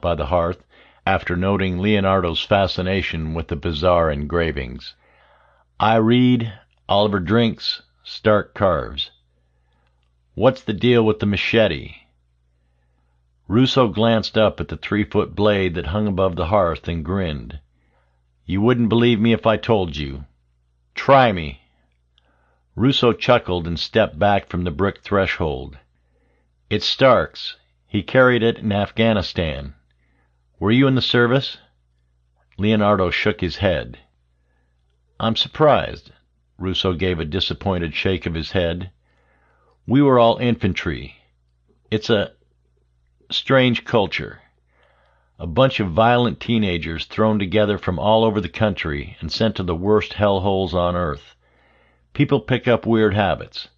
by the hearth after noting Leonardo's fascination with the bizarre engravings. "I read, Oliver drinks, Stark carves. What's the deal with the machete?" Rousseau glanced up at the 3-foot blade that hung above the hearth and grinned. "You wouldn't believe me if I told you. Try me." Rousseau chuckled and stepped back from the brick threshold. "It's Stark's. He carried it in Afghanistan. Were you in the service?" Leonardo shook his head. "I'm surprised." Rousseau gave a disappointed shake of his head. "We were all infantry. It's a strange culture. A bunch of violent teenagers thrown together from all over the country and sent to the worst hellholes on earth. People pick up weird habits.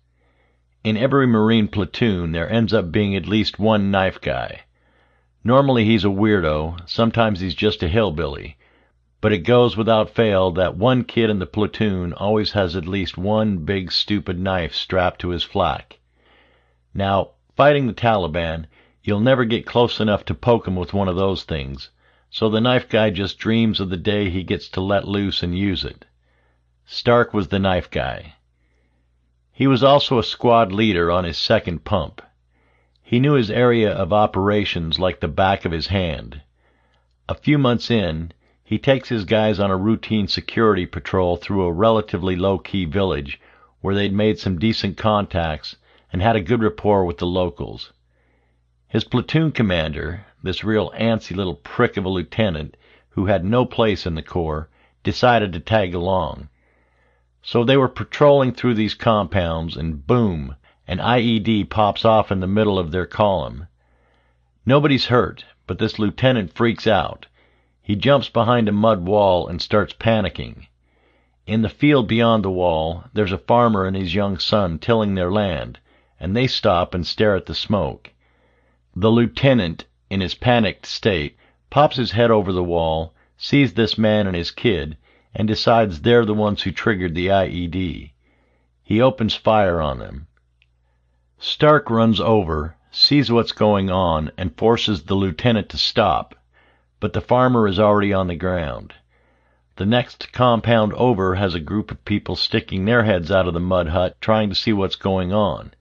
In every Marine platoon there ends up being at least one knife guy. Normally he's a weirdo, sometimes he's just a hillbilly, but it goes without fail that one kid in the platoon always has at least one big stupid knife strapped to his flak. Now, fighting the Taliban, you'll never get close enough to poke him with one of those things, so the knife guy just dreams of the day he gets to let loose and use it. Stark was the knife guy. He was also a squad leader on his second pump. He knew his area of operations like the back of his hand. A few months in, he takes his guys on a routine security patrol through a relatively low-key village where they'd made some decent contacts and had a good rapport with the locals. His platoon commander, this real antsy little prick of a lieutenant who had no place in the Corps, decided to tag along. So they were patrolling through these compounds, and boom, an IED pops off in the middle of their column. Nobody's hurt, but this lieutenant freaks out. He jumps behind a mud wall and starts panicking. In the field beyond the wall, there's a farmer and his young son tilling their land, and they stop and stare at the smoke. The lieutenant, in his panicked state, pops his head over the wall, sees this man and his kid, and decides they're the ones who triggered the IED. He opens fire on them. Stark runs over, sees what's going on, and forces the lieutenant to stop, but the farmer is already on the ground. The next compound over has a group of people sticking their heads out of the mud hut trying to see what's going on.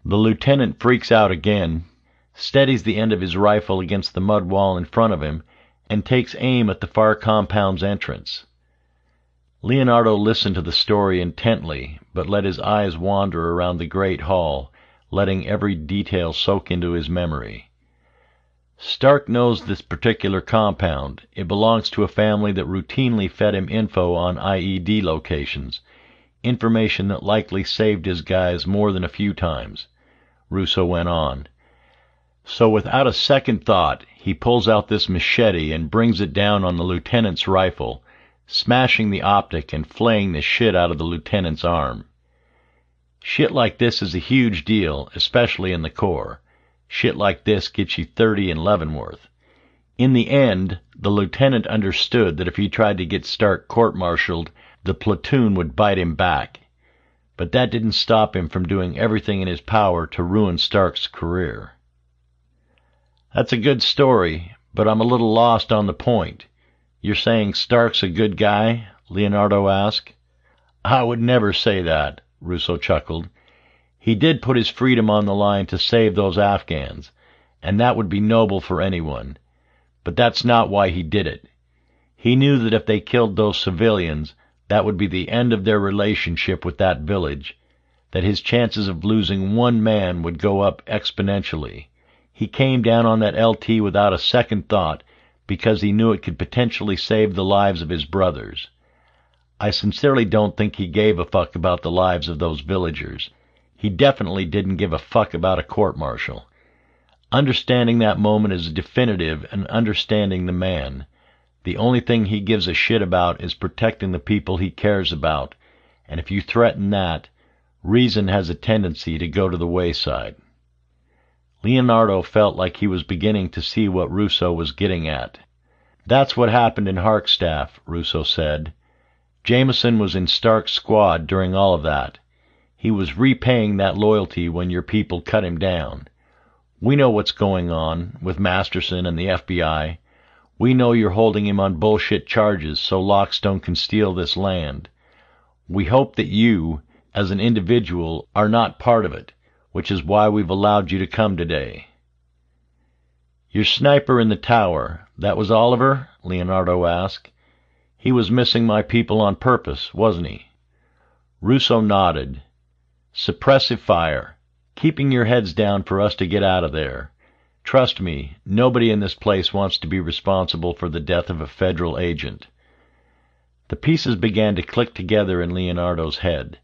The lieutenant freaks out again, steadies the end of his rifle against the mud wall in front of him, and takes aim at the far compound's entrance. Leonardo listened to the story intently, but let his eyes wander around the great hall, letting every detail soak into his memory. Stark knows this particular compound. It belongs to a family that routinely fed him info on IED locations, information that likely saved his guys more than a few times. Rousseau went on. So without a second thought, he pulls out this machete and brings it down on the lieutenant's rifle, smashing the optic and flaying the shit out of the lieutenant's arm. Shit like this is a huge deal, especially in the Corps. Shit like this gets you 30 in Leavenworth. In the end, the lieutenant understood that if he tried to get Stark court-martialed, the platoon would bite him back. But that didn't stop him from doing everything in his power to ruin Stark's career. "That's a good story, but I'm a little lost on the point. You're saying Stark's a good guy?" Leonardo asked. "I would never say that," Rousseau chuckled. "He did put his freedom on the line to save those Afghans, and that would be noble for anyone. But that's not why he did it. He knew that if they killed those civilians, that would be the end of their relationship with that village, that his chances of losing one man would go up exponentially. He came down on that LT without a second thought, because he knew it could potentially save the lives of his brothers. I sincerely don't think he gave a fuck about the lives of those villagers. He definitely didn't give a fuck about a court-martial. Understanding that moment is definitive and understanding the man. The only thing he gives a shit about is protecting the people he cares about, and if you threaten that, reason has a tendency to go to the wayside." Leonardo felt like he was beginning to see what Rousseau was getting at. "That's what happened in Harkstaff," Rousseau said. "Jameson was in Stark's squad during all of that. He was repaying that loyalty when your people cut him down. We know what's going on with Masterson and the FBI. We know you're holding him on bullshit charges so Lockstone can steal this land. We hope that you, as an individual, are not part of it, which is why we've allowed you to come today." "Your sniper in the tower, that was Oliver?" Leonardo asked. "He was missing my people on purpose, wasn't he?" Russo nodded. "Suppressive fire. Keeping your heads down for us to get out of there. Trust me, nobody in this place wants to be responsible for the death of a federal agent." The pieces began to click together in Leonardo's head.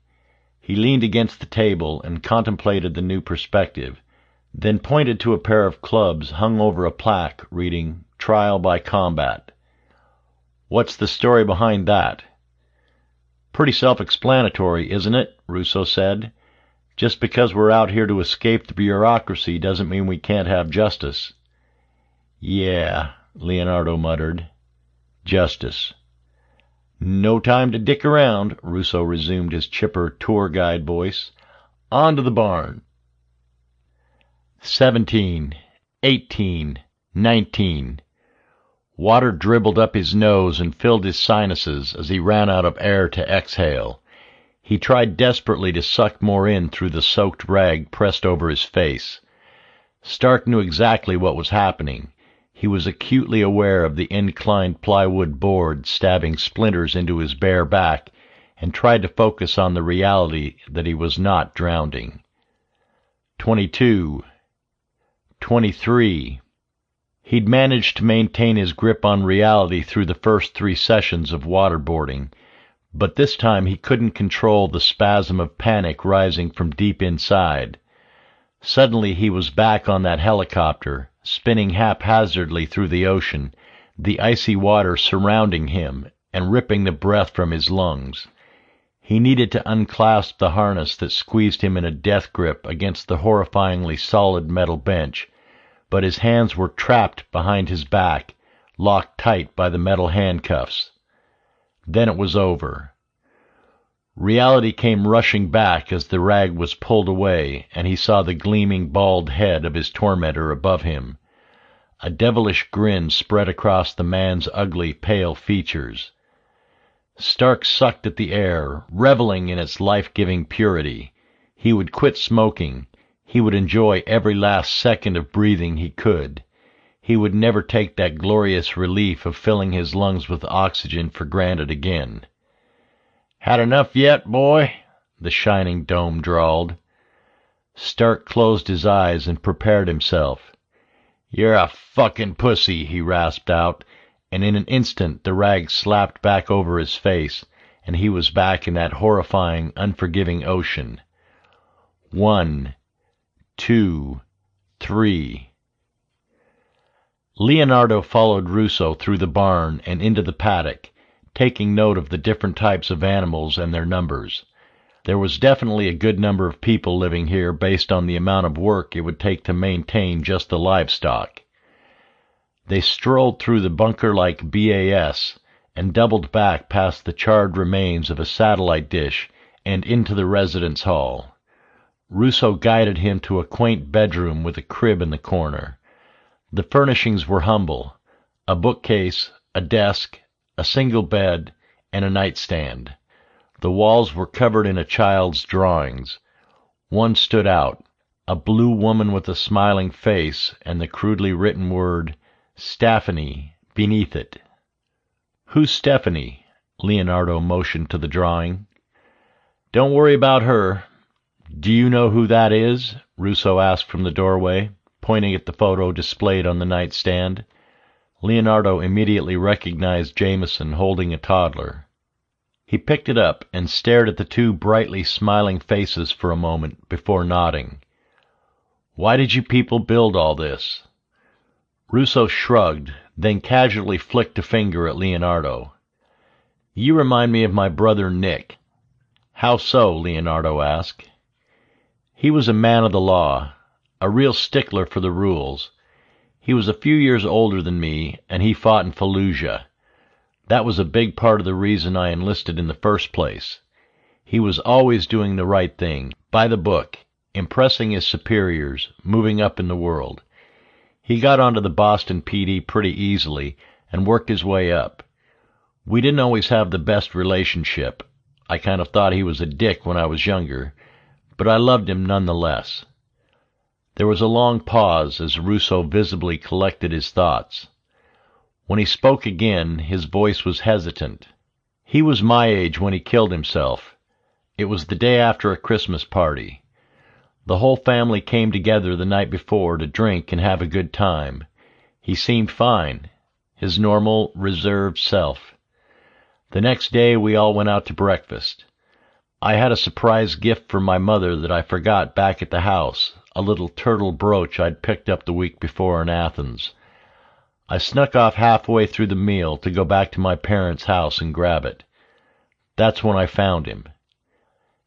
He leaned against the table and contemplated the new perspective, then pointed to a pair of clubs hung over a plaque reading, "Trial by Combat." "What's the story behind that?" "Pretty self-explanatory, isn't it?" Russo said. "Just because we're out here to escape the bureaucracy doesn't mean we can't have justice." "Yeah," Leonardo muttered. "Justice." "No time to dick around," Russo resumed his chipper tour guide voice. "On to the barn." 17, 18, 19. Water dribbled up his nose and filled his sinuses as he ran out of air to exhale. He tried desperately to suck more in through the soaked rag pressed over his face. Stark knew exactly what was happening. He was acutely aware of the inclined plywood board stabbing splinters into his bare back, and tried to focus on the reality that he was not drowning. 22. 23. He'd managed to maintain his grip on reality through the first 3 sessions of waterboarding, but this time he couldn't control the spasm of panic rising from deep inside. Suddenly he was back on that helicopter, spinning haphazardly through the ocean, the icy water surrounding him and ripping the breath from his lungs. He needed to unclasp the harness that squeezed him in a death grip against the horrifyingly solid metal bench, but his hands were trapped behind his back, locked tight by the metal handcuffs. Then it was over. Reality came rushing back as the rag was pulled away, and he saw the gleaming bald head of his tormentor above him. A devilish grin spread across the man's ugly, pale features. Stark sucked at the air, reveling in its life-giving purity. He would quit smoking. He would enjoy every last second of breathing he could. He would never take that glorious relief of filling his lungs with oxygen for granted again. "Had enough yet, boy?" the shining dome drawled. Stark closed his eyes and prepared himself. "You're a fucking pussy," he rasped out, and in an instant the rag slapped back over his face, and he was back in that horrifying, unforgiving ocean. 1, 2, 3. Leonardo followed Russo through the barn and into the paddock, taking note of the different types of animals and their numbers. There was definitely a good number of people living here based on the amount of work it would take to maintain just the livestock. They strolled through the bunker-like BAS and doubled back past the charred remains of a satellite dish and into the residence hall. Russo guided him to a quaint bedroom with a crib in the corner. The furnishings were humble: a bookcase, a desk, a single bed, and a nightstand. The walls were covered in a child's drawings. One stood out, a blue woman with a smiling face and the crudely written word, "Stephanie," beneath it. "Who's Stephanie?" Leonardo motioned to the drawing. "Don't worry about her." "Do you know who that is?" Russo asked from the doorway, pointing at the photo displayed on the nightstand. Leonardo immediately recognized Jameson holding a toddler. He picked it up and stared at the 2 brightly smiling faces for a moment before nodding. "Why did you people build all this?" Russo shrugged, then casually flicked a finger at Leonardo. "You remind me of my brother Nick." "How so?" Leonardo asked. "He was a man of the law, a real stickler for the rules. He was a few years older than me, and he fought in Fallujah. That was a big part of the reason I enlisted in the first place. He was always doing the right thing, by the book, impressing his superiors, moving up in the world. He got onto the Boston PD pretty easily and worked his way up. We didn't always have the best relationship. I kind of thought he was a dick when I was younger, but I loved him nonetheless. There was a long pause as Russo visibly collected his thoughts. When he spoke again, his voice was hesitant. He was my age when he killed himself. It was the day after a Christmas party. The whole family came together the night before to drink and have a good time. He seemed fine, his normal, reserved self. The next day we all went out to breakfast. I had a surprise gift for my mother that I forgot back at the house, a little turtle brooch I'd picked up the week before in Athens. I snuck off halfway through the meal to go back to my parents' house and grab it. That's when I found him.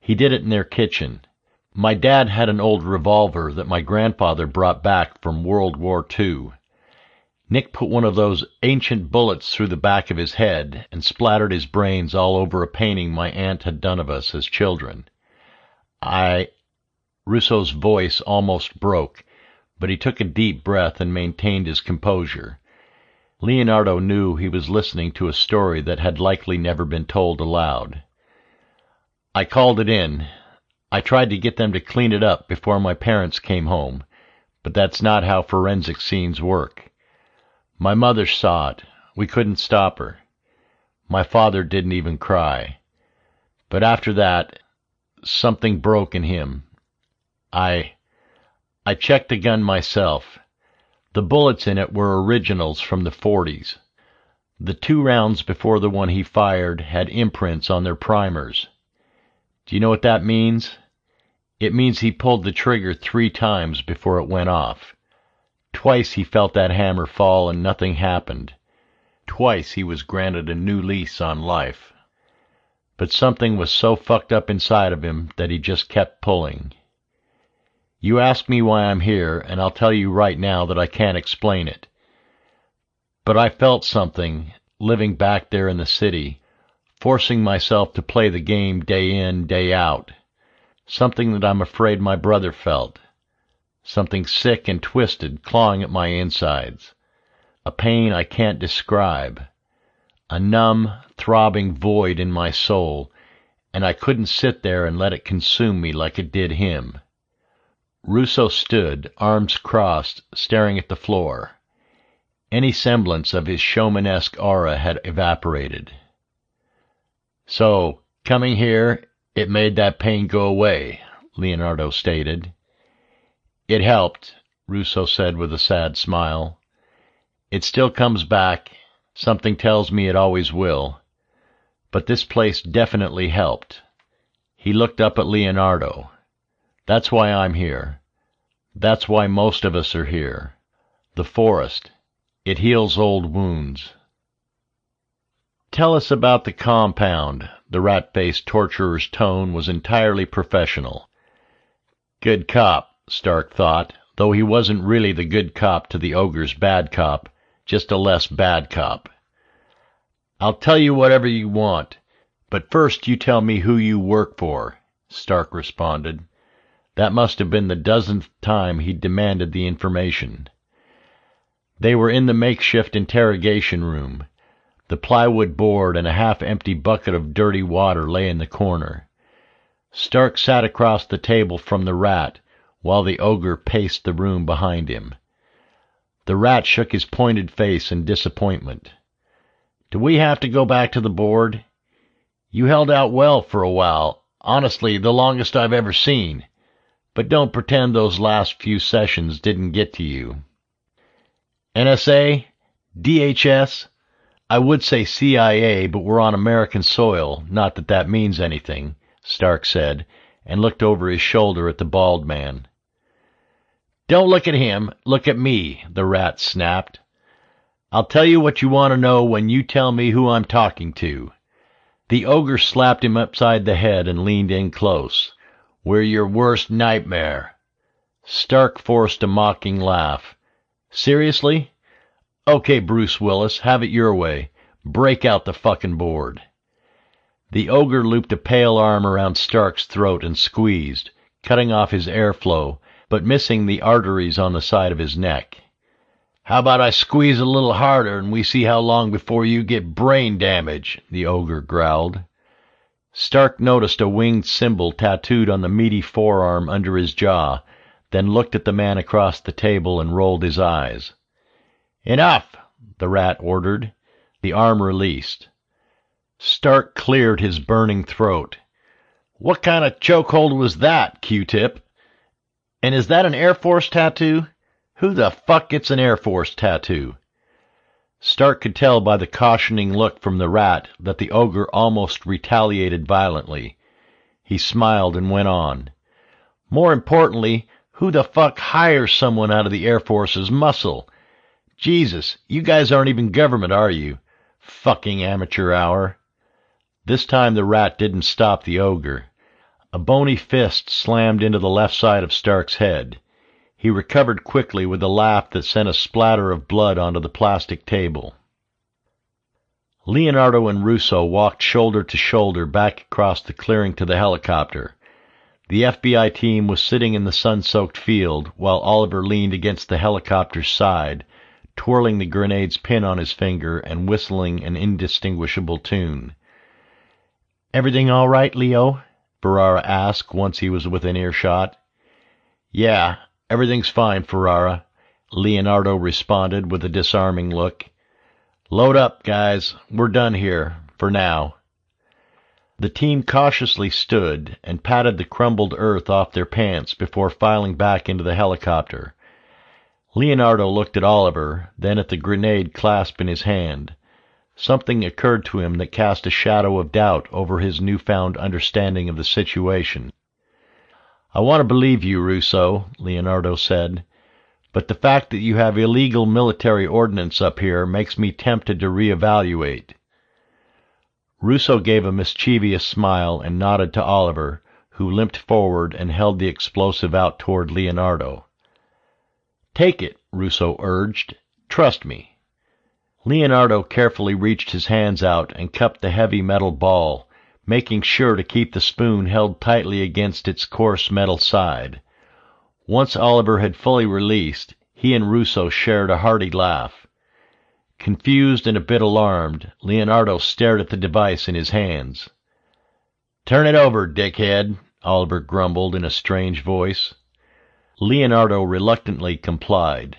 He did it in their kitchen. My dad had an old revolver that my grandfather brought back from World War II. Nick put one of those ancient bullets through the back of his head and splattered his brains all over a painting my aunt had done of us as children. Russo's voice almost broke, but he took a deep breath and maintained his composure. Leonardo knew he was listening to a story that had likely never been told aloud. I called it in. I tried to get them to clean it up before my parents came home, but that's not how forensic scenes work. My mother saw it. We couldn't stop her. My father didn't even cry. But after that, something broke in him. I checked the gun myself. The bullets in it were originals from the 40s. The 2 rounds before the one he fired had imprints on their primers. Do you know what that means? It means he pulled the trigger 3 times before it went off. Twice he felt that hammer fall and nothing happened. Twice he was granted a new lease on life. But something was so fucked up inside of him that he just kept pulling. You ask me why I'm here, and I'll tell you right now that I can't explain it. But I felt something, living back there in the city, forcing myself to play the game day in, day out. Something that I'm afraid my brother felt. Something sick and twisted clawing at my insides. A pain I can't describe. A numb, throbbing void in my soul, and I couldn't sit there and let it consume me like it did him. Russo stood, arms crossed, staring at the floor. Any semblance of his showmanesque aura had evaporated. So, coming here, it made that pain go away, Leonardo stated. It helped, Russo said with a sad smile. It still comes back. Something tells me it always will. But this place definitely helped. He looked up at Leonardo. That's why I'm here. That's why most of us are here. The forest. It heals old wounds. Tell us about the compound. The rat-faced torturer's tone was entirely professional. Good cop, Stark thought, though he wasn't really the good cop to the ogre's bad cop, just a less bad cop. I'll tell you whatever you want, but first you tell me who you work for, Stark responded. That must have been the dozenth time he'd demanded the information. They were in the makeshift interrogation room. The plywood board and a half-empty bucket of dirty water lay in the corner. Stark sat across the table from the rat, while the ogre paced the room behind him. The rat shook his pointed face in disappointment. Do we have to go back to the board? You held out well for a while, honestly the longest I've ever seen. But don't pretend those last few sessions didn't get to you. NSA? DHS? I would say CIA, but we're on American soil, not that that means anything, Stark said, and looked over his shoulder at the bald man. Don't look at him, look at me, the rat snapped. I'll tell you what you want to know when you tell me who I'm talking to. The ogre slapped him upside the head and leaned in close. We're your worst nightmare. Stark forced a mocking laugh. Seriously? Okay, Bruce Willis, have it your way. Break out the fucking board. The ogre looped a pale arm around Stark's throat and squeezed, cutting off his airflow, but missing the arteries on the side of his neck. "How about I squeeze a little harder and we see how long before you get brain damage?" the ogre growled. Stark noticed a winged symbol tattooed on the meaty forearm under his jaw, then looked at the man across the table and rolled his eyes. "Enough," the rat ordered. The arm released. Stark cleared his burning throat. "What kind of chokehold was that, Q-tip? And is that an Air Force tattoo? Who the fuck gets an Air Force tattoo?" Stark could tell by the cautioning look from the rat that the ogre almost retaliated violently. He smiled and went on. "More importantly, who the fuck hires someone out of the Air Force's muscle? Jesus, you guys aren't even government, are you? Fucking amateur hour." This time the rat didn't stop the ogre. A bony fist slammed into the left side of Stark's head. He recovered quickly with a laugh that sent a splatter of blood onto the plastic table. Leonardo and Russo walked shoulder to shoulder back across the clearing to the helicopter. The FBI team was sitting in the sun-soaked field, while Oliver leaned against the helicopter's side, twirling the grenade's pin on his finger and whistling an indistinguishable tune. "Everything all right, Leo?" Ferrara asked once he was within earshot. "Yeah, everything's fine, Ferrara," Leonardo responded with a disarming look. "Load up, guys. We're done here, for now." The team cautiously stood and patted the crumbled earth off their pants before filing back into the helicopter. Leonardo looked at Oliver, then at the grenade clasped in his hand. Something occurred to him that cast a shadow of doubt over his newfound understanding of the situation. "I want to believe you, Russo," Leonardo said, "but the fact that you have illegal military ordnance up here makes me tempted to reevaluate." Russo gave a mischievous smile and nodded to Oliver, who limped forward and held the explosive out toward Leonardo. "Take it," Russo urged. "Trust me." Leonardo carefully reached his hands out and cupped the heavy metal ball, making sure to keep the spoon held tightly against its coarse metal side. Once Oliver had fully released, he and Russo shared a hearty laugh. Confused and a bit alarmed, Leonardo stared at the device in his hands. "Turn it over, dickhead," Oliver grumbled in a strange voice. Leonardo reluctantly complied.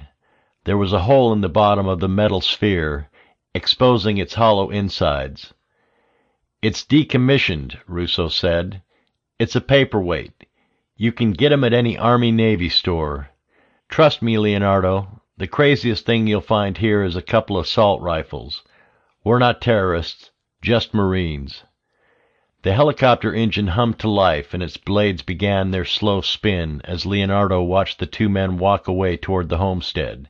There was a hole in the bottom of the metal sphere, exposing its hollow insides. "It's decommissioned," Russo said. "It's a paperweight. You can get 'em at any Army-Navy store. Trust me, Leonardo, the craziest thing you'll find here is a couple of assault rifles. We're not terrorists, just Marines." The helicopter engine hummed to life, and its blades began their slow spin as Leonardo watched the two men walk away toward the homestead.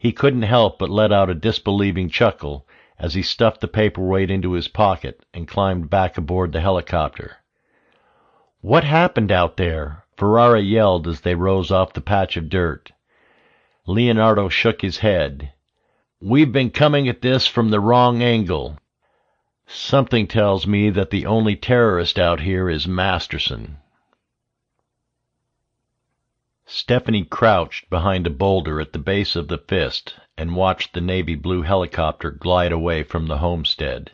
He couldn't help but let out a disbelieving chuckle as he stuffed the paperweight into his pocket and climbed back aboard the helicopter. "What happened out there?" Ferrara yelled as they rose off the patch of dirt. Leonardo shook his head. "We've been coming at this from the wrong angle. Something tells me that the only terrorist out here is Masterson." Stephanie crouched behind a boulder at the base of the fist and watched the navy blue helicopter glide away from the homestead.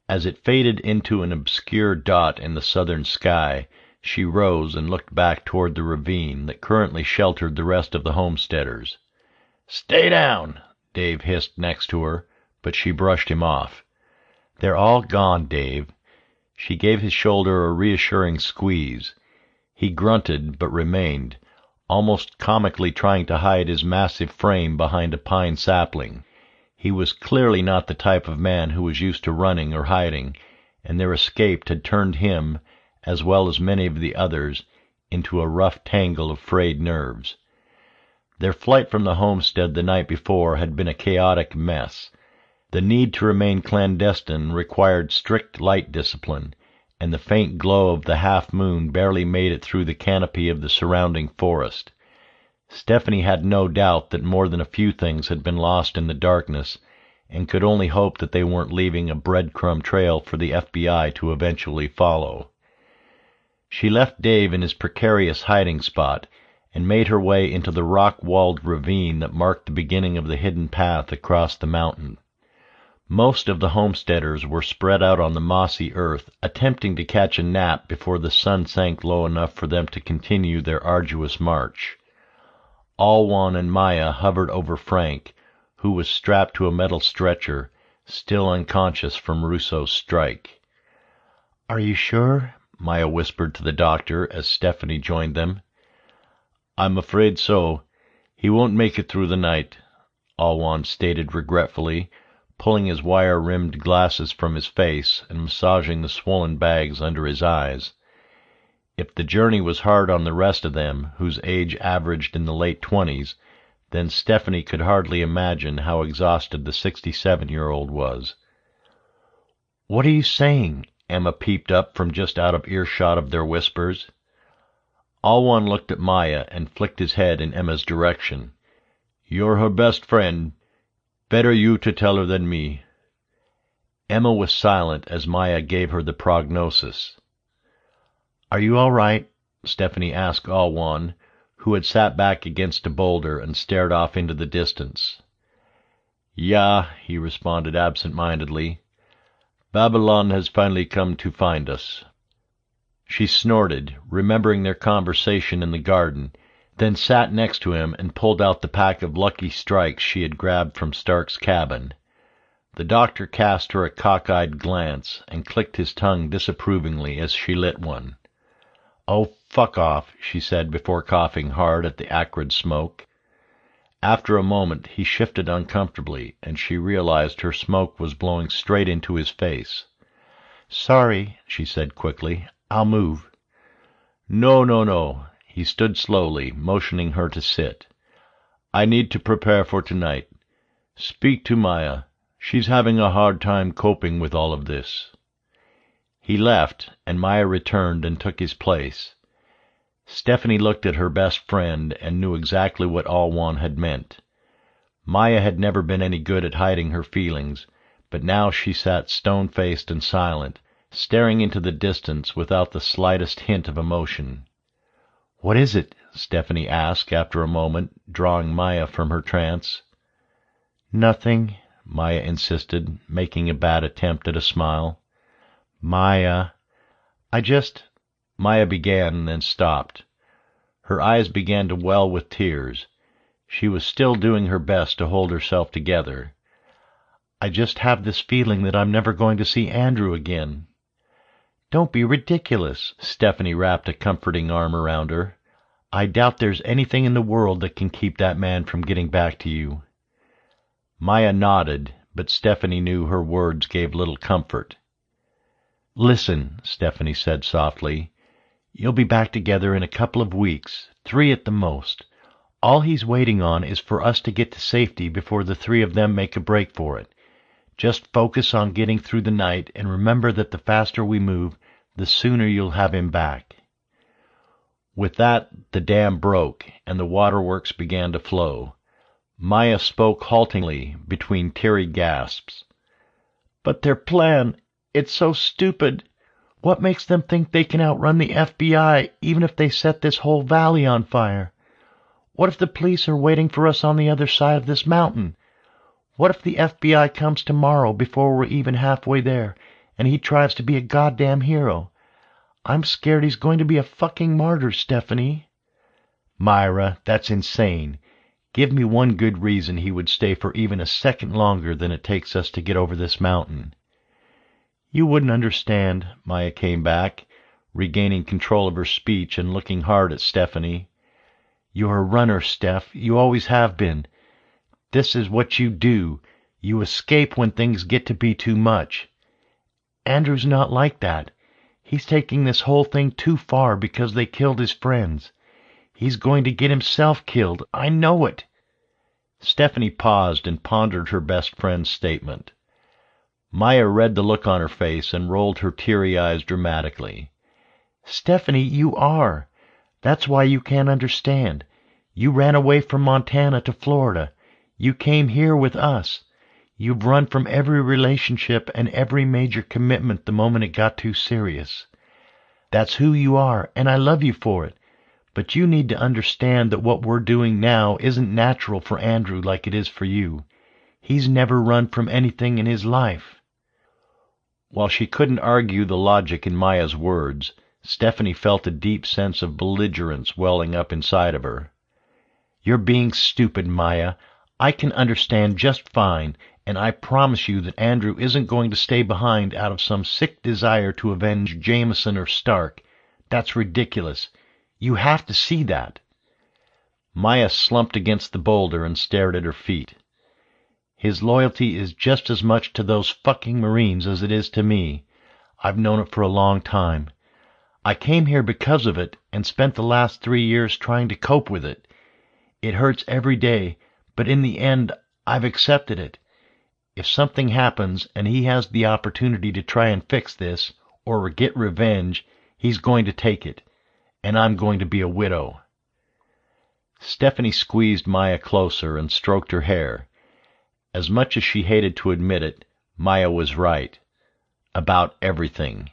As it faded into an obscure dot in the southern sky, she rose and looked back toward the ravine that currently sheltered the rest of the homesteaders. "Stay down," Dave hissed next to her, but she brushed him off. "They're all gone, Dave." She gave his shoulder a reassuring squeeze. He grunted, but remained, almost comically trying to hide his massive frame behind a pine sapling. He was clearly not the type of man who was used to running or hiding, and their escape had turned him, as well as many of the others, into a rough tangle of frayed nerves. Their flight from the homestead the night before had been a chaotic mess. The need to remain clandestine required strict light discipline, and the faint glow of the half-moon barely made it through the canopy of the surrounding forest. Stephanie had no doubt that more than a few things had been lost in the darkness, and could only hope that they weren't leaving a breadcrumb trail for the FBI to eventually follow. She left Dave in his precarious hiding spot and made her way into the rock-walled ravine that marked the beginning of the hidden path across the mountain. Most of the homesteaders were spread out on the mossy earth, attempting to catch a nap before the sun sank low enough for them to continue their arduous march. Alwan and Maya hovered over Frank, who was strapped to a metal stretcher, still unconscious from Rousseau's strike. "Are you sure?" Maya whispered to the doctor as Stephanie joined them. "I'm afraid so. He won't make it through the night," Alwan stated regretfully, pulling his wire-rimmed glasses from his face and massaging the swollen bags under his eyes. If the journey was hard on the rest of them, whose age averaged in the late 20s, then Stephanie could hardly imagine how exhausted the 67-year-old was. "What are you saying?" Emma peeped up from just out of earshot of their whispers. Alwan looked at Maya and flicked his head in Emma's direction. "You're her best friend. Better you to tell her than me." Emma was silent as Maya gave her the prognosis. "Are you all right?" Stephanie asked Alwan, who had sat back against a boulder and stared off into the distance. "Yeah," he responded absent-mindedly. "Babylon has finally come to find us." She snorted, remembering their conversation in the garden, then sat next to him and pulled out the pack of Lucky Strikes she had grabbed from Stark's cabin. The doctor cast her a cockeyed glance and clicked his tongue disapprovingly as she lit one. "Oh, fuck off," she said before coughing hard at the acrid smoke. After a moment he shifted uncomfortably, and she realized her smoke was blowing straight into his face. "Sorry," she said quickly. "I'll move." No. He stood slowly, motioning her to sit. "I need to prepare for tonight. Speak to Maya. She's having a hard time coping with all of this." He left, and Maya returned and took his place. Stephanie looked at her best friend and knew exactly what Alwan had meant. Maya had never been any good at hiding her feelings, but now she sat stone-faced and silent, staring into the distance without the slightest hint of emotion. "What is it?" Stephanie asked after a moment, drawing Maya from her trance. "Nothing," Maya insisted, making a bad attempt at a smile. "Maya, Maya began and then stopped. Her eyes began to well with tears. She was still doing her best to hold herself together. "I just have this feeling that I'm never going to see Andrew again." "Don't be ridiculous." Stephanie wrapped a comforting arm around her. "I doubt there's anything in the world that can keep that man from getting back to you." Maya nodded, but Stephanie knew her words gave little comfort. "Listen," Stephanie said softly. "You'll be back together in a couple of weeks, 3 at the most. All he's waiting on is for us to get to safety before the 3 of them make a break for it. Just focus on getting through the night, and remember that the faster we move, the sooner you'll have him back." With that, the dam broke, and the waterworks began to flow. Maya spoke haltingly, between teary gasps. "But their plan, it's so stupid. What makes them think they can outrun the FBI, even if they set this whole valley on fire? What if the police are waiting for us on the other side of this mountain? What if the FBI comes tomorrow before we're even halfway there, and he tries to be a goddamn hero? I'm scared he's going to be a fucking martyr, Stephanie." "Myra, that's insane. Give me one good reason he would stay for even a second longer than it takes us to get over this mountain." "You wouldn't understand," Maya came back, regaining control of her speech and looking hard at Stephanie. "You're a runner, Steph. You always have been. This is what you do. You escape when things get to be too much. Andrew's not like that. He's taking this whole thing too far because they killed his friends. He's going to get himself killed. I know it." Stephanie paused and pondered her best friend's statement. Maya read the look on her face and rolled her teary eyes dramatically. "Stephanie, you are. That's why you can't understand. You ran away from Montana to Florida. You came here with us. You've run from every relationship and every major commitment the moment it got too serious. That's who you are, and I love you for it. But you need to understand that what we're doing now isn't natural for Andrew like it is for you. He's never run from anything in his life." While she couldn't argue the logic in Maya's words, Stephanie felt a deep sense of belligerence welling up inside of her. "You're being stupid, Maya. I can understand just fine, and I promise you that Andrew isn't going to stay behind out of some sick desire to avenge Jameson or Stark. That's ridiculous. You have to see that." Maya slumped against the boulder and stared at her feet. "His loyalty is just as much to those fucking Marines as it is to me. I've known it for a long time. I came here because of it and spent the last 3 years trying to cope with it. It hurts every day, but in the end, I've accepted it. If something happens and he has the opportunity to try and fix this, or get revenge, he's going to take it. And I'm going to be a widow." Stephanie squeezed Maya closer and stroked her hair. As much as she hated to admit it, Maya was right. About everything.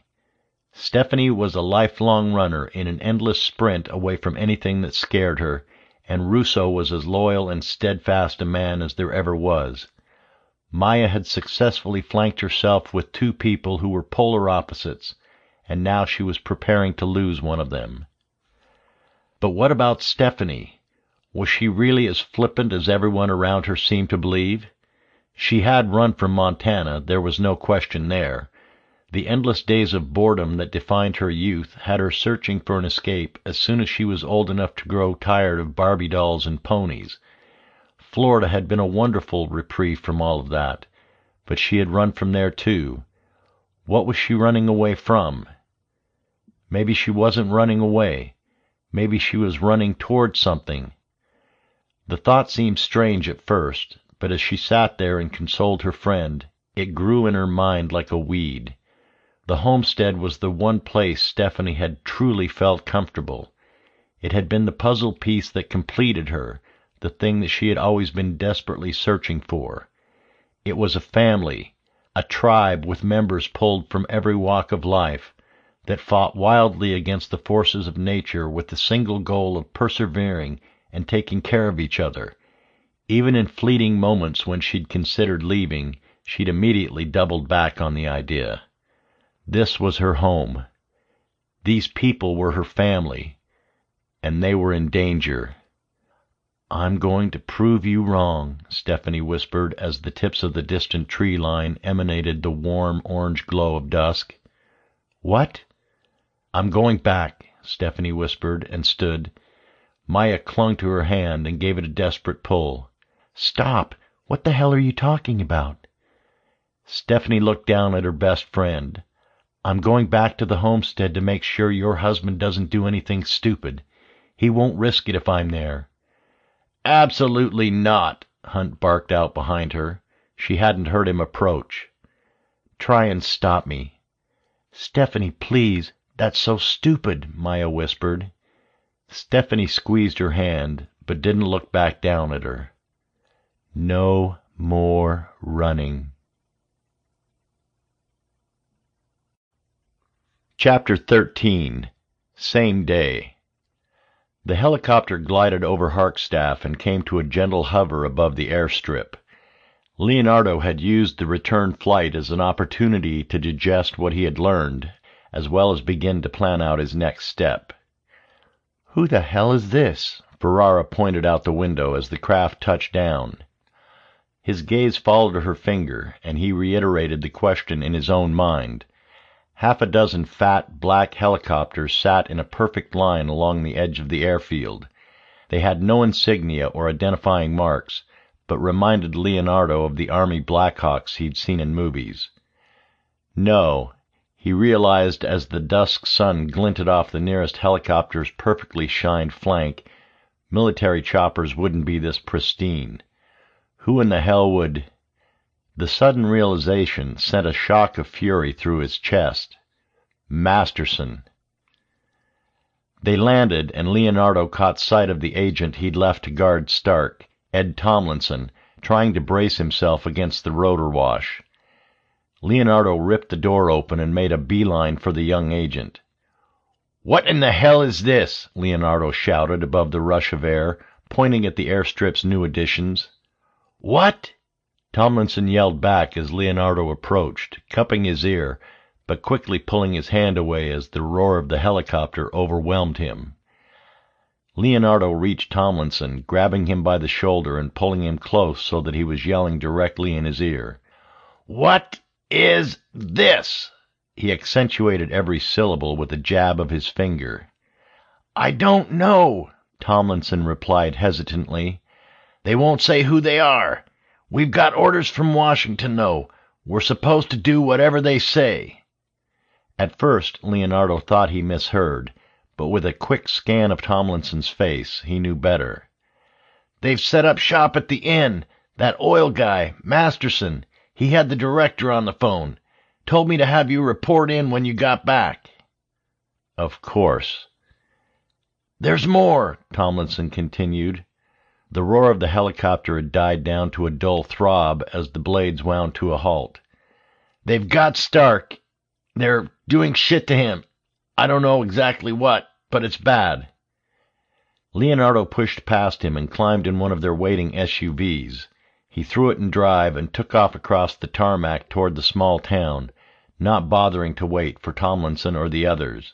Stephanie was a lifelong runner in an endless sprint away from anything that scared her, and Russo was as loyal and steadfast a man as there ever was. Maya had successfully flanked herself with 2 people who were polar opposites, and now she was preparing to lose one of them. But what about Stephanie? Was she really as flippant as everyone around her seemed to believe? She had run from Montana, there was no question there. The endless days of boredom that defined her youth had her searching for an escape as soon as she was old enough to grow tired of Barbie dolls and ponies. Florida had been a wonderful reprieve from all of that, but she had run from there too. What was she running away from? Maybe she wasn't running away. Maybe she was running toward something. The thought seemed strange at first, but as she sat there and consoled her friend, it grew in her mind like a weed. The homestead was the one place Stephanie had truly felt comfortable. It had been the puzzle piece that completed her, the thing that she had always been desperately searching for. It was a family, a tribe with members pulled from every walk of life, that fought wildly against the forces of nature with the single goal of persevering and taking care of each other. Even in fleeting moments when she'd considered leaving, she'd immediately doubled back on the idea. This was her home. These people were her family, and they were in danger. "I'm going to prove you wrong," Stephanie whispered as the tips of the distant tree line emanated the warm orange glow of dusk. "What?" "I'm going back," Stephanie whispered and stood. Maya clung to her hand and gave it a desperate pull. "Stop! What the hell are you talking about?" Stephanie looked down at her best friend. "I'm going back to the homestead to make sure your husband doesn't do anything stupid. He won't risk it if I'm there." "Absolutely not," Hunt barked out behind her. She hadn't heard him approach. "Try and stop me." "Stephanie, please. That's so stupid," Maya whispered. Stephanie squeezed her hand, but didn't look back down at her. No more running. Chapter 13. Same Day. The helicopter glided over Harkstaff and came to a gentle hover above the airstrip. Leonardo had used the return flight as an opportunity to digest what he had learned, as well as begin to plan out his next step. "Who the hell is this?" Ferrara pointed out the window as the craft touched down. His gaze followed her finger, and he reiterated the question in his own mind. Half a dozen fat, black helicopters sat in a perfect line along the edge of the airfield. They had no insignia or identifying marks, but reminded Leonardo of the Army Blackhawks he'd seen in movies. No, he realized as the dusk sun glinted off the nearest helicopter's perfectly shined flank, military choppers wouldn't be this pristine. Who in the hell would... The sudden realization sent a shock of fury through his chest. Masterson. They landed, and Leonardo caught sight of the agent he'd left to guard Stark, Ed Tomlinson, trying to brace himself against the rotor wash. Leonardo ripped the door open and made a beeline for the young agent. "What in the hell is this?" Leonardo shouted above the rush of air, pointing at the airstrip's new additions. "What?" Tomlinson yelled back as Leonardo approached, cupping his ear, but quickly pulling his hand away as the roar of the helicopter overwhelmed him. Leonardo reached Tomlinson, grabbing him by the shoulder and pulling him close so that he was yelling directly in his ear. "What is this?" He accentuated every syllable with a jab of his finger. "I don't know," Tomlinson replied hesitantly. "They won't say who they are. We've got orders from Washington, though. We're supposed to do whatever they say." At first, Leonardo thought he misheard, but with a quick scan of Tomlinson's face, he knew better. "They've set up shop at the inn. That oil guy, Masterson, he had the director on the phone. Told me to have you report in when you got back." "Of course." "There's more," Tomlinson continued. The roar of the helicopter had died down to a dull throb as the blades wound to a halt. "They've got Stark. They're doing shit to him. I don't know exactly what, but it's bad." Leonardo pushed past him and climbed in one of their waiting SUVs. He threw it in drive and took off across the tarmac toward the small town, not bothering to wait for Tomlinson or the others.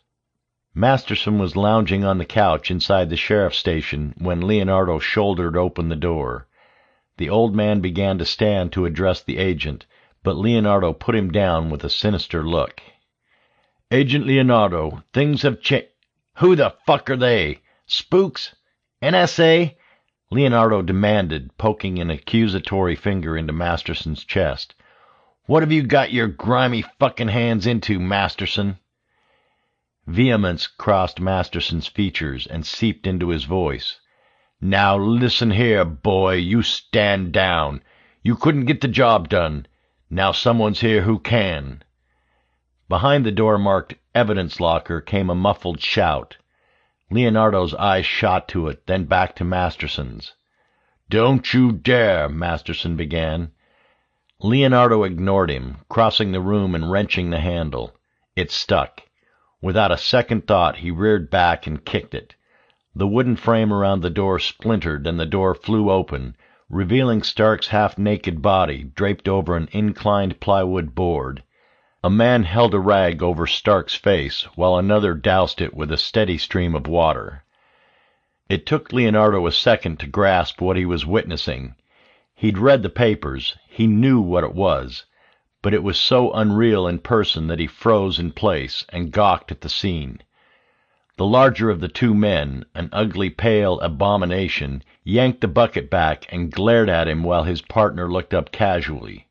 Masterson was lounging on the couch inside the sheriff's station when Leonardo shouldered open the door. The old man began to stand to address the agent, but Leonardo put him down with a sinister look. "Agent Leonardo, things have changed." "Who the fuck are they? Spooks? NSA?" Leonardo demanded, poking an accusatory finger into Masterson's chest. "What have you got your grimy fucking hands into, Masterson?" Vehemence crossed Masterson's features and seeped into his voice. "Now listen here, boy, you stand down. You couldn't get the job done. Now someone's here who can." Behind the door marked evidence locker came a muffled shout. Leonardo's eyes shot to it, then back to Masterson's. "Don't you dare," Masterson began. Leonardo ignored him, crossing the room and wrenching the handle. It stuck. Without a second thought, he reared back and kicked it. The wooden frame around the door splintered and the door flew open, revealing Stark's half-naked body draped over an inclined plywood board. A man held a rag over Stark's face, while another doused it with a steady stream of water. It took Leonardo a second to grasp what he was witnessing. He'd read the papers, he knew what it was, but it was so unreal in person that he froze in place and gawked at the scene. The larger of the two men, an ugly, pale abomination, yanked the bucket back and glared at him while his partner looked up casually.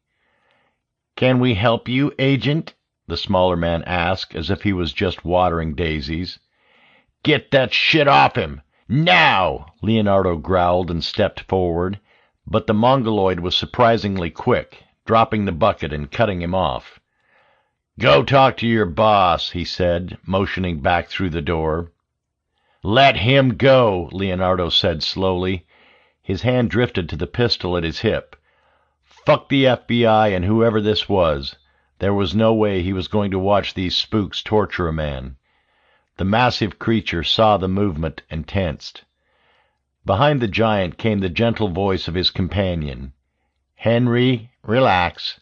"Can we help you, Agent?" the smaller man asked, as if he was just watering daisies. "Get that shit off him! Now!" Leonardo growled and stepped forward, but the Mongoloid was surprisingly quick, dropping the bucket and cutting him off. "Go talk to your boss," he said, motioning back through the door. "Let him go," Leonardo said slowly. His hand drifted to the pistol at his hip. Fuck the FBI and whoever this was. There was no way he was going to watch these spooks torture a man. The massive creature saw the movement and tensed. Behind the giant came the gentle voice of his companion. "Henry, relax."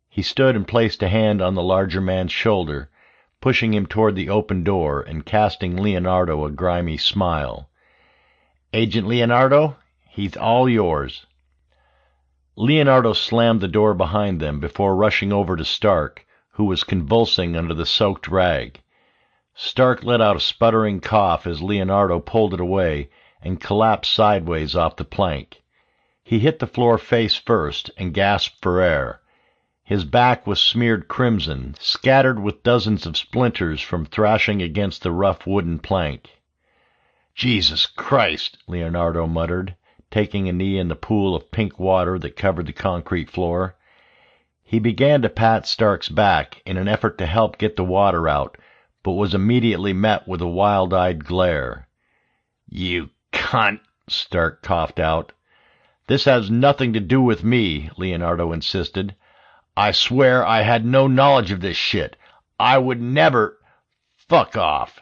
He stood and placed a hand on the larger man's shoulder, pushing him toward the open door and casting Leonardo a grimy smile. "Agent Leonardo, he's all yours." Leonardo slammed the door behind them before rushing over to Stark, who was convulsing under the soaked rag. Stark let out a sputtering cough as Leonardo pulled it away and collapsed sideways off the plank. He hit the floor face first and gasped for air. His back was smeared crimson, scattered with dozens of splinters from thrashing against the rough wooden plank. "Jesus Christ," Leonardo muttered, taking a knee in the pool of pink water that covered the concrete floor. He began to pat Stark's back in an effort to help get the water out, but was immediately met with a wild-eyed glare. "You cunt," Stark coughed out. "This has nothing to do with me," Leonardo insisted. "I swear I had no knowledge of this shit. I would never—" "Fuck off."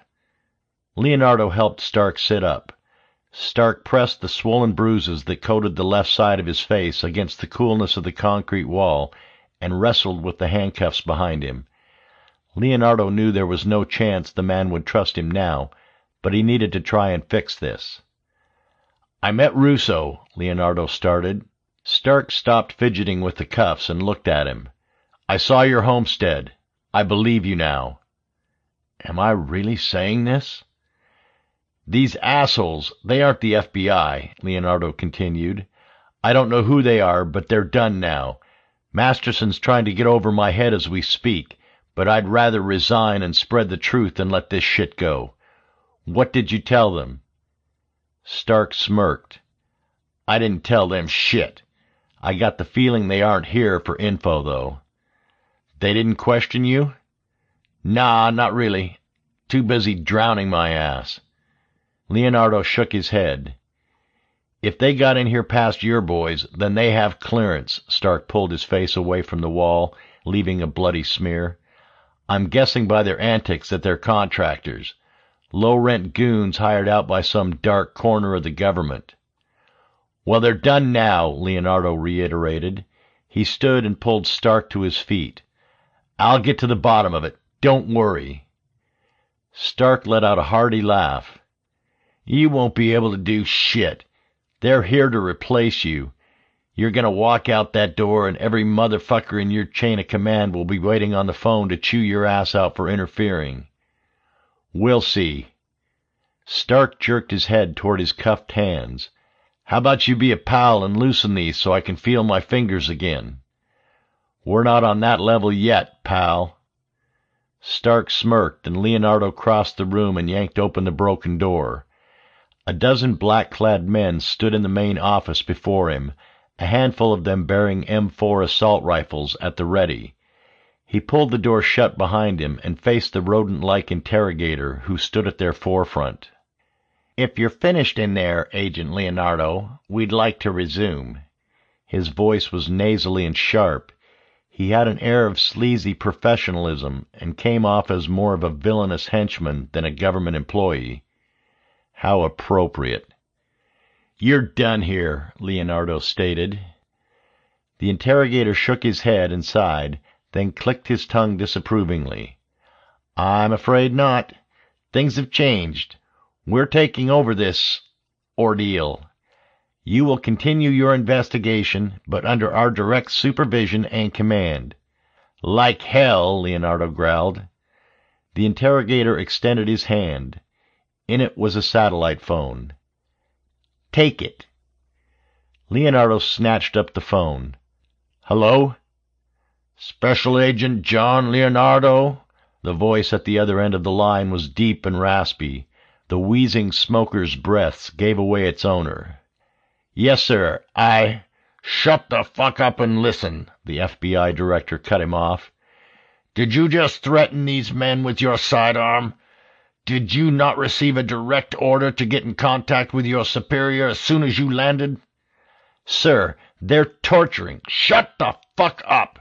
Leonardo helped Stark sit up. Stark pressed the swollen bruises that coated the left side of his face against the coolness of the concrete wall and wrestled with the handcuffs behind him. Leonardo knew there was no chance the man would trust him now, but he needed to try and fix this. "I met Russo," Leonardo started. Stark stopped fidgeting with the cuffs and looked at him. "I saw your homestead. I believe you now." Am I really saying this? "These assholes, they aren't the FBI," Leonardo continued. "I don't know who they are, but they're done now. Masterson's trying to get over my head as we speak, but I'd rather resign and spread the truth than let this shit go. What did you tell them?" Stark smirked. "I didn't tell them shit. I got the feeling they aren't here for info, though." "They didn't question you?" "Nah, not really. Too busy drowning my ass." Leonardo shook his head. "If they got in here past your boys, then they have clearance." Stark pulled his face away from the wall, leaving a bloody smear. "I'm guessing by their antics that they're contractors. Low-rent goons hired out by some dark corner of the government." "Well, they're done now," Leonardo reiterated. He stood and pulled Stark to his feet. "I'll get to the bottom of it. Don't worry." Stark let out a hearty laugh. "You won't be able to do shit. They're here to replace you. You're going to walk out that door and every motherfucker in your chain of command will be waiting on the phone to chew your ass out for interfering." "We'll see." Stark jerked his head toward his cuffed hands. "How about you be a pal and loosen these so I can feel my fingers again?" "We're not on that level yet, pal." Stark smirked, and Leonardo crossed the room and yanked open the broken door. A dozen black-clad men stood in the main office before him, a handful of them bearing M4 assault rifles at the ready. He pulled the door shut behind him and faced the rodent-like interrogator who stood at their forefront. "If you're finished in there, Agent Leonardo, we'd like to resume." His voice was nasally and sharp. He had an air of sleazy professionalism and came off as more of a villainous henchman than a government employee. How appropriate. "You're done here," Leonardo stated. The interrogator shook his head and sighed, then clicked his tongue disapprovingly. "I'm afraid not. Things have changed. We're taking over this ordeal. You will continue your investigation, but under our direct supervision and command." "Like hell," Leonardo growled. The interrogator extended his hand. In it was a satellite phone. "Take it." Leonardo snatched up the phone. "Hello?" "Special Agent John Leonardo?" The voice at the other end of the line was deep and raspy. The wheezing smoker's breaths gave away its owner. "Yes, sir, Shut the fuck up and listen," the FBI director cut him off. "Did you just threaten these men with your sidearm? Did you not receive a direct order to get in contact with your superior as soon as you landed?" "Sir, they're torturing—" "Shut the fuck up!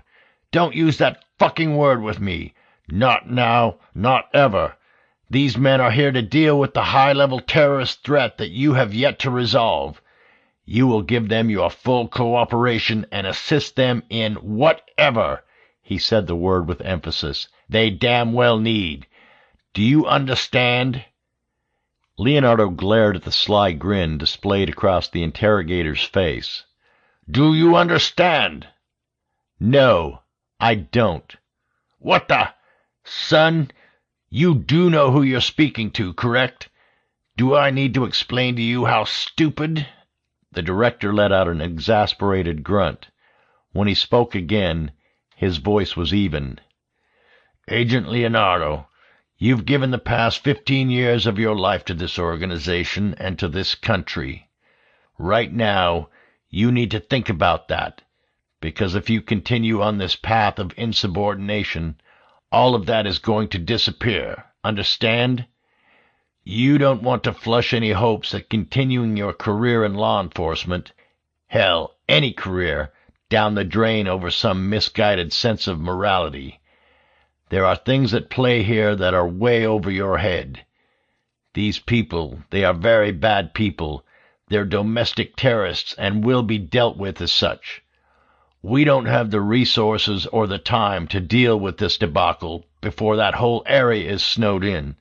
Don't use that fucking word with me. Not now, not ever. These men are here to deal with the high-level terrorist threat that you have yet to resolve. You will give them your full cooperation and assist them in whatever," he said the word with emphasis, "they damn well need. Do you understand?" Leonardo glared at the sly grin displayed across the interrogator's face. "Do you understand?" "No, I don't." "What the— Son, you do know who you're speaking to, correct? Do I need to explain to you how stupid—" The director let out an exasperated grunt. When he spoke again, his voice was even. "Agent Leonardo, you've given the past 15 years of your life to this organization and to this country. Right now, you need to think about that, because if you continue on this path of insubordination, all of that is going to disappear. Understand? You don't want to flush any hopes at continuing your career in law enforcement, hell, any career, down the drain over some misguided sense of morality. There are things at play here that are way over your head. These people, they are very bad people. They're domestic terrorists and will be dealt with as such. We don't have the resources or the time to deal with this debacle before that whole area is snowed in.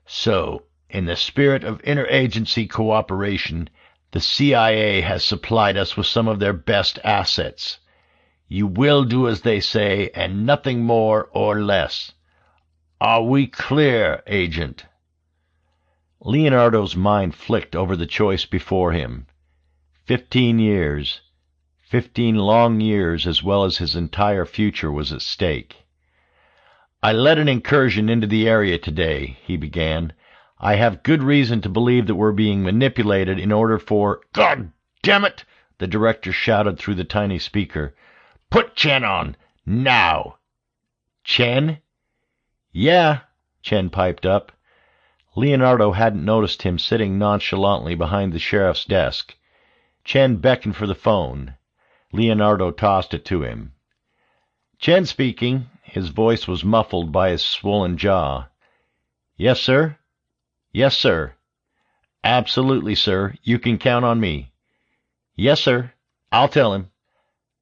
So, in the spirit of interagency cooperation, the CIA has supplied us with some of their best assets. You will do as they say, and nothing more or less. Are we clear, Agent?" Leonardo's mind flicked over the choice before him. 15 years. 15 long years, as well as his entire future, was at stake. "I led an incursion into the area today," he began. "I have good reason to believe that we're being manipulated in order for—" "God damn it!" the director shouted through the tiny speaker. "Put Chen on! Now!" "Chen?" "Yeah," Chen piped up. Leonardo hadn't noticed him sitting nonchalantly behind the sheriff's desk. Chen beckoned for the phone. Leonardo tossed it to him. "Chen speaking." His voice was muffled by his swollen jaw. "Yes, sir?" "Yes, sir." "Absolutely, sir. You can count on me." "Yes, sir. I'll tell him."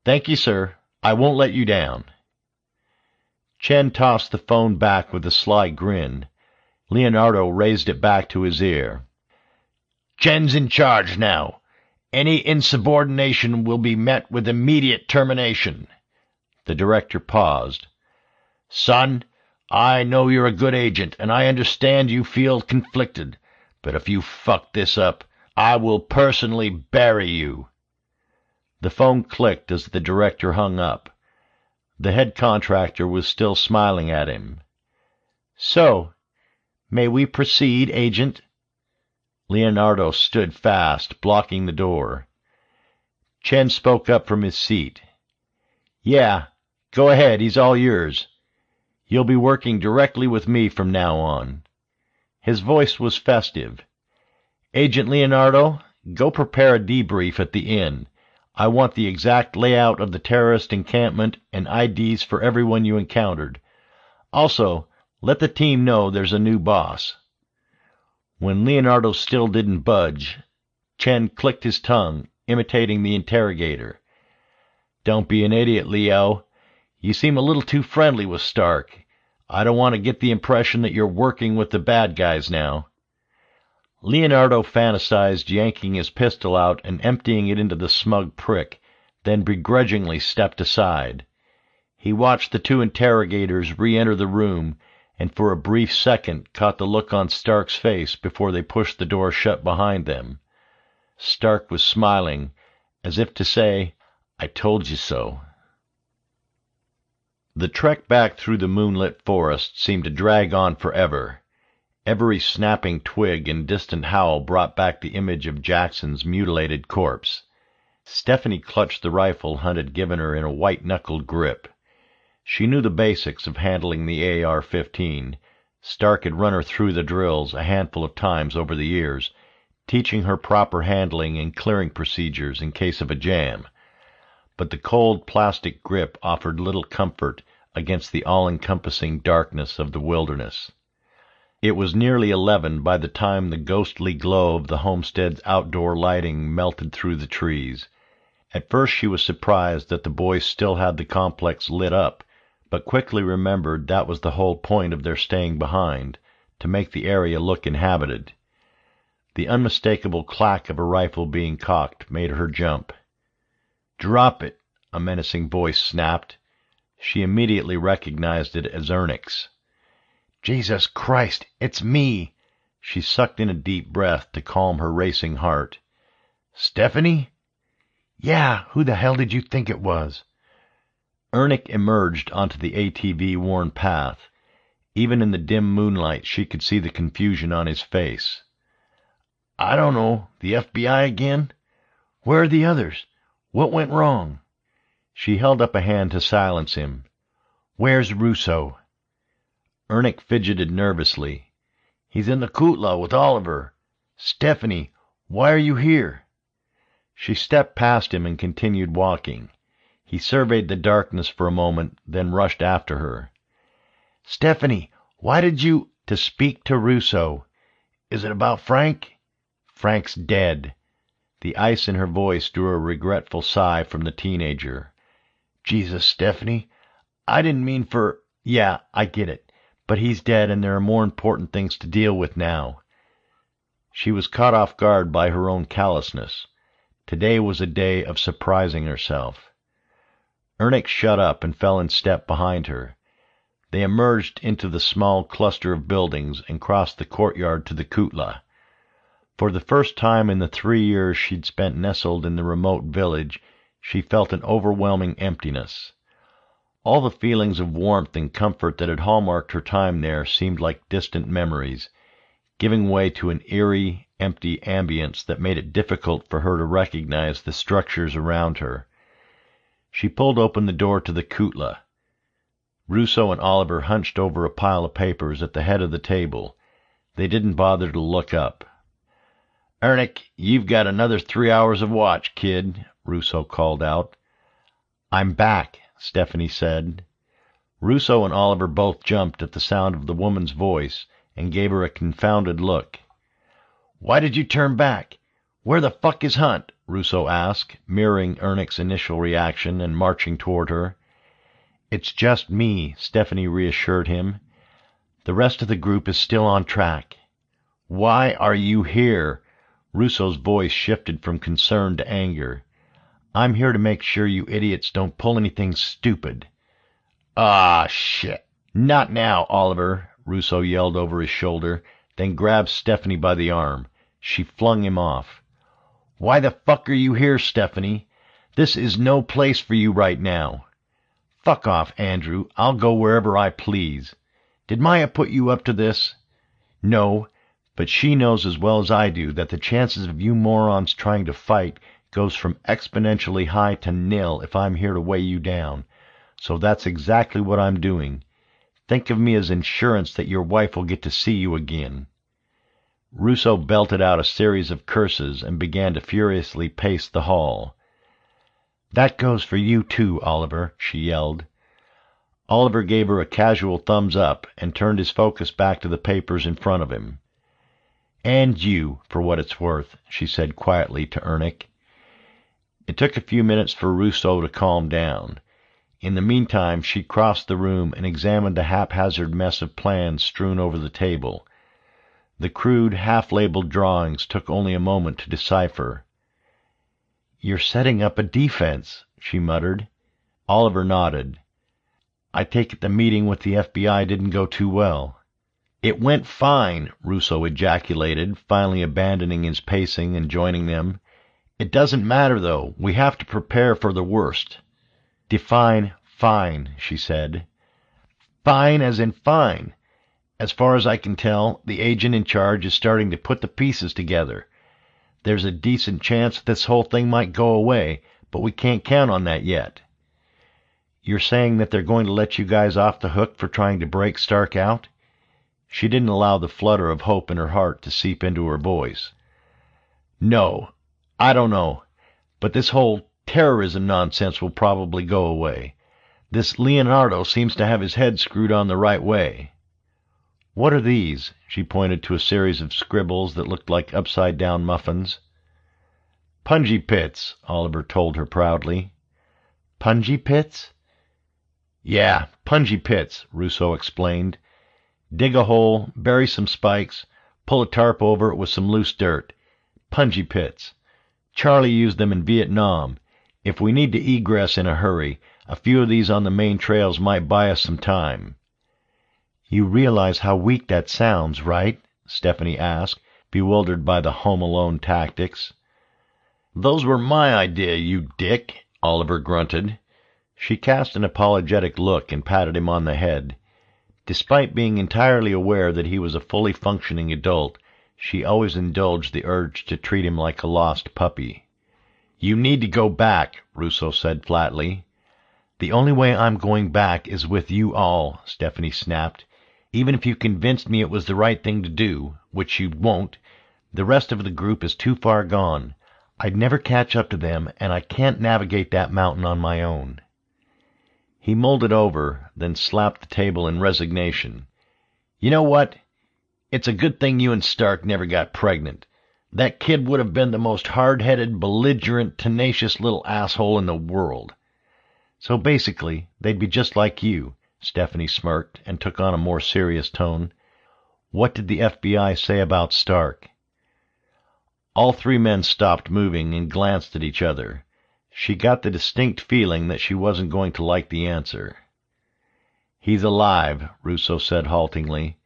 "Thank you, sir. I won't let you down." Chen tossed the phone back with a sly grin. Leonardo raised it back to his ear. "Chen's in charge now. Any insubordination will be met with immediate termination." The director paused. "Son, I know you're a good agent, and I understand you feel conflicted. But if you fuck this up, I will personally bury you." The phone clicked as the director hung up. The head contractor was still smiling at him. "So, may we proceed, Agent?" Leonardo stood fast, blocking the door. Chen spoke up from his seat. "Yeah, go ahead, he's all yours. You'll be working directly with me from now on." His voice was festive. "Agent Leonardo, go prepare a debrief at the inn. I want the exact layout of the terrorist encampment and IDs for everyone you encountered. Also, let the team know there's a new boss." When Leonardo still didn't budge, Chen clicked his tongue, imitating the interrogator. "Don't be an idiot, Leo. You seem a little too friendly with Stark. I don't want to get the impression that you're working with the bad guys now." Leonardo fantasized yanking his pistol out and emptying it into the smug prick, then begrudgingly stepped aside. He watched the two interrogators re-enter the room, and for a brief second caught the look on Stark's face before they pushed the door shut behind them. Stark was smiling, as if to say, "I told you so." The trek back through the moonlit forest seemed to drag on forever. Every snapping twig and distant howl brought back the image of Jackson's mutilated corpse. Stephanie clutched the rifle Hunt had given her in a white-knuckled grip. She knew the basics of handling the AR-15. Stark had run her through the drills a handful of times over the years, teaching her proper handling and clearing procedures in case of a jam. But the cold plastic grip offered little comfort against the all-encompassing darkness of the wilderness. It was nearly 11 by the time the ghostly glow of the homestead's outdoor lighting melted through the trees. At first she was surprised that the boys still had the complex lit up, but quickly remembered that was the whole point of their staying behind, to make the area look inhabited. The unmistakable clack of a rifle being cocked made her jump. "Drop it," a menacing voice snapped. She immediately recognized it as Ernest's. "Jesus Christ, it's me!" She sucked in a deep breath to calm her racing heart. "Stephanie?" "Yeah, who the hell did you think it was?" Ernest emerged onto the ATV-worn path. Even in the dim moonlight she could see the confusion on his face. "I don't know. The FBI again? Where are the others? What went wrong?" She held up a hand to silence him. "Where's Russo?" Ernest fidgeted nervously. "He's in the Kootenai with Oliver. Stephanie, why are you here?" She stepped past him and continued walking. He surveyed the darkness for a moment, then rushed after her. "Stephanie, why did you—" "To speak to Russo. Is it about Frank? Frank's dead. The ice in her voice drew a regretful sigh from the teenager. Jesus, Stephanie, I didn't mean for... Yeah, I get it. But he's dead and there are more important things to deal with now. She was caught off guard by her own callousness. Today was a day of surprising herself. Ernix shut up and fell in step behind her. They emerged into the small cluster of buildings and crossed the courtyard to the Kutla. For the first time in the 3 years she'd spent nestled in the remote village, she felt an overwhelming emptiness. All the feelings of warmth and comfort that had hallmarked her time there seemed like distant memories, giving way to an eerie, empty ambience that made it difficult for her to recognize the structures around her. She pulled open the door to the Kutla. Rousseau and Oliver hunched over a pile of papers at the head of the table. They didn't bother to look up. "Ernix, you've got another 3 hours of watch, kid," Rousseau called out. "I'm back," Stephanie said. Rousseau and Oliver both jumped at the sound of the woman's voice and gave her a confounded look. "Why did you turn back? Where the fuck is Hunt?" Rousseau asked, mirroring Ernix's initial reaction and marching toward her. "It's just me," Stephanie reassured him. "The rest of the group is still on track." "Why are you here?" Rousseau's voice shifted from concern to anger. "I'm here to make sure you idiots don't pull anything stupid." "Ah, shit. Not now, Oliver," Rousseau yelled over his shoulder, then grabbed Stephanie by the arm. She flung him off. "Why the fuck are you here, Stephanie? This is no place for you right now." "Fuck off, Andrew. I'll go wherever I please. Did Maya put you up to this?" "No, but she knows as well as I do that the chances of you morons trying to fight goes from exponentially high to nil if I'm here to weigh you down. So that's exactly what I'm doing. Think of me as insurance that your wife will get to see you again." Rousseau belted out a series of curses and began to furiously pace the hall. "That goes for you too, Oliver," she yelled. Oliver gave her a casual thumbs up and turned his focus back to the papers in front of him. "And you, for what it's worth," she said quietly to Ernix. It took a few minutes for Rousseau to calm down. In the meantime, she crossed the room and examined the haphazard mess of plans strewn over the table. The crude, half-labeled drawings took only a moment to decipher. "You're setting up a defense," she muttered. Oliver nodded. "I take it the meeting with the FBI didn't go too well." "It went fine," Rousseau ejaculated, finally abandoning his pacing and joining them. "It doesn't matter, though. We have to prepare for the worst." "Define fine," she said. "Fine as in fine. As far as I can tell, the agent in charge is starting to put the pieces together. There's a decent chance this whole thing might go away, but we can't count on that yet." "You're saying that they're going to let you guys off the hook for trying to break Stark out?" She didn't allow the flutter of hope in her heart to seep into her voice. "No, I don't know. But this whole terrorism nonsense will probably go away. This Leonardo seems to have his head screwed on the right way." "What are these?" She pointed to a series of scribbles that looked like upside-down muffins. "Punji pits," Oliver told her proudly. "Punji pits?" "Yeah, punji pits," Rousseau explained. "Dig a hole, bury some spikes, pull a tarp over it with some loose dirt. Punji pits. Charlie used them in Vietnam. If we need to egress in a hurry, a few of these on the main trails might buy us some time." "You realize how weak that sounds, right?" Stephanie asked, bewildered by the Home Alone tactics. "Those were my idea, you dick," Oliver grunted. She cast an apologetic look and patted him on the head. Despite being entirely aware that he was a fully functioning adult, she always indulged the urge to treat him like a lost puppy. "You need to go back," Rousseau said flatly. "The only way I'm going back is with you all," Stephanie snapped. "Even if you convinced me it was the right thing to do, which you won't, the rest of the group is too far gone. I'd never catch up to them, and I can't navigate that mountain on my own." He mulled it over, then slapped the table in resignation. "You know what? It's a good thing you and Stark never got pregnant. That kid would have been the most hard-headed, belligerent, tenacious little asshole in the world. So basically, they'd be just like you. Stephanie smirked and took on a more serious tone. What did the FBI say about Stark? All three men stopped moving and glanced at each other. She got the distinct feeling that she wasn't going to like the answer. He's alive, Russo said haltingly.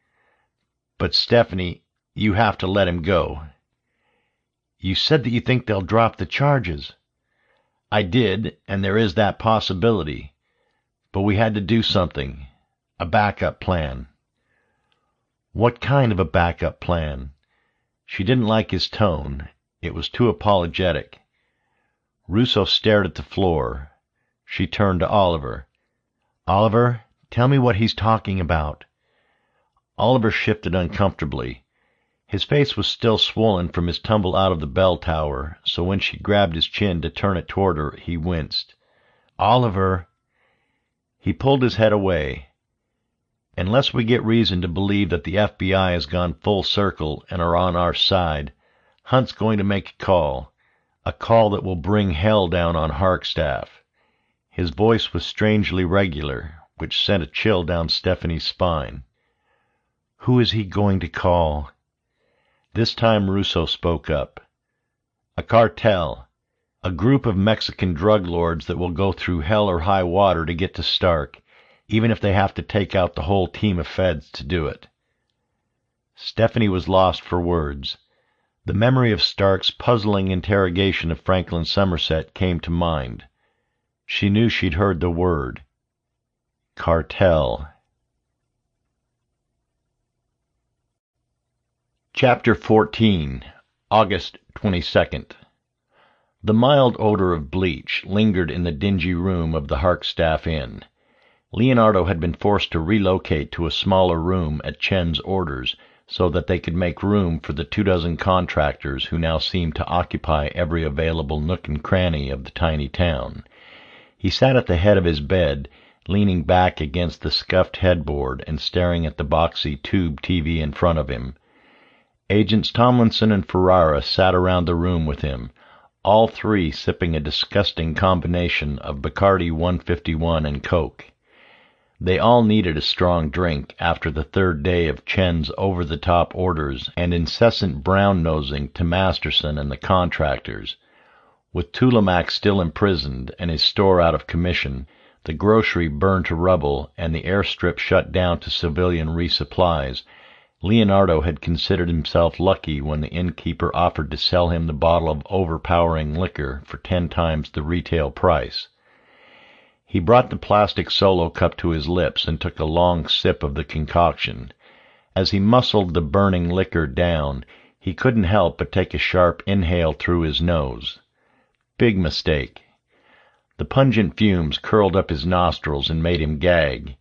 But Stephanie, you have to let him go. You said that you think they'll drop the charges. I did, and there is that possibility. But we had to do something. A backup plan. What kind of a backup plan? She didn't like his tone. It was too apologetic. Russo stared at the floor. She turned to Oliver. Oliver, tell me what he's talking about. Oliver shifted uncomfortably. His face was still swollen from his tumble out of the bell tower, so when she grabbed his chin to turn it toward her, he winced. Oliver! He pulled his head away. Unless we get reason to believe that the FBI has gone full circle and are on our side, Hunt's going to make a call that will bring hell down on Harkstaff. His voice was strangely regular, which sent a chill down Stephanie's spine. Who is he going to call? This time Russo spoke up. A cartel. A group of Mexican drug lords that will go through hell or high water to get to Stark, even if they have to take out the whole team of feds to do it. Stephanie was lost for words. The memory of Stark's puzzling interrogation of Franklin Somerset came to mind. She knew she'd heard the word. Cartel. Chapter 14, August 22nd. The mild odor of bleach lingered in the dingy room of the Harkstaff Inn. Leonardo had been forced to relocate to a smaller room at Chen's orders so that they could make room for the 24 contractors who now seemed to occupy every available nook and cranny of the tiny town. He sat at the head of his bed, leaning back against the scuffed headboard and staring at the boxy tube TV in front of him. Agents Tomlinson and Ferrara sat around the room with him, all three sipping a disgusting combination of Bacardi 151 and Coke. They all needed a strong drink after the third day of Chen's over-the-top orders and incessant brown-nosing to Masterson and the contractors. With Tulamac still imprisoned and his store out of commission, the grocery burned to rubble, and the airstrip shut down to civilian resupplies, Leonardo had considered himself lucky when the innkeeper offered to sell him the bottle of overpowering liquor for 10 times the retail price. He brought the plastic Solo cup to his lips and took a long sip of the concoction. As he muscled the burning liquor down, he couldn't help but take a sharp inhale through his nose. Big mistake. The pungent fumes curled up his nostrils and made him gag.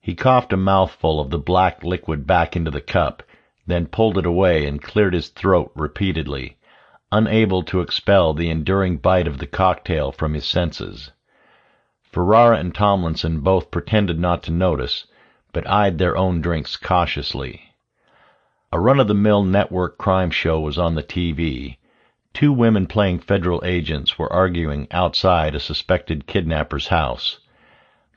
He coughed a mouthful of the black liquid back into the cup, then pulled it away and cleared his throat repeatedly, unable to expel the enduring bite of the cocktail from his senses. Ferrara and Tomlinson both pretended not to notice, but eyed their own drinks cautiously. A run-of-the-mill network crime show was on the TV. 2 women playing federal agents were arguing outside a suspected kidnapper's house.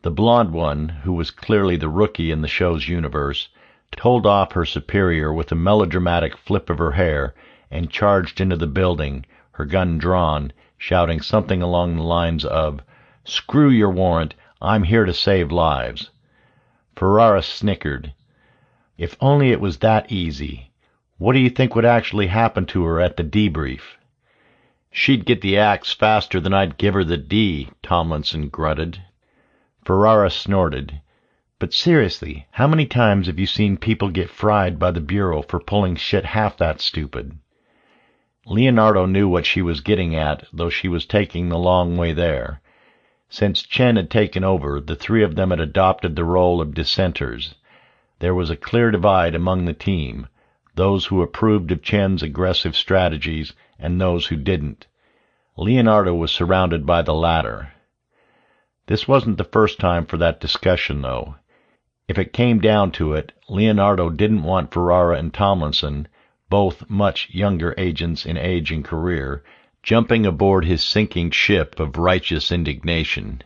The blonde one, who was clearly the rookie in the show's universe, told off her superior with a melodramatic flip of her hair and charged into the building, her gun drawn, shouting something along the lines of, "Screw your warrant, I'm here to save lives." Ferrara snickered. If only it was that easy. What do you think would actually happen to her at the debrief? "She'd get the axe faster than I'd give her the D," Tomlinson grunted. Ferrara snorted. But seriously, how many times have you seen people get fried by the Bureau for pulling shit half that stupid? Leonardo knew what she was getting at, though she was taking the long way there. Since Chen had taken over, the 3 of them had adopted the role of dissenters. There was a clear divide among the team, those who approved of Chen's aggressive strategies and those who didn't. Leonardo was surrounded by the latter. This wasn't the first time for that discussion, though. If it came down to it, Leonardo didn't want Ferrara and Tomlinson, both much younger agents in age and career, jumping aboard his sinking ship of righteous indignation.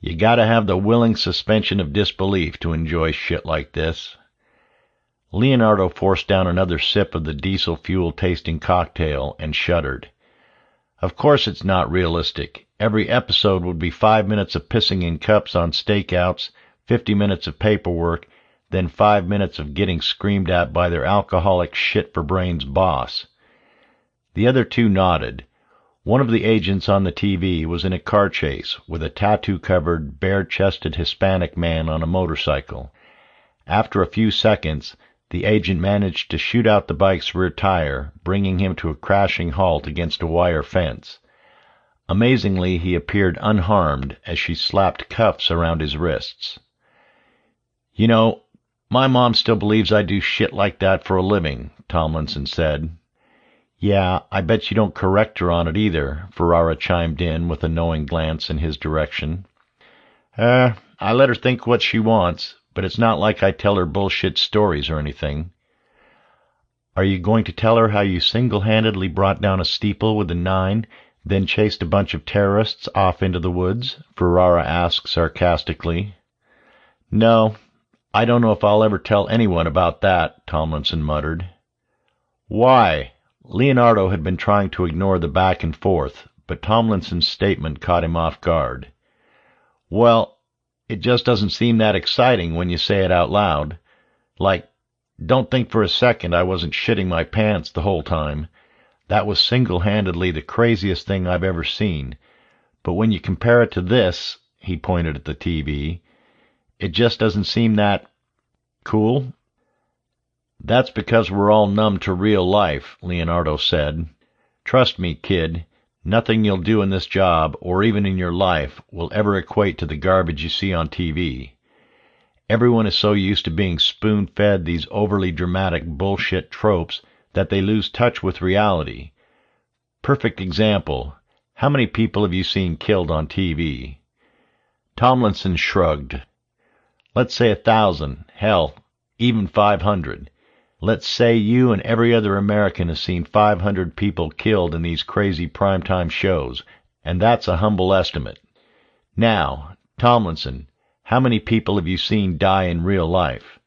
You gotta have the willing suspension of disbelief to enjoy shit like this. Leonardo forced down another sip of the diesel fuel-tasting cocktail and shuddered. Of course it's not realistic. Every episode would be 5 minutes of pissing in cups on stakeouts, 50 minutes of paperwork, then 5 minutes of getting screamed at by their alcoholic shit-for-brains boss. The other two nodded. One of the agents on the TV was in a car chase with a tattoo-covered, bare-chested Hispanic man on a motorcycle. After a few seconds, the agent managed to shoot out the bike's rear tire, bringing him to a crashing halt against a wire fence. Amazingly, he appeared unharmed as she slapped cuffs around his wrists. You know, my mom still believes I do shit like that for a living, Tomlinson said. Yeah, I bet you don't correct her on it either, Ferrara chimed in with a knowing glance in his direction. I let her think what she wants, but it's not like I tell her bullshit stories or anything. Are you going to tell her how you single-handedly brought down a steeple with a 9, then chased a bunch of terrorists off into the woods? Ferrara asked sarcastically. No, I don't know if I'll ever tell anyone about that, Tomlinson muttered. Why? Leonardo had been trying to ignore the back and forth, but Tomlinson's statement caught him off guard. Well, it just doesn't seem that exciting when you say it out loud. Like, don't think for a second I wasn't shitting my pants the whole time. That was single-handedly the craziest thing I've ever seen. But when you compare it to this, he pointed at the TV, it just doesn't seem that cool. That's because we're all numb to real life, Leonardo said. Trust me, kid, nothing you'll do in this job, or even in your life, will ever equate to the garbage you see on TV. Everyone is so used to being spoon-fed these overly dramatic bullshit tropes that they lose touch with reality. Perfect example. How many people have you seen killed on TV? Tomlinson shrugged. Let's say 1,000, hell, even 500. Let's say you and every other American has seen 500 people killed in these crazy primetime shows, and that's a humble estimate. Now, Tomlinson, how many people have you seen die in real life?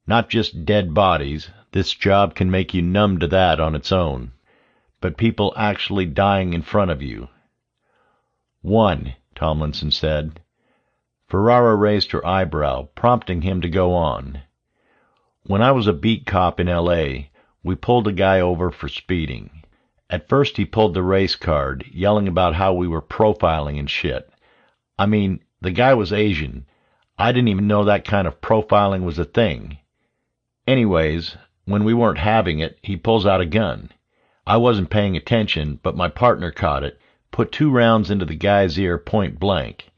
Not just dead bodies. This job can make you numb to that on its own. But people actually dying in front of you. 1, Tomlinson said. Ferrara raised her eyebrow, prompting him to go on. When I was a beat cop in L.A., we pulled a guy over for speeding. At first he pulled the race card, yelling about how we were profiling and shit. I mean, the guy was Asian. I didn't even know that kind of profiling was a thing. Anyways, when we weren't having it, he pulls out a gun. I wasn't paying attention, but my partner caught it, put 2 rounds into the guy's ear point blank.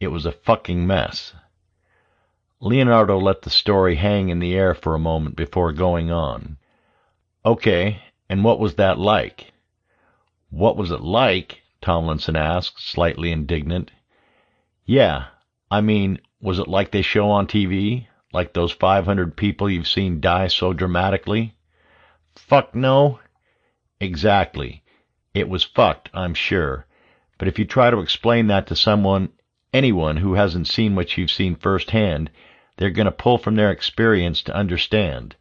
It was a fucking mess. Leonardo let the story hang in the air for a moment before going on. Okay, and what was that like? What was it like? Tomlinson asked, slightly indignant. Yeah, I mean, was it like they show on TV? Like those 500 people you've seen die so dramatically? Fuck no. Exactly. It was fucked, I'm sure. But if you try to explain that to anyone who hasn't seen what you've seen firsthand, they're going to pull from their experience to understand.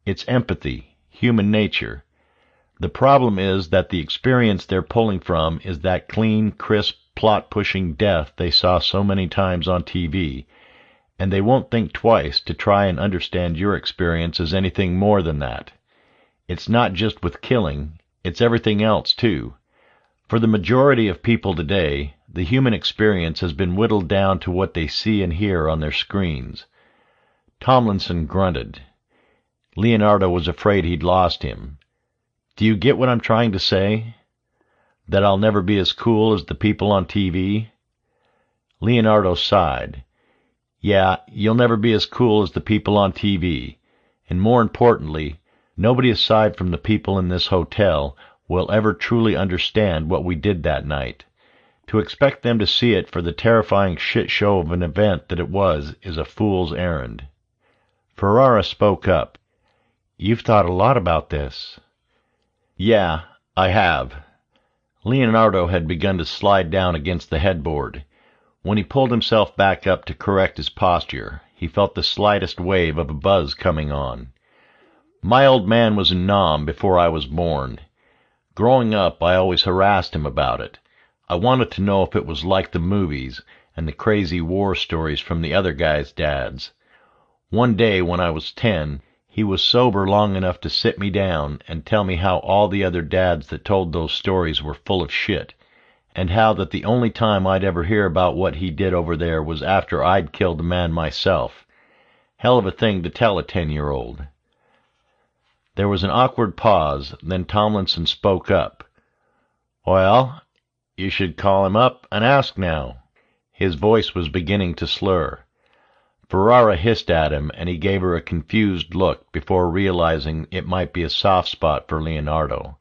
It's empathy, human nature. The problem is that the experience they're pulling from is that clean, crisp, plot-pushing death they saw so many times on TV, and they won't think twice to try and understand your experience as anything more than that. It's not just with killing, it's everything else too. For the majority of people today, the human experience has been whittled down to what they see and hear on their screens. Tomlinson grunted. Leonardo was afraid he'd lost him. Do you get what I'm trying to say? That I'll never be as cool as the people on TV? Leonardo sighed. Yeah, you'll never be as cool as the people on TV. And more importantly, nobody aside from the people in this hotel will ever truly understand what we did that night. To expect them to see it for the terrifying shit show of an event that it was is a fool's errand. Ferrara spoke up. You've thought a lot about this. Yeah, I have. Leonardo had begun to slide down against the headboard. When he pulled himself back up to correct his posture, he felt the slightest wave of a buzz coming on. My old man was in Nam before I was born. Growing up, I always harassed him about it. I wanted to know if it was like the movies and the crazy war stories from the other guys' dads. One day when I was 10, he was sober long enough to sit me down and tell me how all the other dads that told those stories were full of shit, and how that the only time I'd ever hear about what he did over there was after I'd killed a man myself. Hell of a thing to tell a 10-year-old. There was an awkward pause, then Tomlinson spoke up. Well, you should call him up and ask now. His voice was beginning to slur. Ferrara hissed at him, and he gave her a confused look before realizing it might be a soft spot for Leonardo.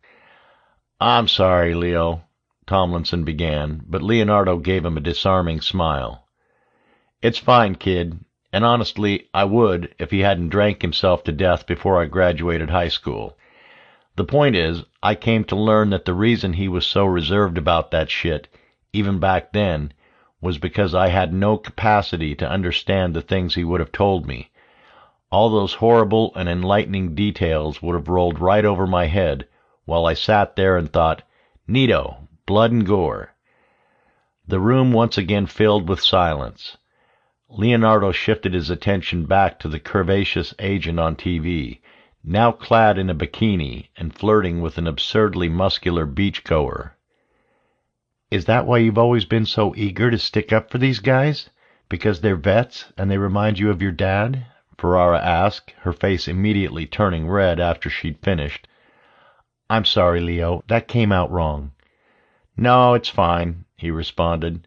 I'm sorry, Leo, Tomlinson began, but Leonardo gave him a disarming smile. It's fine, kid, and honestly, I would if he hadn't drank himself to death before I graduated high school. The point is, I came to learn that the reason he was so reserved about that shit, even back then, was because I had no capacity to understand the things he would have told me. All those horrible and enlightening details would have rolled right over my head while I sat there and thought, neato, blood and gore. The room once again filled with silence. Leonardo shifted his attention back to the curvaceous agent on TV, now clad in a bikini and flirting with an absurdly muscular beachgoer. Is that why you've always been so eager to stick up for these guys? Because they're vets and they remind you of your dad? Ferrara asked, her face immediately turning red after she'd finished. I'm sorry, Leo, that came out wrong. No, it's fine, he responded.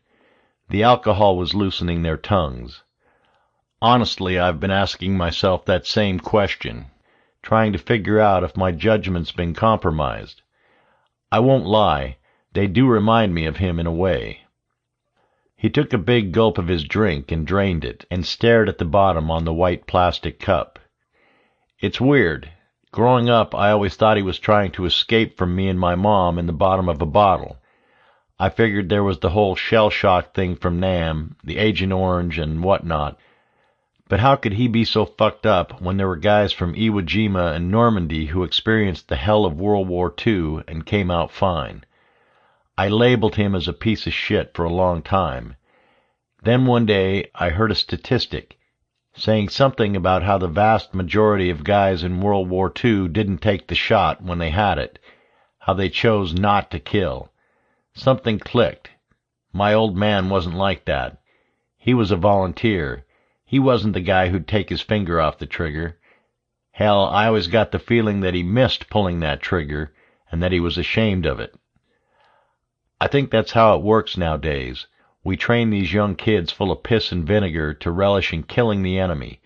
The alcohol was loosening their tongues. Honestly, I've been asking myself that same question, trying to figure out if my judgment's been compromised. I won't lie, they do remind me of him in a way. He took a big gulp of his drink and drained it, and stared at the bottom on the white plastic cup. It's weird. Growing up, I always thought he was trying to escape from me and my mom in the bottom of a bottle. I figured there was the whole shell-shock thing from Nam, the Agent Orange, and whatnot. But how could he be so fucked up when there were guys from Iwo Jima and Normandy who experienced the hell of World War II and came out fine? I labeled him as a piece of shit for a long time. Then one day I heard a statistic saying something about how the vast majority of guys in World War II didn't take the shot when they had it, how they chose not to kill. Something clicked. My old man wasn't like that. He was a volunteer. He wasn't the guy who'd take his finger off the trigger. Hell, I always got the feeling that he missed pulling that trigger and that he was ashamed of it. I think that's how it works nowadays. We train these young kids full of piss and vinegar to relish in killing the enemy.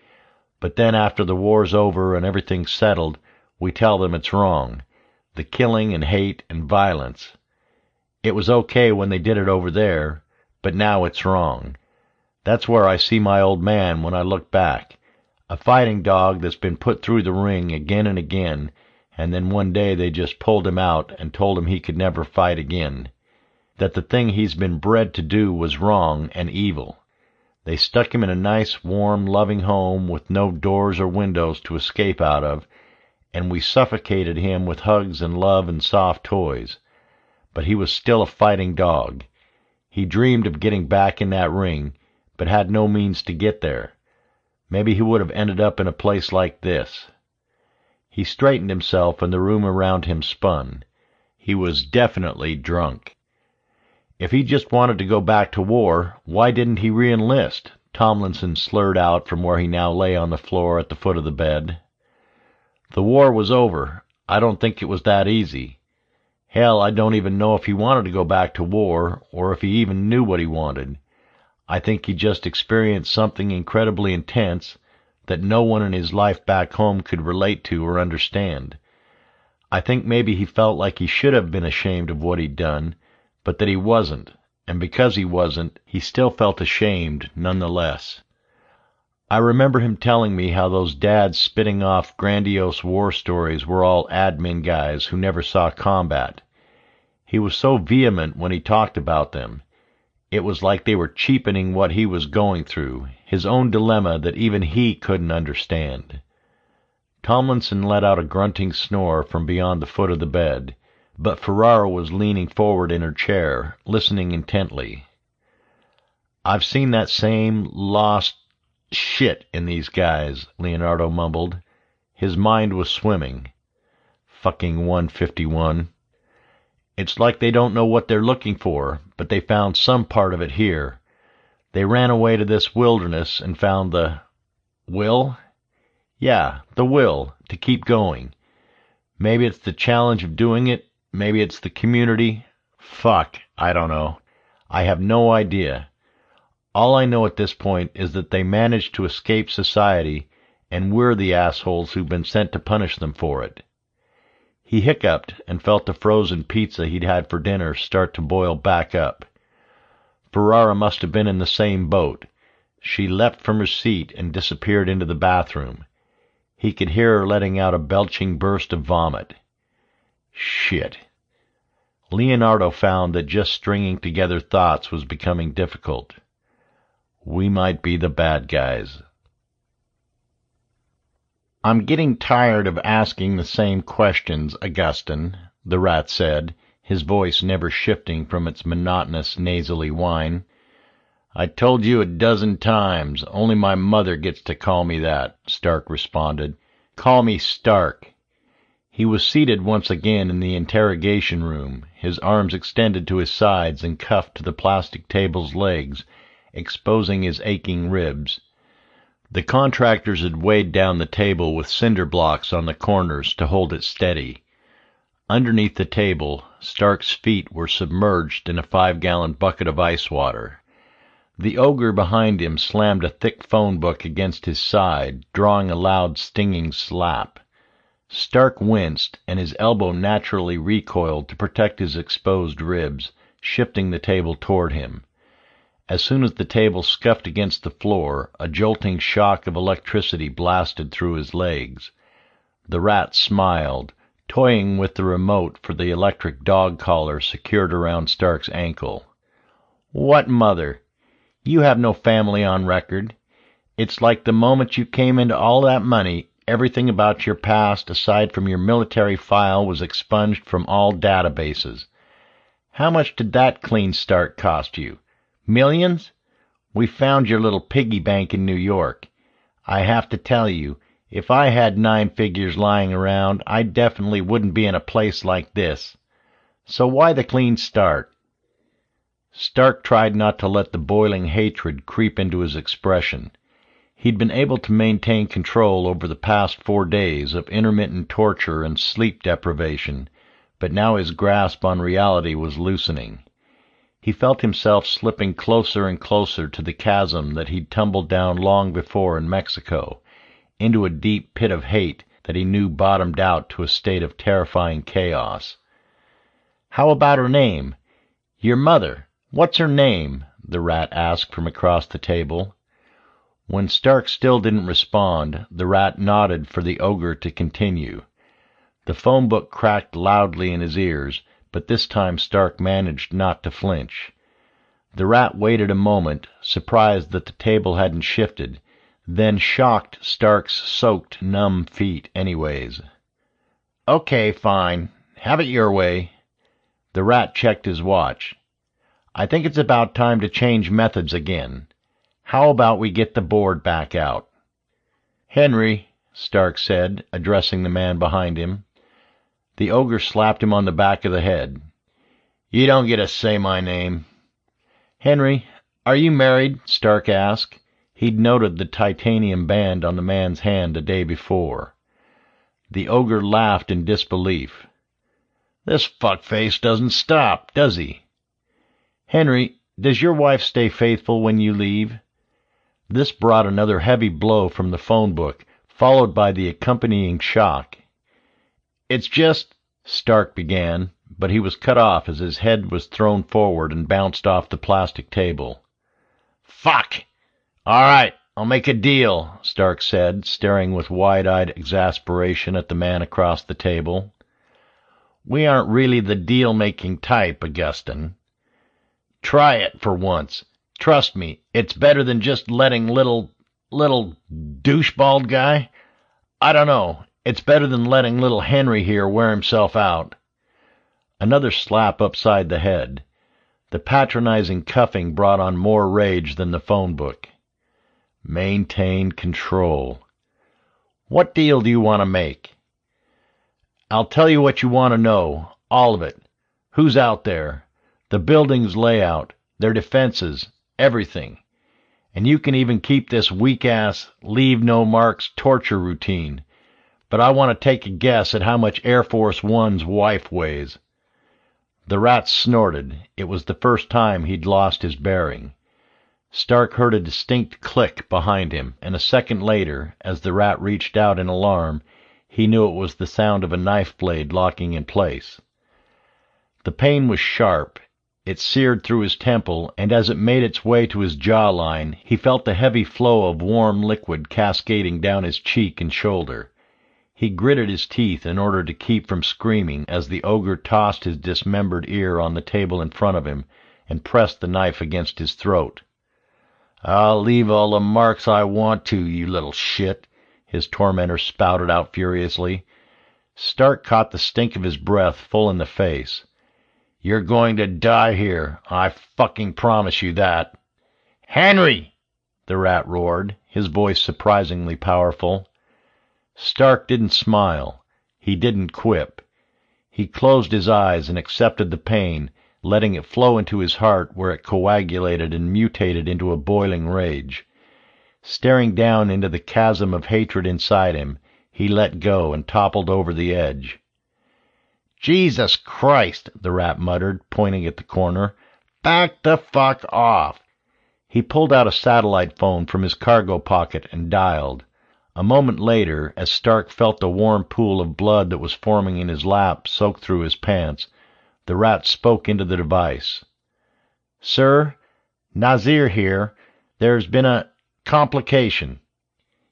But then after the war's over and everything's settled, we tell them it's wrong. The killing and hate and violence. It was okay when they did it over there, but now it's wrong. That's where I see my old man when I look back. A fighting dog that's been put through the ring again and again, and then one day they just pulled him out and told him he could never fight again. That the thing he's been bred to do was wrong and evil. They stuck him in a nice, warm, loving home with no doors or windows to escape out of, and we suffocated him with hugs and love and soft toys. But he was still a fighting dog. He dreamed of getting back in that ring, but had no means to get there. Maybe he would have ended up in a place like this. He straightened himself and the room around him spun. He was definitely drunk. If he just wanted to go back to war, why didn't he re-enlist? Tomlinson slurred out from where he now lay on the floor at the foot of the bed. The war was over. I don't think it was that easy. Hell, I don't even know if he wanted to go back to war, or if he even knew what he wanted. I think he just experienced something incredibly intense that no one in his life back home could relate to or understand. I think maybe he felt like he should have been ashamed of what he'd done, but that he wasn't, and because he wasn't, he still felt ashamed nonetheless. I remember him telling me how those dads spitting off grandiose war stories were all admin guys who never saw combat. He was so vehement when he talked about them. It was like they were cheapening what he was going through, his own dilemma that even he couldn't understand. Tomlinson let out a grunting snore from beyond the foot of the bed, but Ferrara was leaning forward in her chair, listening intently. "I've seen that same lost shit in these guys," Leonardo mumbled. His mind was swimming. Fucking 151. It's like they don't know what they're looking for, but they found some part of it here. They ran away to this wilderness and found the will? Yeah, the will to keep going. Maybe it's the challenge of doing it. Maybe it's the community. Fuck, I don't know. I have no idea. All I know at this point is that they managed to escape society, and we're the assholes who've been sent to punish them for it. He hiccuped and felt the frozen pizza he'd had for dinner start to boil back up. Ferrara must have been in the same boat. She leapt from her seat and disappeared into the bathroom. He could hear her letting out a belching burst of vomit. Shit. Leonardo found that just stringing together thoughts was becoming difficult. We might be the bad guys. "I'm getting tired of asking the same questions, Augustin," the rat said, his voice never shifting from its monotonous nasally whine. "I told you 12 times. Only my mother gets to call me that," Stark responded. "Call me Stark." He was seated once again in the interrogation room, his arms extended to his sides and cuffed to the plastic table's legs, exposing his aching ribs. The contractors had weighed down the table with cinder blocks on the corners to hold it steady. Underneath the table, Stark's feet were submerged in a 5-gallon bucket of ice water. The ogre behind him slammed a thick phone book against his side, drawing a loud stinging slap. Stark winced, and his elbow naturally recoiled to protect his exposed ribs, shifting the table toward him. As soon as the table scuffed against the floor, a jolting shock of electricity blasted through his legs. The rat smiled, toying with the remote for the electric dog collar secured around Stark's ankle. "What mother? You have no family on record. It's like the moment you came into all that money, everything about your past aside from your military file was expunged from all databases. How much did that clean start cost you? Millions? We found your little piggy bank in New York. I have to tell you, if I had 9 figures lying around, I definitely wouldn't be in a place like this. So why the clean start?" Stark tried not to let the boiling hatred creep into his expression. He'd been able to maintain control over the past 4 days of intermittent torture and sleep deprivation, but now his grasp on reality was loosening. He felt himself slipping closer and closer to the chasm that he'd tumbled down long before in Mexico, into a deep pit of hate that he knew bottomed out to a state of terrifying chaos. "How about her name? Your mother. What's her name?" the rat asked from across the table. When Stark still didn't respond, the rat nodded for the ogre to continue. The phone book cracked loudly in his ears, but this time Stark managed not to flinch. The rat waited a moment, surprised that the table hadn't shifted, then shocked Stark's soaked, numb feet anyways. "Okay, fine. Have it your way." The rat checked his watch. "I think it's about time to change methods again. How about we get the board back out?" "Henry," Stark said, addressing the man behind him. The ogre slapped him on the back of the head. "You don't get to say my name." "Henry, are you married?" Stark asked. He'd noted the titanium band on the man's hand a day before. The ogre laughed in disbelief. "This fuckface doesn't stop, does he?" "Henry, does your wife stay faithful when you leave?" This brought another heavy blow from the phone book, followed by the accompanying shock. "It's just," Stark began, but he was cut off as his head was thrown forward and bounced off the plastic table. "Fuck! All right, I'll make a deal," Stark said, staring with wide-eyed exasperation at the man across the table. "We aren't really the deal-making type, Augustin. Try it for once. Trust me, it's better than just letting little douchebald guy. I don't know. It's better than letting little Henry here wear himself out." Another slap upside the head. The patronizing cuffing brought on more rage than the phone book. Maintain control. "What deal do you want to make?" "I'll tell you what you want to know. All of it. Who's out there? The building's layout. Their defenses. Everything. And you can even keep this weak-ass, leave-no-marks torture routine. But I want to take a guess at how much Air Force One's wife weighs." The rat snorted. It was the first time he'd lost his bearing. Stark heard a distinct click behind him, and a second later, as the rat reached out in alarm, he knew it was the sound of a knife blade locking in place. The pain was sharp. It seared through his temple, and as it made its way to his jawline, he felt the heavy flow of warm liquid cascading down his cheek and shoulder. He gritted his teeth in order to keep from screaming as the ogre tossed his dismembered ear on the table in front of him and pressed the knife against his throat. "I'll leave all the marks I want to, you little shit," his tormentor spouted out furiously. Stark caught the stink of his breath full in the face. "You're going to die here. I fucking promise you that." "Henry!" the rat roared, his voice surprisingly powerful. Stark didn't smile. He didn't quip. He closed his eyes and accepted the pain, letting it flow into his heart where it coagulated and mutated into a boiling rage. Staring down into the chasm of hatred inside him, he let go and toppled over the edge. "Jesus Christ," the rat muttered, pointing at the corner. "Back the fuck off." He pulled out a satellite phone from his cargo pocket and dialed. A moment later, as Stark felt the warm pool of blood that was forming in his lap soak through his pants, the rat spoke into the device. "Sir, Nazir here. There's been a complication."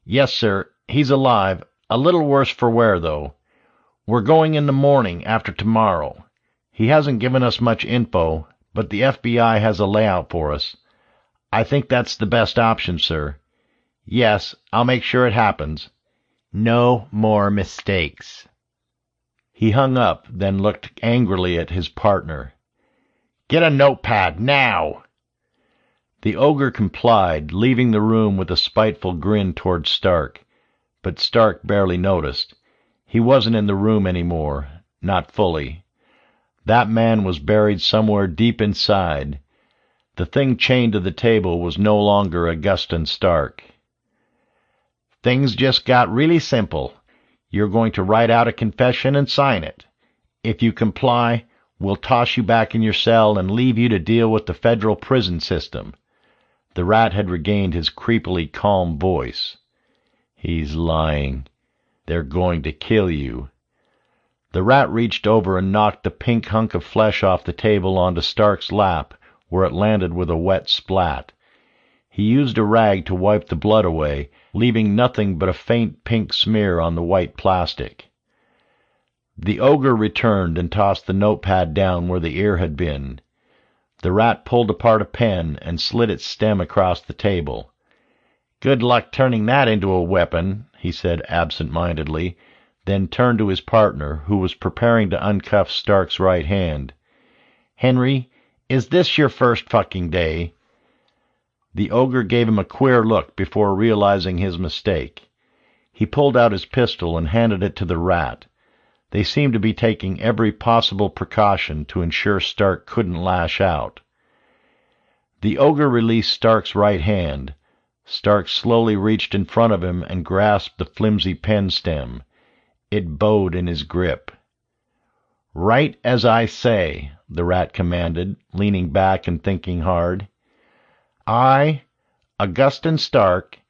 "Yes, sir. He's alive. A little worse for wear, though. We're going in the morning after tomorrow. He hasn't given us much info, but the FBI has a layout for us. I think that's the best option, sir. Yes, I'll make sure it happens. No more mistakes." He hung up, then looked angrily at his partner. "Get a notepad, now!" The ogre complied, leaving the room with a spiteful grin toward Stark. But Stark barely noticed. He wasn't in the room anymore, not fully. That man was buried somewhere deep inside. The thing chained to the table was no longer Augustin Stark. "Things just got really simple. You're going to write out a confession and sign it. If you comply, we'll toss you back in your cell and leave you to deal with the federal prison system." The rat had regained his creepily calm voice. "He's lying. They're going to kill you." The rat reached over and knocked the pink hunk of flesh off the table onto Stark's lap, where it landed with a wet splat. He used a rag to wipe the blood away, leaving nothing but a faint pink smear on the white plastic. The ogre returned and tossed the notepad down where the ear had been. The rat pulled apart a pen and slid its stem across the table. "Good luck turning that into a weapon," he said absent-mindedly, then turned to his partner, who was preparing to uncuff Stark's right hand. "Henry, is this your first fucking day?" The ogre gave him a queer look before realizing his mistake. He pulled out his pistol and handed it to the rat. They seemed to be taking every possible precaution to ensure Stark couldn't lash out. The ogre released Stark's right hand. Stark slowly reached in front of him and grasped the flimsy pen stem. It bowed in his grip. "Write as I say," the rat commanded, leaning back and thinking hard. "I, Augustin Stark,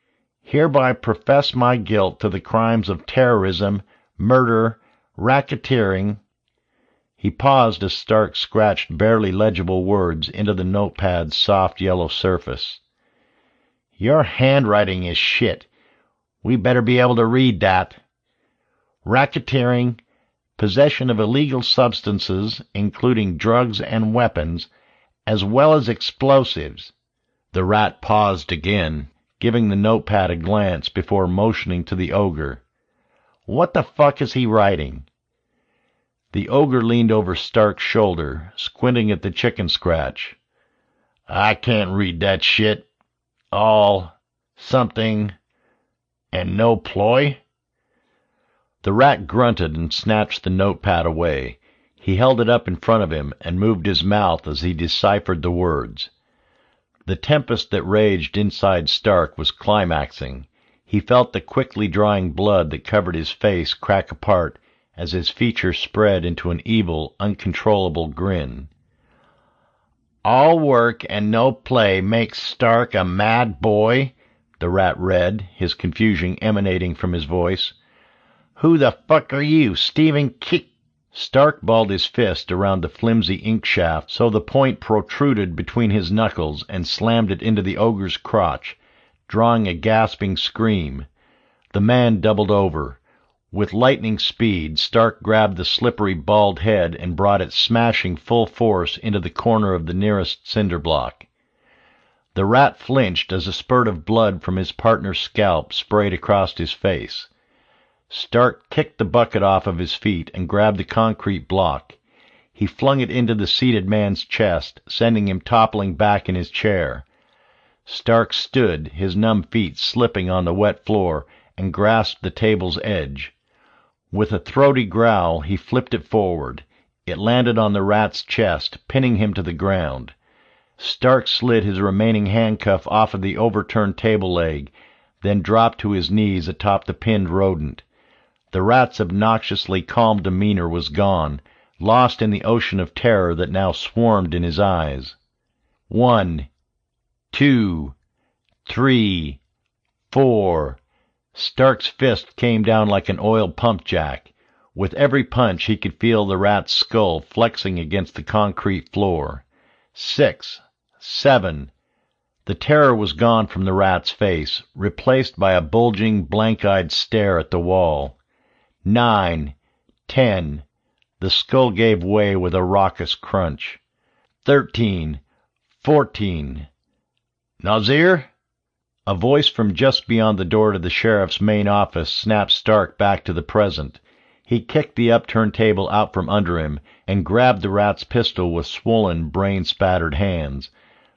hereby profess my guilt to the crimes of terrorism, murder, racketeering." He paused as Stark scratched barely legible words into the notepad's soft yellow surface. "Your handwriting is shit. We better be able to read that. Racketeering, possession of illegal substances, including drugs and weapons, as well as explosives." The rat paused again, giving the notepad a glance before motioning to the ogre. "What the fuck is he writing?" The ogre leaned over Stark's shoulder, squinting at the chicken scratch. "I can't read that shit. All, something, and no ploy?" The rat grunted and snatched the notepad away. He held it up in front of him and moved his mouth as he deciphered the words. The tempest that raged inside Stark was climaxing. He felt the quickly drying blood that covered his face crack apart as his features spread into an evil, uncontrollable grin. "All work and no play makes Stark a mad boy," the rat read, his confusion emanating from his voice. "Who the fuck are you, Stephen Kick?" Stark balled his fist around the flimsy ink shaft so the point protruded between his knuckles and slammed it into the ogre's crotch, drawing a gasping scream. The man doubled over. With lightning speed, Stark grabbed the slippery bald head and brought it smashing full force into the corner of the nearest cinder block. The rat flinched as a spurt of blood from his partner's scalp sprayed across his face. Stark kicked the bucket off of his feet and grabbed the concrete block. He flung it into the seated man's chest, sending him toppling back in his chair. Stark stood, his numb feet slipping on the wet floor, and grasped the table's edge. With a throaty growl, he flipped it forward. It landed on the rat's chest, pinning him to the ground. Stark slid his remaining handcuff off of the overturned table leg, then dropped to his knees atop the pinned rodent. The rat's obnoxiously calm demeanor was gone, lost in the ocean of terror that now swarmed in his eyes. 1, 2, 3, 4. Stark's fist came down like an oil pump jack. With every punch he could feel the rat's skull flexing against the concrete floor. 6, 7. The terror was gone from the rat's face, replaced by a bulging, blank-eyed stare at the wall. 9, 10. The skull gave way with a raucous crunch. 13, 14. "Nazir?" A voice from just beyond the door to the sheriff's main office snapped Stark back to the present. He kicked the upturned table out from under him and grabbed the rat's pistol with swollen, brain-spattered hands.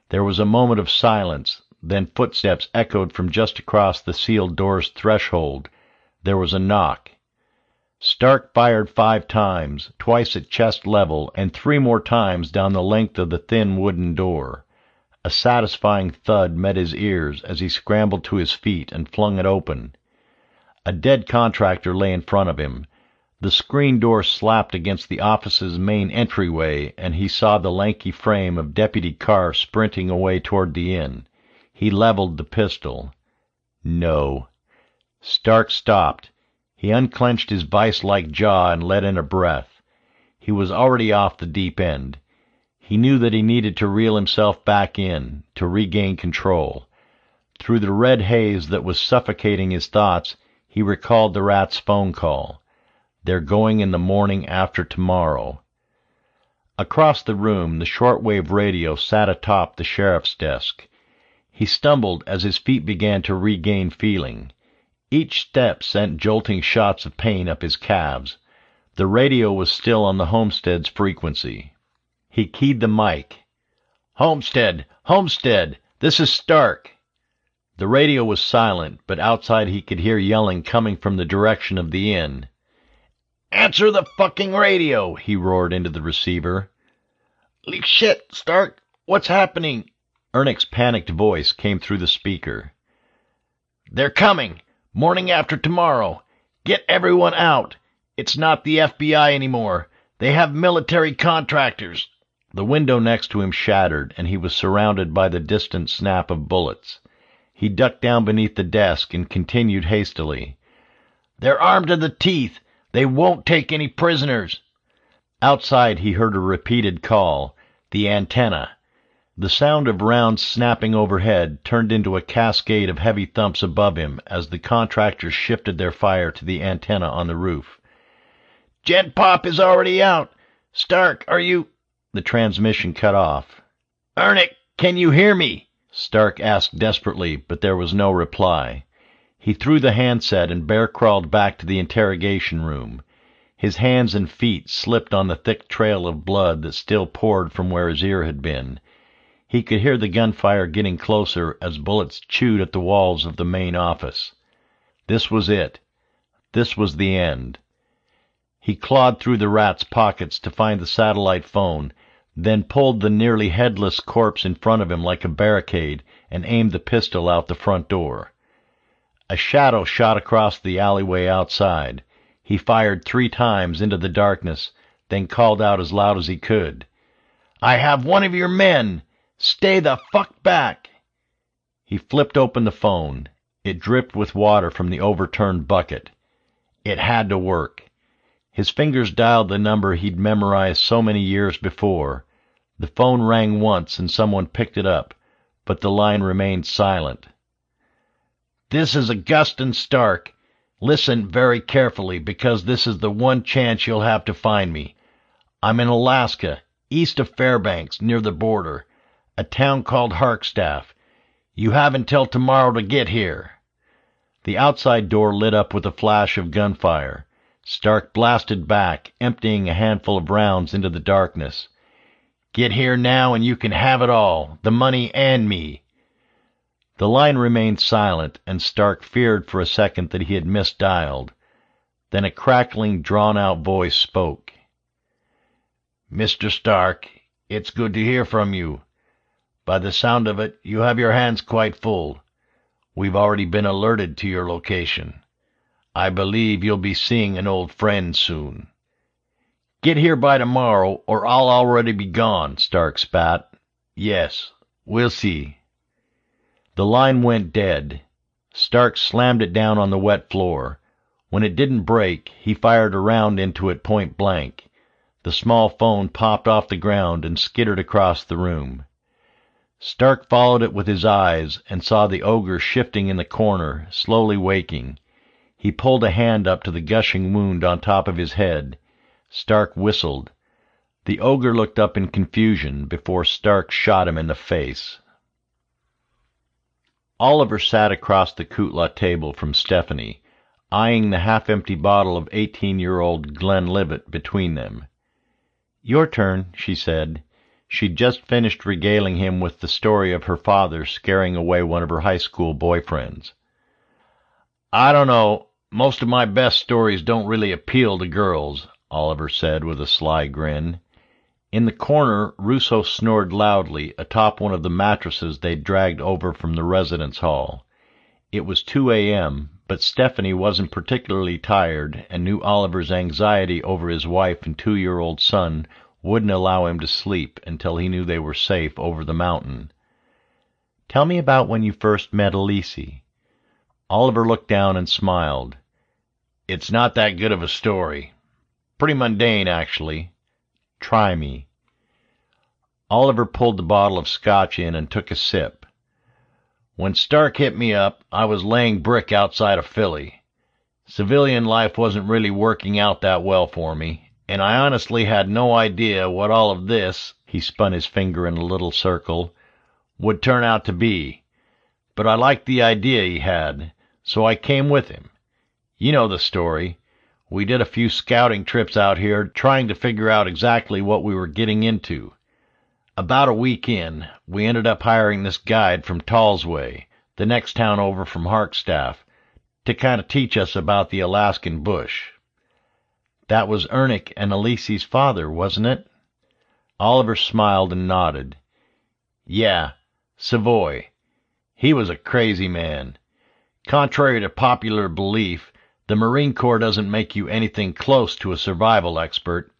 There was a moment of silence, then footsteps echoed from just across the sealed door's threshold. There was a knock. Stark fired 5 times, twice at chest level, and 3 more times down the length of the thin wooden door. A satisfying thud met his ears as he scrambled to his feet and flung it open. A dead contractor lay in front of him. The screen door slapped against the office's main entryway, and he saw the lanky frame of Deputy Carr sprinting away toward the inn. He leveled the pistol. No. Stark stopped. He unclenched his vice-like jaw and let in a breath. He was already off the deep end. He knew that he needed to reel himself back in, to regain control. Through the red haze that was suffocating his thoughts, he recalled the rat's phone call. They're going in the morning after tomorrow. Across the room, the shortwave radio sat atop the sheriff's desk. He stumbled as his feet began to regain feeling. Each step sent jolting shots of pain up his calves. The radio was still on the Homestead's frequency. He keyed the mic. "Homestead! Homestead! This is Stark!" The radio was silent, but outside he could hear yelling coming from the direction of the inn. "Answer the fucking radio!" he roared into the receiver. "Shit, Stark! What's happening?" Ernick's panicked voice came through the speaker. "They're coming! Morning after tomorrow! Get everyone out! It's not the FBI anymore! They have military contractors!" The window next to him shattered, and he was surrounded by the distant snap of bullets. He ducked down beneath the desk and continued hastily. "They're armed to the teeth! They won't take any prisoners!" Outside he heard a repeated call, the antenna. The sound of rounds snapping overhead turned into a cascade of heavy thumps above him as the contractors shifted their fire to the antenna on the roof. "Gent pop is already out. Stark, are you—" The transmission cut off. "Ernick, can you hear me?" Stark asked desperately, but there was no reply. He threw the handset and bear-crawled back to the interrogation room. His hands and feet slipped on the thick trail of blood that still poured from where his ear had been. He could hear the gunfire getting closer as bullets chewed at the walls of the main office. This was it. This was the end. He clawed through the rat's pockets to find the satellite phone, then pulled the nearly headless corpse in front of him like a barricade and aimed the pistol out the front door. A shadow shot across the alleyway outside. He fired 3 times into the darkness, then called out as loud as he could, "I have one of your men! Stay the fuck back!" He flipped open the phone. It dripped with water from the overturned bucket. It had to work. His fingers dialed the number he'd memorized so many years before. The phone rang once and someone picked it up, but the line remained silent. "This is Augustin Stark. Listen very carefully, because this is the one chance you'll have to find me. I'm in Alaska, east of Fairbanks, near the border, a town called Harkstaff. You have until tomorrow to get here." The outside door lit up with a flash of gunfire. Stark blasted back, emptying a handful of rounds into the darkness. "Get here now and you can have it all, the money and me." The line remained silent, and Stark feared for a second that he had misdialed. Then a crackling, drawn-out voice spoke. "Mr. Stark, it's good to hear from you. By the sound of it, you have your hands quite full. We've already been alerted to your location. I believe you'll be seeing an old friend soon." "Get here by tomorrow, or I'll already be gone," Stark spat. "Yes, we'll see." The line went dead. Stark slammed it down on the wet floor. When it didn't break, he fired a round into it point blank. The small phone popped off the ground and skittered across the room. Stark followed it with his eyes and saw the ogre shifting in the corner, slowly waking. He pulled a hand up to the gushing wound on top of his head. Stark whistled. The ogre looked up in confusion before Stark shot him in the face. Oliver sat across the Kutla table from Stephanie, eyeing the half-empty bottle of 18-year-old Glenlivet between them. "Your turn," she said. She'd just finished regaling him with the story of her father scaring away one of her high school boyfriends. "I don't know. Most of my best stories don't really appeal to girls," Oliver said with a sly grin. In the corner, Russo snored loudly atop one of the mattresses they'd dragged over from the residence hall. It was 2 a.m., but Stephanie wasn't particularly tired and knew Oliver's anxiety over his wife and 2-year-old son wouldn't allow him to sleep until he knew they were safe over the mountain. "Tell me about when you first met Elise." Oliver looked down and smiled. "It's not that good of a story. Pretty mundane, actually. Try me." Oliver pulled the bottle of scotch in and took a sip. "When Stark hit me up, I was laying brick outside of Philly. Civilian life wasn't really working out that well for me, and I honestly had no idea what all of this," he spun his finger in a little circle, "would turn out to be. But I liked the idea he had, so I came with him. You know the story. We did a few scouting trips out here trying to figure out exactly what we were getting into. About a week in, we ended up hiring this guide from Tallsway, the next town over from Harkstaff, to kind of teach us about the Alaskan bush." "That was Ernick and Elise's father, wasn't it?" Oliver smiled and nodded. "Yeah, Savoy. He was a crazy man. Contrary to popular belief, the Marine Corps doesn't make you anything close to a survival expert.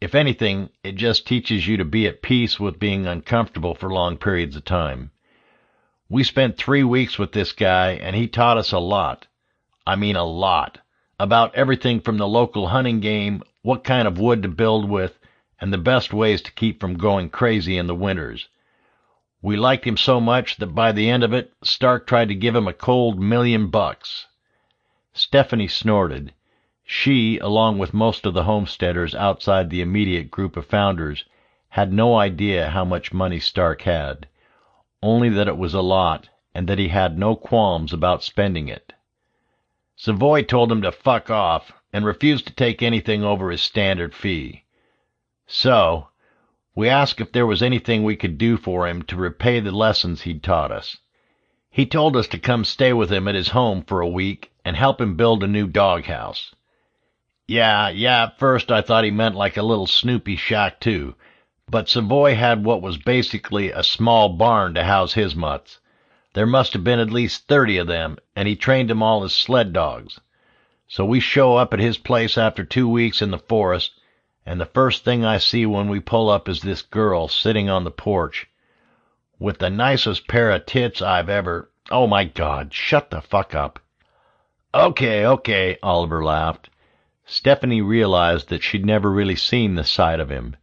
If anything, it just teaches you to be at peace with being uncomfortable for long periods of time. We spent 3 weeks with this guy, and he taught us a lot. I mean a lot. About everything from the local hunting game, what kind of wood to build with, and the best ways to keep from going crazy in the winters. We liked him so much that by the end of it, Stark tried to give him a cold $1,000,000. Stephanie snorted. She, along with most of the homesteaders outside the immediate group of founders, had no idea how much money Stark had, only that it was a lot, and that he had no qualms about spending it. Savoy told him to fuck off, and refused to take anything over his standard fee. So, we asked if there was anything we could do for him to repay the lessons he'd taught us. He told us to come stay with him at his home for a week and help him build a new doghouse. Yeah, at first I thought he meant like a little Snoopy shack too, but Savoy had what was basically a small barn to house his mutts. There must have been at least 30 of them, and he trained them all as sled dogs. So we show up at his place after 2 weeks in the forest, and the first thing I see when we pull up is this girl sitting on the porch, with the nicest pair of tits I've ever... Oh my God, shut the fuck up. Okay, Oliver laughed. Stephanie realized that she'd never really seen this side of him.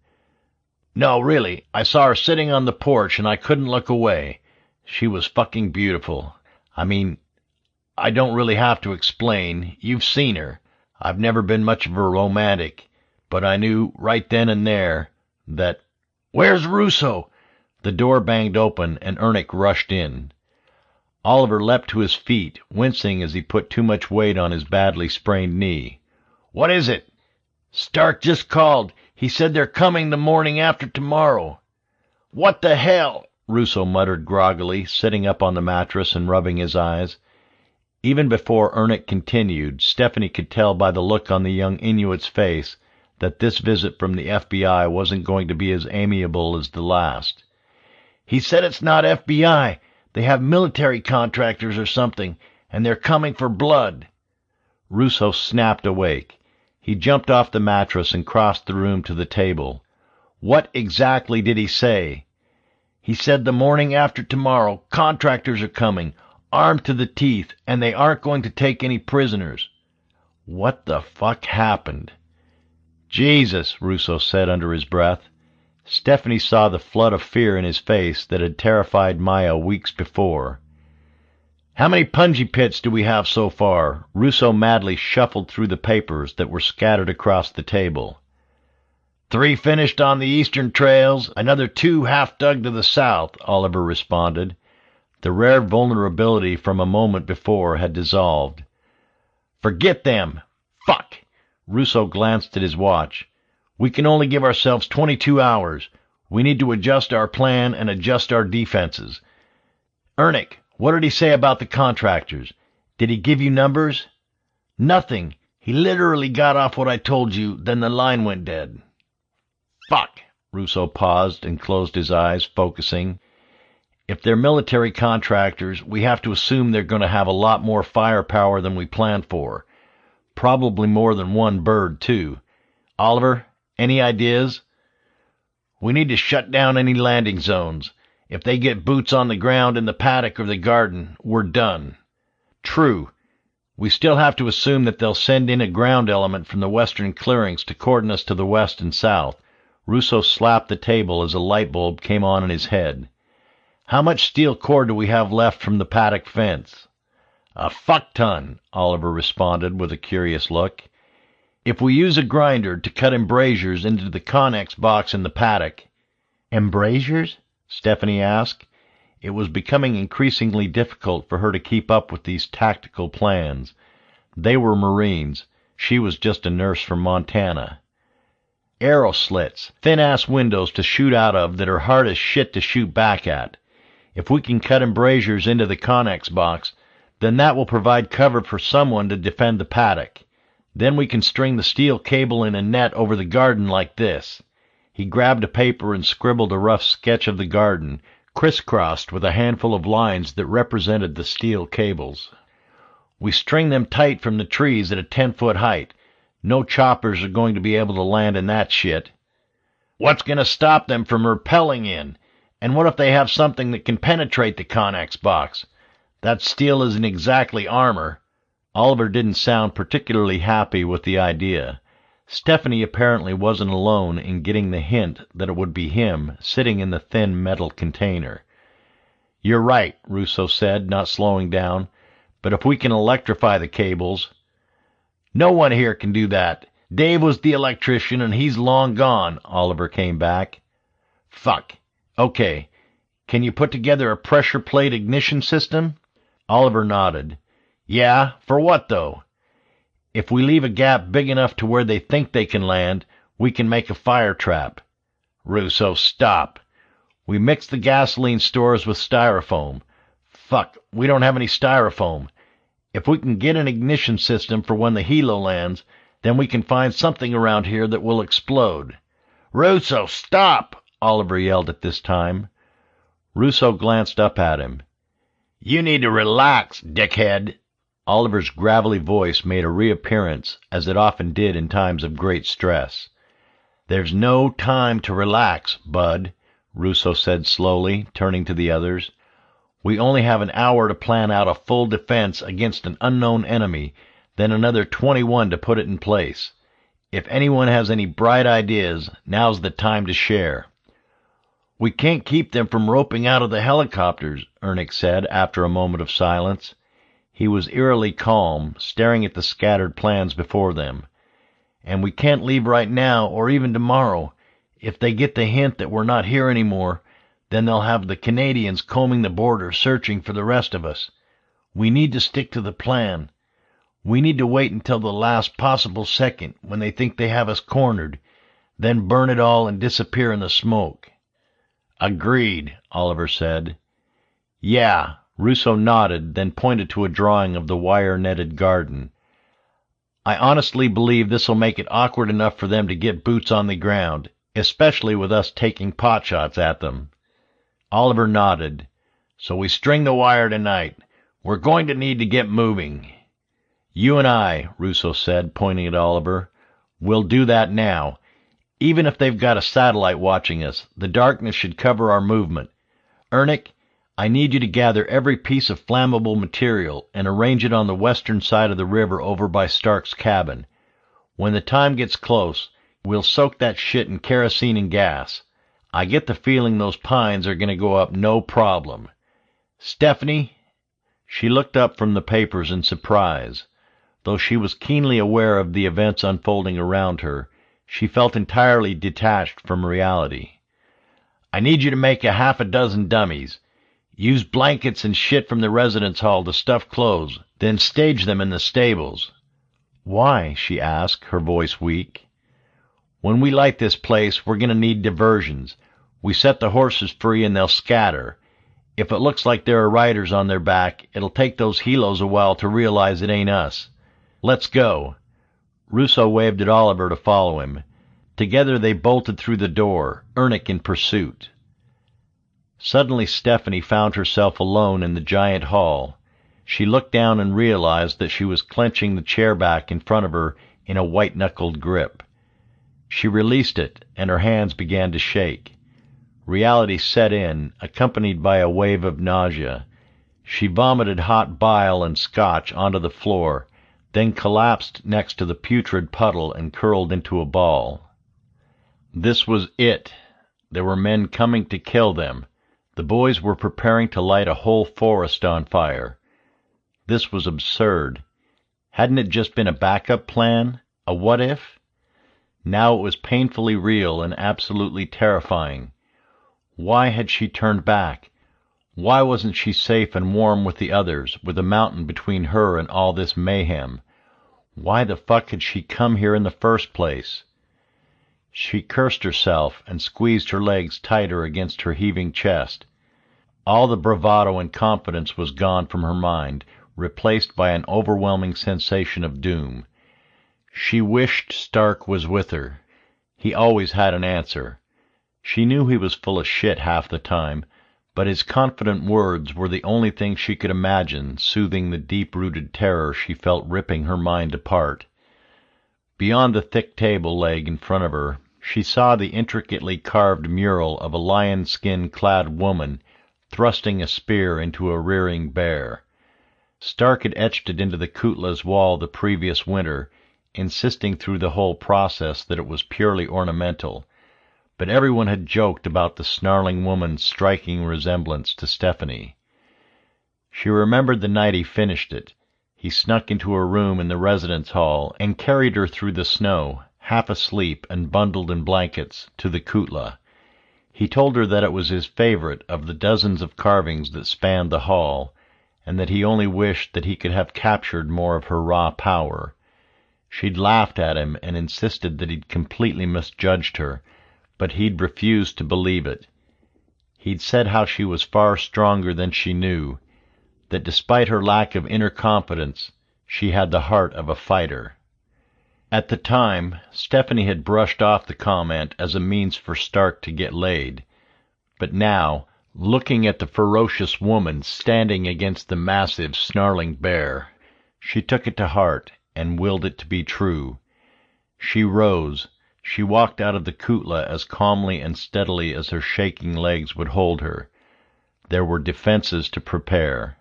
No, really, I saw her sitting on the porch and I couldn't look away. She was fucking beautiful. I mean, I don't really have to explain. You've seen her. I've never been much of a romantic, but I knew right then and there that... Where's Russo? The door banged open and Ernick rushed in. Oliver leapt to his feet, wincing as he put too much weight on his badly sprained knee. What is it? Stark just called. He said they're coming the morning after tomorrow. What the hell? Russo muttered groggily, sitting up on the mattress and rubbing his eyes. Even before Ernick continued, Stephanie could tell by the look on the young Inuit's face that this visit from the FBI wasn't going to be as amiable as the last. He said it's not FBI. They have military contractors or something, and they're coming for blood. Russo snapped awake. He jumped off the mattress and crossed the room to the table. What exactly did he say? He said the morning after tomorrow, contractors are coming, armed to the teeth, and they aren't going to take any prisoners. What the fuck happened? Jesus, Russo said under his breath. Stephanie saw the flood of fear in his face that had terrified Maya weeks before. How many punji pits do we have so far? Russo madly shuffled through the papers that were scattered across the table. 3 finished on the eastern trails, another 2 half dug to the south, Oliver responded. The rare vulnerability from a moment before had dissolved. Forget them! Fuck! Russo glanced at his watch. We can only give ourselves 22 hours. We need to adjust our plan and adjust our defenses. Ernick, what did he say about the contractors? Did he give you numbers? Nothing. He literally got off what I told you, then the line went dead. Fuck! Russo paused and closed his eyes, focusing. If they're military contractors, we have to assume they're going to have a lot more firepower than we planned for. Probably more than one bird, too. Oliver, any ideas? We need to shut down any landing zones. If they get boots on the ground in the paddock or the garden, we're done. True. We still have to assume that they'll send in a ground element from the western clearings to cordon us to the west and south. Russo slapped the table as a light bulb came on in his head. How much steel cord do we have left from the paddock fence? A fuck ton, Oliver responded with a curious look. If we use a grinder to cut embrasures into the Connex box in the paddock... Embrasures? Stephanie asked. It was becoming increasingly difficult for her to keep up with these tactical plans. They were Marines. She was just a nurse from Montana. Arrow slits, thin-ass windows to shoot out of that are hard as shit to shoot back at. If we can cut embrasures into the Connex box, then that will provide cover for someone to defend the paddock. Then we can string the steel cable in a net over the garden like this. He grabbed a paper and scribbled a rough sketch of the garden, crisscrossed with a handful of lines that represented the steel cables. We string them tight from the trees at a 10-foot height. No choppers are going to be able to land in that shit. What's going to stop them from rappelling in? And what if they have something that can penetrate the Connex box? That steel isn't exactly armor. Oliver didn't sound particularly happy with the idea. Stephanie apparently wasn't alone in getting the hint that it would be him sitting in the thin metal container. "You're right," Russo said, not slowing down. "But if we can electrify the cables—" "No one here can do that. Dave was the electrician, and he's long gone," Oliver came back. "Fuck. Okay. Can you put together a pressure plate ignition system?" Oliver nodded. "Yeah, for what, though?" "If we leave a gap big enough to where they think they can land, we can make a fire trap." "Russo, stop. We mix the gasoline stores with styrofoam. Fuck, we don't have any styrofoam. If we can get an ignition system for when the helo lands, then we can find something around here that will explode." "Russo, stop!" Oliver yelled at this time. Russo glanced up at him. "You need to relax, dickhead." Oliver's gravelly voice made a reappearance, as it often did in times of great stress. "There's no time to relax, bud," Russo said slowly, turning to the others. "We only have an hour to plan out a full defense against an unknown enemy, then another 21 to put it in place. If anyone has any bright ideas, now's the time to share." "We can't keep them from roping out of the helicopters," Ernick said after a moment of silence. He was eerily calm, staring at the scattered plans before them. "And we can't leave right now, or even tomorrow. If they get the hint that we're not here anymore, then they'll have the Canadians combing the border searching for the rest of us. We need to stick to the plan. We need to wait until the last possible second when they think they have us cornered, then burn it all and disappear in the smoke." "Agreed," Oliver said. "Yeah." Russo nodded, then pointed to a drawing of the wire-netted garden. "I honestly believe this'll make it awkward enough for them to get boots on the ground, especially with us taking potshots at them." Oliver nodded. "So we string the wire tonight. We're going to need to get moving." "You and I," Russo said, pointing at Oliver. "We'll do that now. Even if they've got a satellite watching us, the darkness should cover our movement. Ernick, I need you to gather every piece of flammable material and arrange it on the western side of the river over by Stark's cabin. When the time gets close, we'll soak that shit in kerosene and gas. I get the feeling those pines are going to go up no problem. Stephanie?" She looked up from the papers in surprise. Though she was keenly aware of the events unfolding around her, she felt entirely detached from reality. "I need you to make a half a dozen dummies. Use blankets and shit from the residence hall to stuff clothes, then stage them in the stables." "Why?" she asked, her voice weak. "When we light this place, we're going to need diversions. We set the horses free and they'll scatter. If it looks like there are riders on their back, it'll take those helos a while to realize it ain't us. Let's go." Russo waved at Oliver to follow him. Together they bolted through the door, Ernick in pursuit. Suddenly Stephanie found herself alone in the giant hall. She looked down and realized that she was clenching the chair back in front of her in a white-knuckled grip. She released it, and her hands began to shake. Reality set in, accompanied by a wave of nausea. She vomited hot bile and scotch onto the floor, then collapsed next to the putrid puddle and curled into a ball. This was it. There were men coming to kill them. The boys were preparing to light a whole forest on fire. This was absurd. Hadn't it just been a backup plan? A what-if? Now it was painfully real and absolutely terrifying. Why had she turned back? Why wasn't she safe and warm with the others, with a mountain between her and all this mayhem? Why the fuck had she come here in the first place? She cursed herself and squeezed her legs tighter against her heaving chest. All the bravado and confidence was gone from her mind, replaced by an overwhelming sensation of doom. She wished Stark was with her. He always had an answer. She knew he was full of shit half the time, but his confident words were the only thing she could imagine soothing the deep-rooted terror she felt ripping her mind apart. Beyond the thick table leg in front of her, she saw the intricately carved mural of a lion-skin-clad woman thrusting a spear into a rearing bear. Stark had etched it into the Kutla's wall the previous winter, insisting through the whole process that it was purely ornamental, but everyone had joked about the snarling woman's striking resemblance to Stephanie. She remembered the night he finished it. He snuck into her room in the residence hall and carried her through the snow, half asleep and bundled in blankets, to the kutla. He told her that it was his favorite of the dozens of carvings that spanned the hall, and that he only wished that he could have captured more of her raw power. She'd laughed at him and insisted that he'd completely misjudged her, but he'd refused to believe it. He'd said how she was far stronger than she knew, that despite her lack of inner confidence, she had the heart of a fighter. At the time, Stephanie had brushed off the comment as a means for Stark to get laid, but now, looking at the ferocious woman standing against the massive, snarling bear, she took it to heart and willed it to be true. She rose. She walked out of the kutla as calmly and steadily as her shaking legs would hold her. There were defenses to prepare.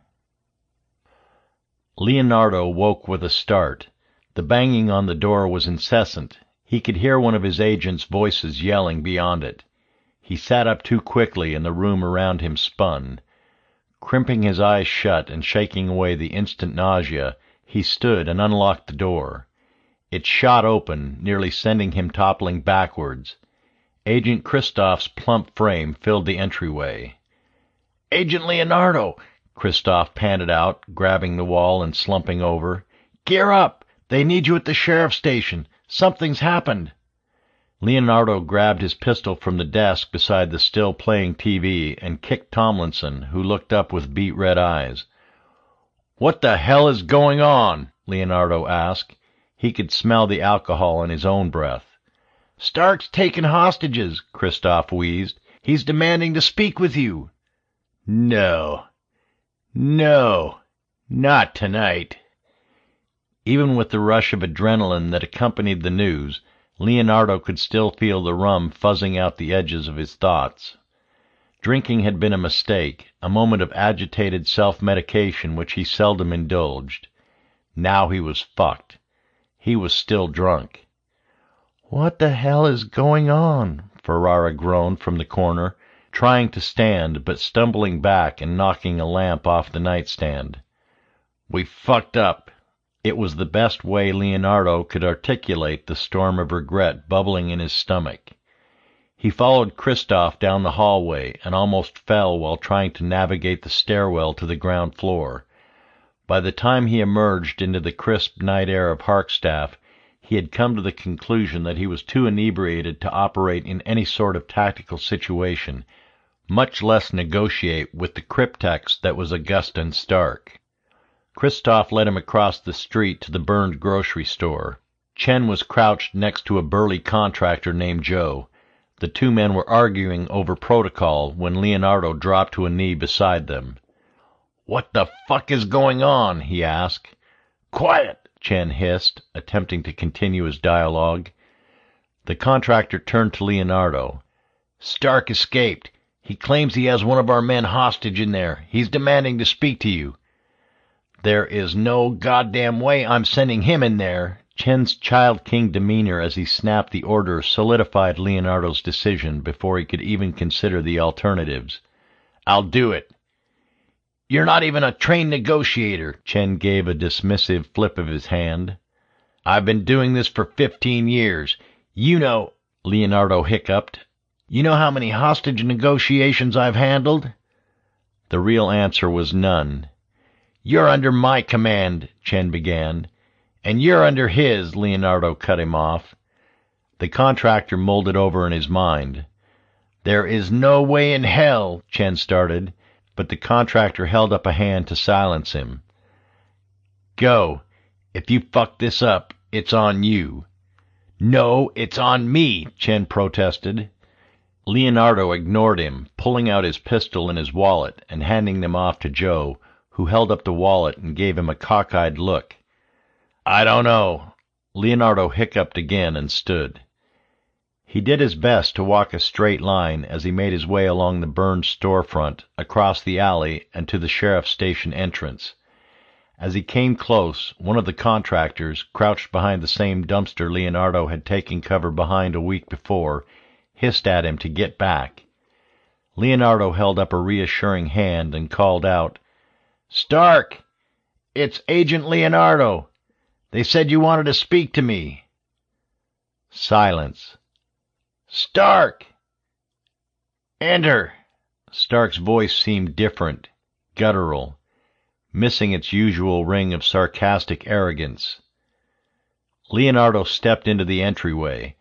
Leonardo woke with a start. The banging on the door was incessant. He could hear one of his agent's voices yelling beyond it. He sat up too quickly, and the room around him spun. Crimping his eyes shut and shaking away the instant nausea, he stood and unlocked the door. It shot open, nearly sending him toppling backwards. Agent Kristoff's plump frame filled the entryway. "Agent Leonardo!" Kristoff panted out, grabbing the wall and slumping over. "Gear up! They need you at the sheriff's station. Something's happened." Leonardo grabbed his pistol from the desk beside the still-playing TV and kicked Tomlinson, who looked up with beet red eyes. "What the hell is going on?" Leonardo asked. He could smell the alcohol in his own breath. "Stark's taken hostages," Kristoff wheezed. "He's demanding to speak with you." No, not tonight." Even with the rush of adrenaline that accompanied the news, Leonardo could still feel the rum fuzzing out the edges of his thoughts. Drinking had been a mistake, a moment of agitated self-medication which he seldom indulged. Now he was fucked. He was still drunk. "What the hell is going on?" Ferrara groaned from the corner, trying to stand, but stumbling back and knocking a lamp off the nightstand. "We fucked up." It was the best way Leonardo could articulate the storm of regret bubbling in his stomach. He followed Kristoff down the hallway and almost fell while trying to navigate the stairwell to the ground floor. By the time he emerged into the crisp night air of Harkstaff, he had come to the conclusion that he was too inebriated to operate in any sort of tactical situation, much less negotiate with the cryptex that was Augustin Stark. Kristoff led him across the street to the burned grocery store. Chen was crouched next to a burly contractor named Joe. The two men were arguing over protocol when Leonardo dropped to a knee beside them. "What the fuck is going on?" he asked. "Quiet!" Chen hissed, attempting to continue his dialogue. The contractor turned to Leonardo. "Stark escaped. He claims he has one of our men hostage in there. He's demanding to speak to you." "There is no goddamn way I'm sending him in there." Chen's Child King demeanor as he snapped the order solidified Leonardo's decision before he could even consider the alternatives. "I'll do it." "You're not even a trained negotiator." Chen gave a dismissive flip of his hand. "I've been doing this for 15 years. You know," Leonardo hiccuped, "you know how many hostage negotiations I've handled?" The real answer was none. "You're under my command," Chen began. "And you're under his," Leonardo cut him off. The contractor mulled it over in his mind. "There is no way in hell," Chen started, but the contractor held up a hand to silence him. "Go. If you fuck this up, it's on you." "No, it's on me," Chen protested. Leonardo ignored him, pulling out his pistol and his wallet and handing them off to Joe, who held up the wallet and gave him a cockeyed look. "I don't know." Leonardo hiccuped again and stood. He did his best to walk a straight line as he made his way along the burned storefront, across the alley, and to the sheriff's station entrance. As he came close, one of the contractors, crouched behind the same dumpster Leonardo had taken cover behind a week before, hissed at him to get back. Leonardo held up a reassuring hand and called out, "Stark! It's Agent Leonardo! They said you wanted to speak to me." Silence. "Stark! Enter!" Stark's voice seemed different, guttural, missing its usual ring of sarcastic arrogance. Leonardo stepped into the entryway.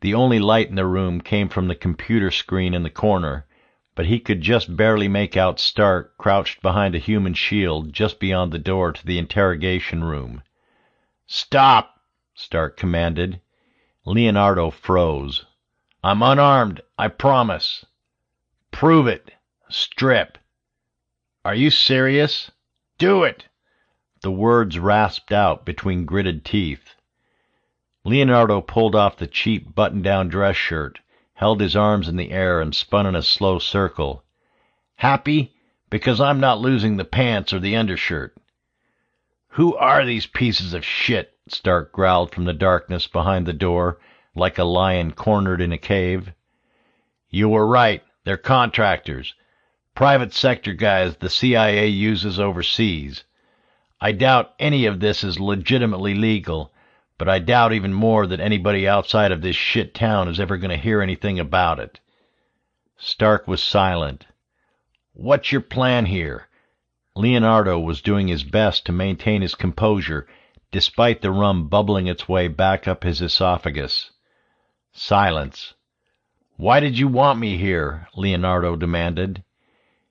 The only light in the room came from the computer screen in the corner, but he could just barely make out Stark crouched behind a human shield just beyond the door to the interrogation room. "Stop!" Stark commanded. Leonardo froze. "I'm unarmed, I promise." "Prove it. Strip." "Are you serious?" "Do it!" The words rasped out between gritted teeth. Leonardo pulled off the cheap button-down dress shirt, held his arms in the air, and spun in a slow circle. "Happy? Because I'm not losing the pants or the undershirt." "Who are these pieces of shit?" Stark growled from the darkness behind the door, like a lion cornered in a cave. "You were right. They're contractors. Private sector guys the CIA uses overseas. I doubt any of this is legitimately legal, but I doubt even more that anybody outside of this shit town is ever going to hear anything about it." Stark was silent. "What's your plan here?" Leonardo was doing his best to maintain his composure, despite the rum bubbling its way back up his esophagus. Silence. "Why did you want me here?" Leonardo demanded.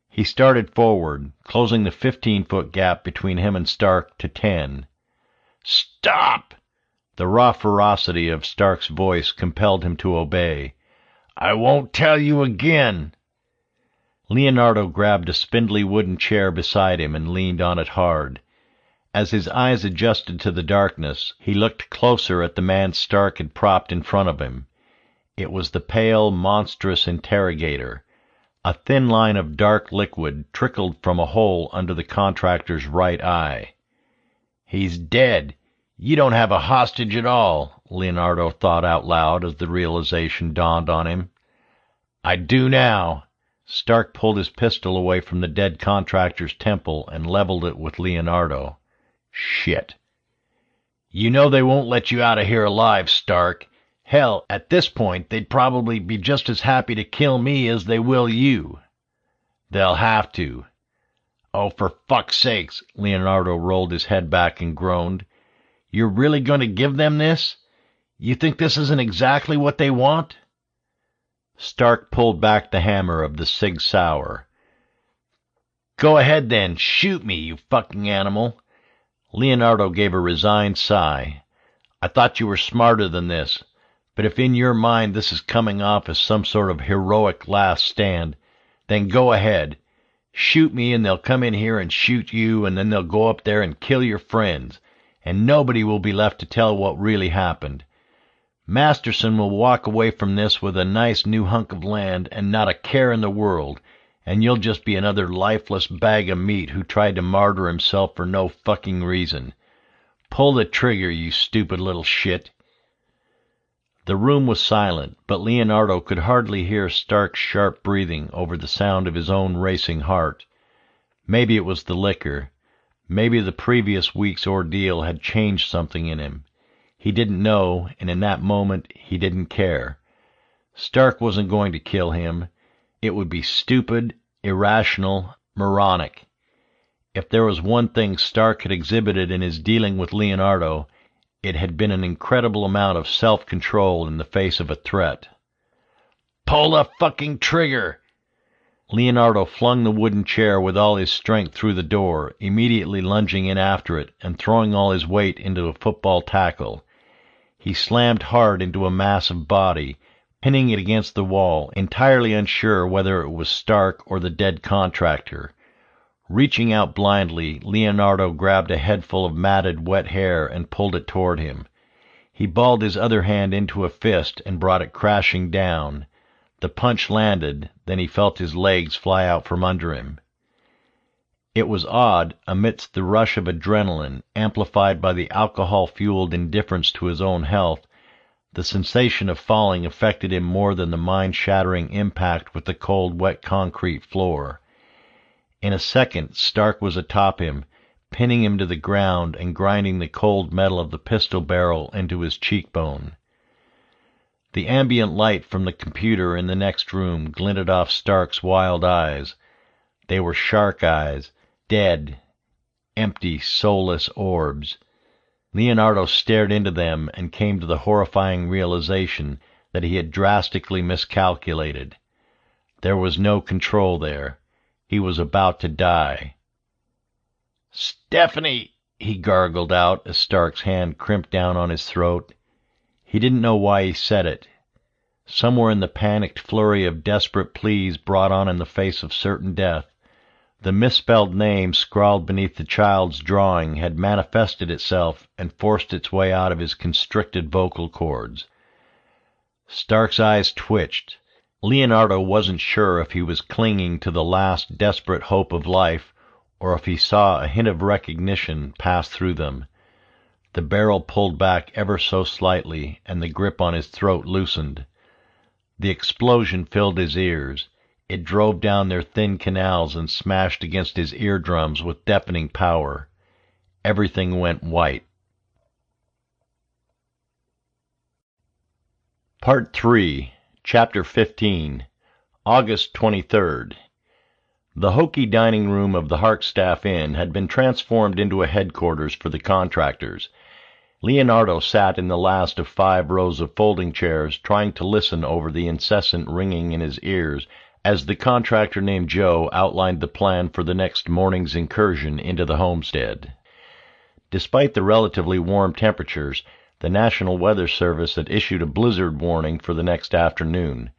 He started forward, closing the 15-foot gap between him and Stark to 10. "Stop!" The raw ferocity of Stark's voice compelled him to obey. "I won't tell you again." Leonardo grabbed a spindly wooden chair beside him and leaned on it hard. As his eyes adjusted to the darkness, he looked closer at the man Stark had propped in front of him. It was the pale, monstrous interrogator. A thin line of dark liquid trickled from a hole under the contractor's right eye. "He's dead. You don't have a hostage at all," Leonardo thought out loud as the realization dawned on him. "I do now." Stark pulled his pistol away from the dead contractor's temple and leveled it with Leonardo. "Shit." "You know they won't let you out of here alive, Stark. Hell, at this point, they'd probably be just as happy to kill me as they will you." "They'll have to." "Oh, for fuck's sakes," Leonardo rolled his head back and groaned. "You're really going to give them this? You think this isn't exactly what they want?" Stark pulled back the hammer of the Sig Sauer. "Go ahead then, shoot me, you fucking animal." Leonardo gave a resigned sigh. "I thought you were smarter than this. But if in your mind this is coming off as some sort of heroic last stand, then go ahead. Shoot me and they'll come in here and shoot you, and then they'll go up there and kill your friends, and nobody will be left to tell what really happened. Masterson will walk away from this with a nice new hunk of land and not a care in the world, and you'll just be another lifeless bag of meat who tried to martyr himself for no fucking reason. Pull the trigger, you stupid little shit." The room was silent, but Leonardo could hardly hear Stark's sharp breathing over the sound of his own racing heart. Maybe it was the liquor. Maybe the previous week's ordeal had changed something in him. He didn't know, and in that moment he didn't care. Stark wasn't going to kill him. It would be stupid, irrational, moronic. If there was one thing Stark had exhibited in his dealing with Leonardo, it had been an incredible amount of self-control in the face of a threat. "Pull the fucking trigger!" Leonardo flung the wooden chair with all his strength through the door, immediately lunging in after it and throwing all his weight into a football tackle. He slammed hard into a massive body, pinning it against the wall, entirely unsure whether it was Stark or the dead contractor. Reaching out blindly, Leonardo grabbed a headful of matted, wet hair and pulled it toward him. He balled his other hand into a fist and brought it crashing down. The punch landed, then he felt his legs fly out from under him. It was odd, amidst the rush of adrenaline, amplified by the alcohol-fueled indifference to his own health, the sensation of falling affected him more than the mind-shattering impact with the cold, wet concrete floor. In a second, Stark was atop him, pinning him to the ground and grinding the cold metal of the pistol barrel into his cheekbone. The ambient light from the computer in the next room glinted off Stark's wild eyes. They were shark eyes, dead, empty, soulless orbs. Leonardo stared into them and came to the horrifying realization that he had drastically miscalculated. There was no control there. He was about to die. "Stephanie!" he gargled out as Stark's hand crimped down on his throat. He didn't know why he said it. Somewhere in the panicked flurry of desperate pleas brought on in the face of certain death, the misspelled name scrawled beneath the child's drawing had manifested itself and forced its way out of his constricted vocal cords. Stark's eyes twitched. Leonardo wasn't sure if he was clinging to the last desperate hope of life or if he saw a hint of recognition pass through them. The barrel pulled back ever so slightly, and the grip on his throat loosened. The explosion filled his ears. It drove down their thin canals and smashed against his eardrums with deafening power. Everything went white. Part 3, Chapter 15, August 23rd. The hokey dining room of the Harkstaff Inn had been transformed into a headquarters for the contractors. Leonardo sat in the last of 5 rows of folding chairs, trying to listen over the incessant ringing in his ears as the contractor named Joe outlined the plan for the next morning's incursion into the homestead. Despite the relatively warm temperatures, the National Weather Service had issued a blizzard warning for the next afternoon.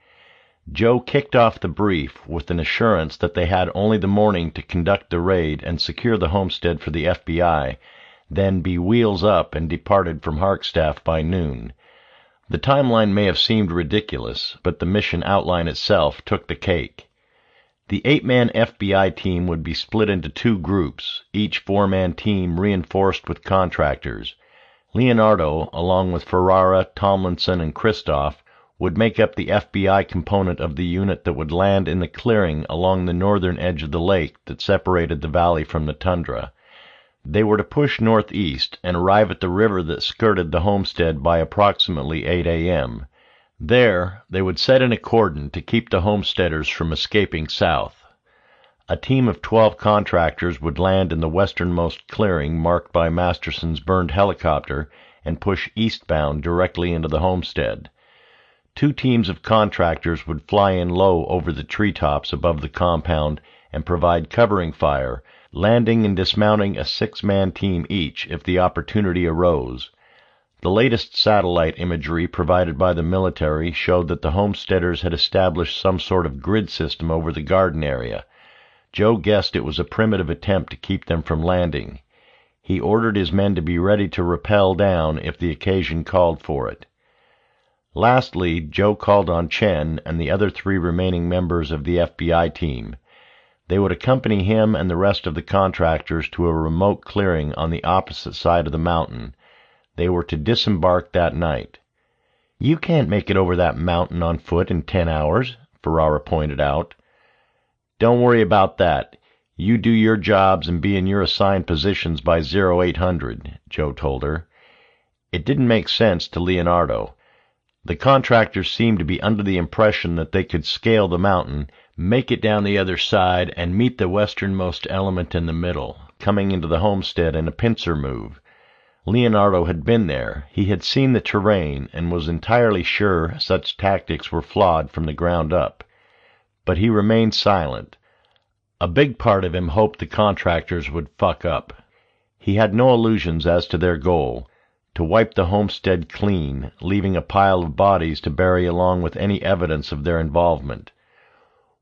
Joe kicked off the brief with an assurance that they had only the morning to conduct the raid and secure the homestead for the FBI, then be wheels up and departed from Harkstaff by noon. The timeline may have seemed ridiculous, but the mission outline itself took the cake. The 8-man FBI team would be split into 2 groups, each 4-man team reinforced with contractors. Leonardo, along with Ferrara, Tomlinson, and Kristoff, would make up the FBI component of the unit that would land in the clearing along the northern edge of the lake that separated the valley from the tundra. They were to push northeast and arrive at the river that skirted the homestead by approximately 8 a.m. There, they would set in a cordon to keep the homesteaders from escaping south. A team of 12 contractors would land in the westernmost clearing marked by Masterson's burned helicopter and push eastbound directly into the homestead. 2 teams of contractors would fly in low over the treetops above the compound and provide covering fire, landing and dismounting a 6-man team each if the opportunity arose. The latest satellite imagery provided by the military showed that the homesteaders had established some sort of grid system over the garden area. Joe guessed it was a primitive attempt to keep them from landing. He ordered his men to be ready to rappel down if the occasion called for it. Lastly, Joe called on Chen and the other 3 remaining members of the FBI team. They would accompany him and the rest of the contractors to a remote clearing on the opposite side of the mountain. They were to disembark that night. "You can't make it over that mountain on foot in 10 hours, Ferrara pointed out. "Don't worry about that. You do your jobs and be in your assigned positions by 0800, Joe told her. It didn't make sense to Leonardo. The contractors seemed to be under the impression that they could scale the mountain, make it down the other side, and meet the westernmost element in the middle, coming into the homestead in a pincer move. Leonardo had been there. He had seen the terrain and was entirely sure such tactics were flawed from the ground up. But he remained silent. A big part of him hoped the contractors would fuck up. He had no illusions as to their goal, to wipe the homestead clean, leaving a pile of bodies to bury along with any evidence of their involvement.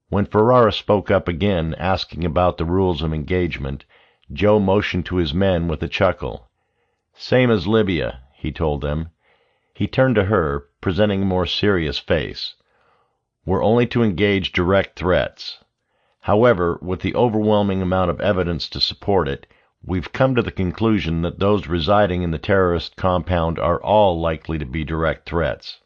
When Ferrara spoke up again, asking about the rules of engagement, Joe motioned to his men with a chuckle. "Same as Libya," he told them. He turned to her, presenting a more serious face. "We're only to engage direct threats. However, with the overwhelming amount of evidence to support it, we've come to the conclusion that those residing in the terrorist compound are all likely to be direct threats.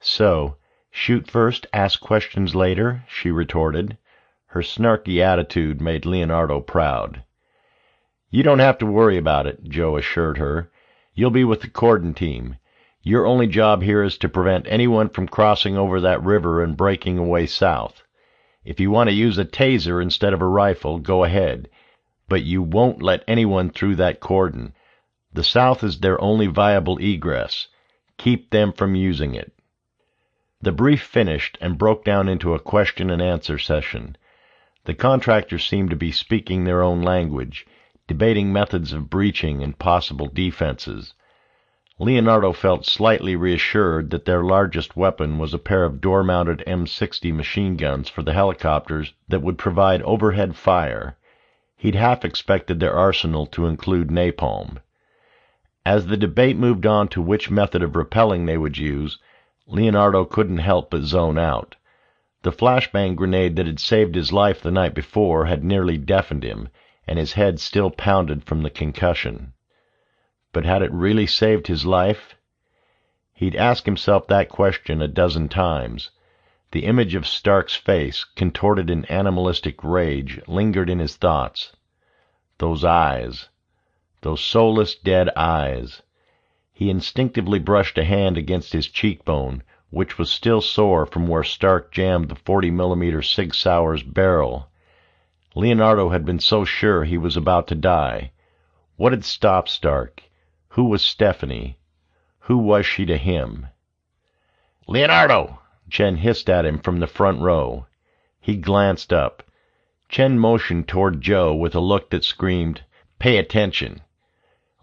So, shoot first, ask questions later, she retorted. Her snarky attitude made Leonardo proud. You don't have to worry about it, Joe assured her. You'll be with the cordon team. Your only job here is to prevent anyone from crossing over that river and breaking away south. If you want to use a taser instead of a rifle, go ahead. But you won't let anyone through that cordon. The south is their only viable egress. Keep them from using it. The brief finished and broke down into a question-and-answer session. The contractors seemed to be speaking their own language, debating methods of breaching and possible defenses. Leonardo felt slightly reassured that their largest weapon was a pair of door-mounted M60 machine guns for the helicopters that would provide overhead fire. He'd half expected their arsenal to include napalm. As the debate moved on to which method of repelling they would use, Leonardo couldn't help but zone out. The flashbang grenade that had saved his life the night before had nearly deafened him, and his head still pounded from the concussion. But had it really saved his life? He'd asked himself that question a dozen times. The image of Stark's face, contorted in animalistic rage, lingered in his thoughts. Those eyes. Those soulless, dead eyes. He instinctively brushed a hand against his cheekbone, which was still sore from where Stark jammed the 40mm Sig Sauer's barrel. Leonardo had been so sure he was about to die. What had stopped Stark? Who was Stephanie? Who was she to him? "Leonardo!" Chen hissed at him from the front row. He glanced up. Chen motioned toward Joe with a look that screamed, "Pay attention!"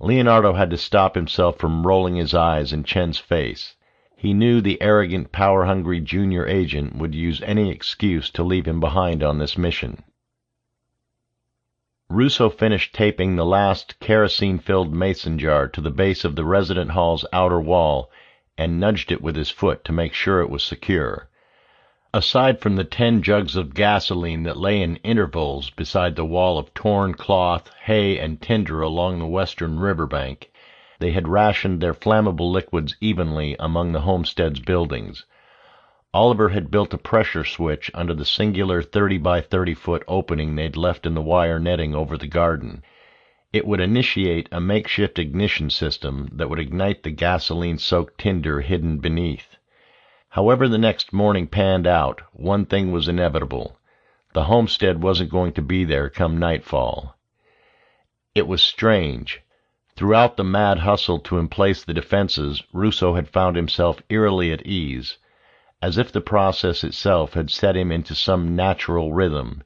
Leonardo had to stop himself from rolling his eyes in Chen's face. He knew the arrogant, power-hungry junior agent would use any excuse to leave him behind on this mission. Russo finished taping the last kerosene-filled mason jar to the base of the resident hall's outer wall and nudged it with his foot to make sure it was secure. Aside from the 10 jugs of gasoline that lay in intervals beside the wall of torn cloth, hay, and tinder along the western riverbank, they had rationed their flammable liquids evenly among the Homestead's buildings. Oliver had built a pressure switch under the singular 30-by-30-foot opening they'd left in the wire netting over the garden. It would initiate a makeshift ignition system that would ignite the gasoline-soaked tinder hidden beneath. However the next morning panned out, one thing was inevitable. The Homestead wasn't going to be there come nightfall. It was strange. Throughout the mad hustle to emplace the defenses, Russo had found himself eerily at ease, as if the process itself had set him into some natural rhythm.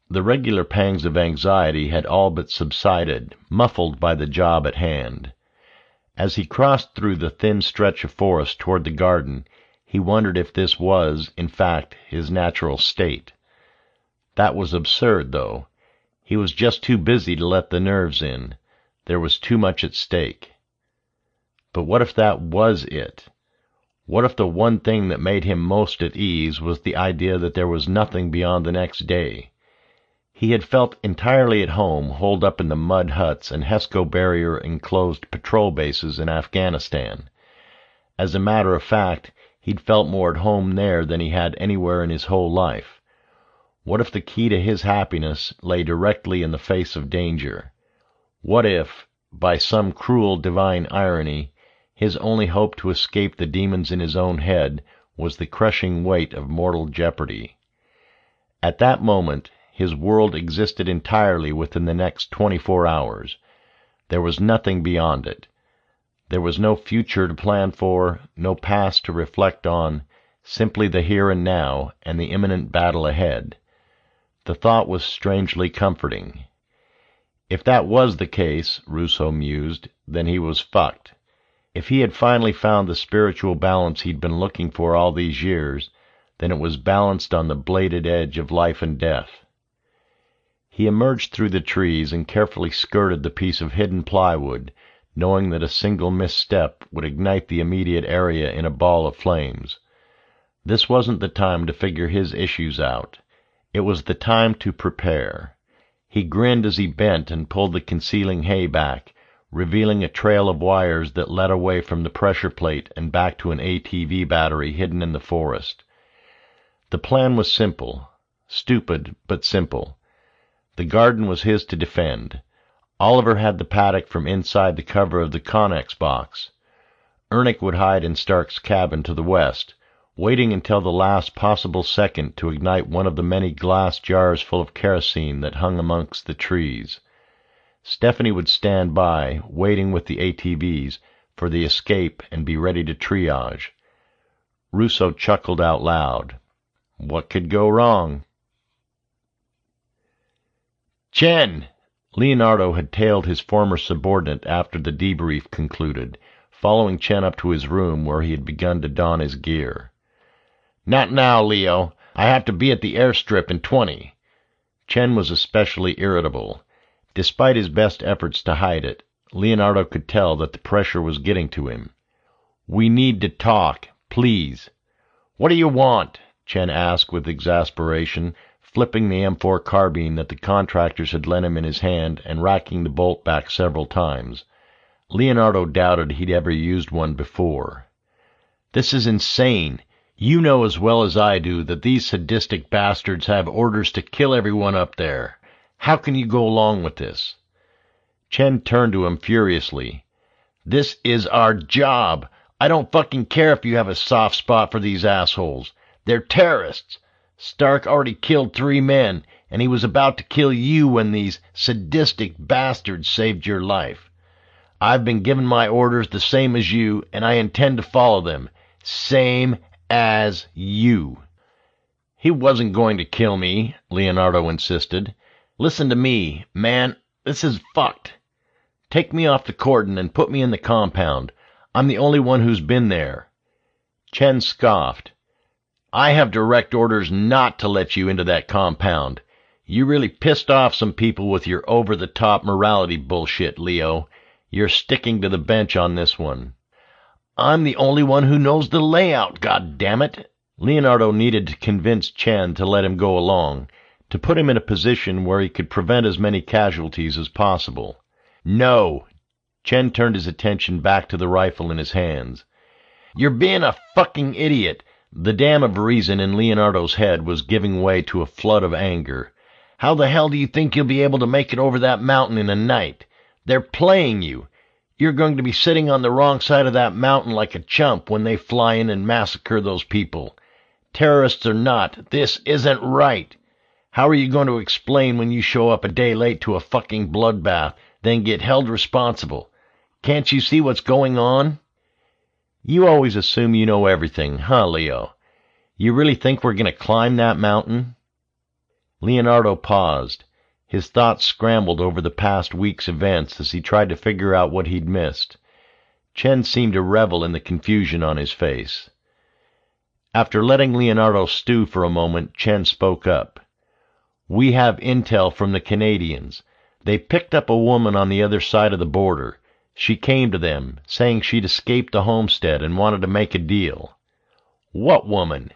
The regular pangs of anxiety had all but subsided, muffled by the job at hand. As he crossed through the thin stretch of forest toward the garden, he wondered if this was, in fact, his natural state. That was absurd, though. He was just too busy to let the nerves in. There was too much at stake. But what if that was it? What if the one thing that made him most at ease was the idea that there was nothing beyond the next day? He had felt entirely at home holed up in the mud huts and Hesco barrier-enclosed patrol bases in Afghanistan. As a matter of fact, he'd felt more at home there than he had anywhere in his whole life. What if the key to his happiness lay directly in the face of danger? What if, by some cruel divine irony, his only hope to escape the demons in his own head was the crushing weight of mortal jeopardy? At that moment, his world existed entirely within the next 24 hours. There was nothing beyond it. There was no future to plan for, no past to reflect on, simply the here and now and the imminent battle ahead. The thought was strangely comforting. If that was the case, Russo mused, then he was fucked. If he had finally found the spiritual balance he'd been looking for all these years, then it was balanced on the bladed edge of life and death. He emerged through the trees and carefully skirted the piece of hidden plywood, knowing that a single misstep would ignite the immediate area in a ball of flames. This wasn't the time to figure his issues out. It was the time to prepare. He grinned as he bent and pulled the concealing hay back, revealing a trail of wires that led away from the pressure plate and back to an ATV battery hidden in the forest. The plan was simple. Stupid, but simple. The garden was his to defend. Oliver had the paddock from inside the cover of the Connex box. Ernick would hide in Stark's cabin to the west, waiting until the last possible second to ignite one of the many glass jars full of kerosene that hung amongst the trees. Stephanie would stand by, waiting with the ATVs, for the escape and be ready to triage. Russo chuckled out loud. What could go wrong? Chen! Leonardo had tailed his former subordinate after the debrief concluded, following Chen up to his room where he had begun to don his gear. Not now, Leo. I have to be at the airstrip in 20. Chen was especially irritable. Despite his best efforts to hide it, Leonardo could tell that the pressure was getting to him. We need to talk, please. What do you want? Chen asked with exasperation, flipping the M4 carbine that the contractors had lent him in his hand and racking the bolt back several times. Leonardo doubted he'd ever used one before. This is insane. You know as well as I do that these sadistic bastards have orders to kill everyone up there. How can you go along with this? Chen turned to him furiously. This is our job. I don't fucking care if you have a soft spot for these assholes. They're terrorists. Stark already killed 3 men, and he was about to kill you when these sadistic bastards saved your life. I've been given my orders the same as you, and I intend to follow them. Same as you. He wasn't going to kill me, Leonardo insisted. Listen to me, man. This is fucked. Take me off the cordon and put me in the compound. I'm the only one who's been there. Chen scoffed. I have direct orders not to let you into that compound. You really pissed off some people with your over-the-top morality bullshit, Leo. You're sticking to the bench on this one. I'm the only one who knows the layout, goddammit. Leonardo needed to convince Chen to let him go along, to put him in a position where he could prevent as many casualties as possible. No. Chen turned his attention back to the rifle in his hands. You're being a fucking idiot. The dam of reason in Leonardo's head was giving way to a flood of anger. How the hell do you think you'll be able to make it over that mountain in a night? They're playing you. You're going to be sitting on the wrong side of that mountain like a chump when they fly in and massacre those people. Terrorists or not, this isn't right. How are you going to explain when you show up a day late to a fucking bloodbath, then get held responsible? Can't you see what's going on? You always assume you know everything, huh, Leo? You really think we're going to climb that mountain? Leonardo paused. His thoughts scrambled over the past week's events as he tried to figure out what he'd missed. Chen seemed to revel in the confusion on his face. After letting Leonardo stew for a moment, Chen spoke up. We have intel from the Canadians. They picked up a woman on the other side of the border. She came to them, saying she'd escaped the Homestead and wanted to make a deal. What woman?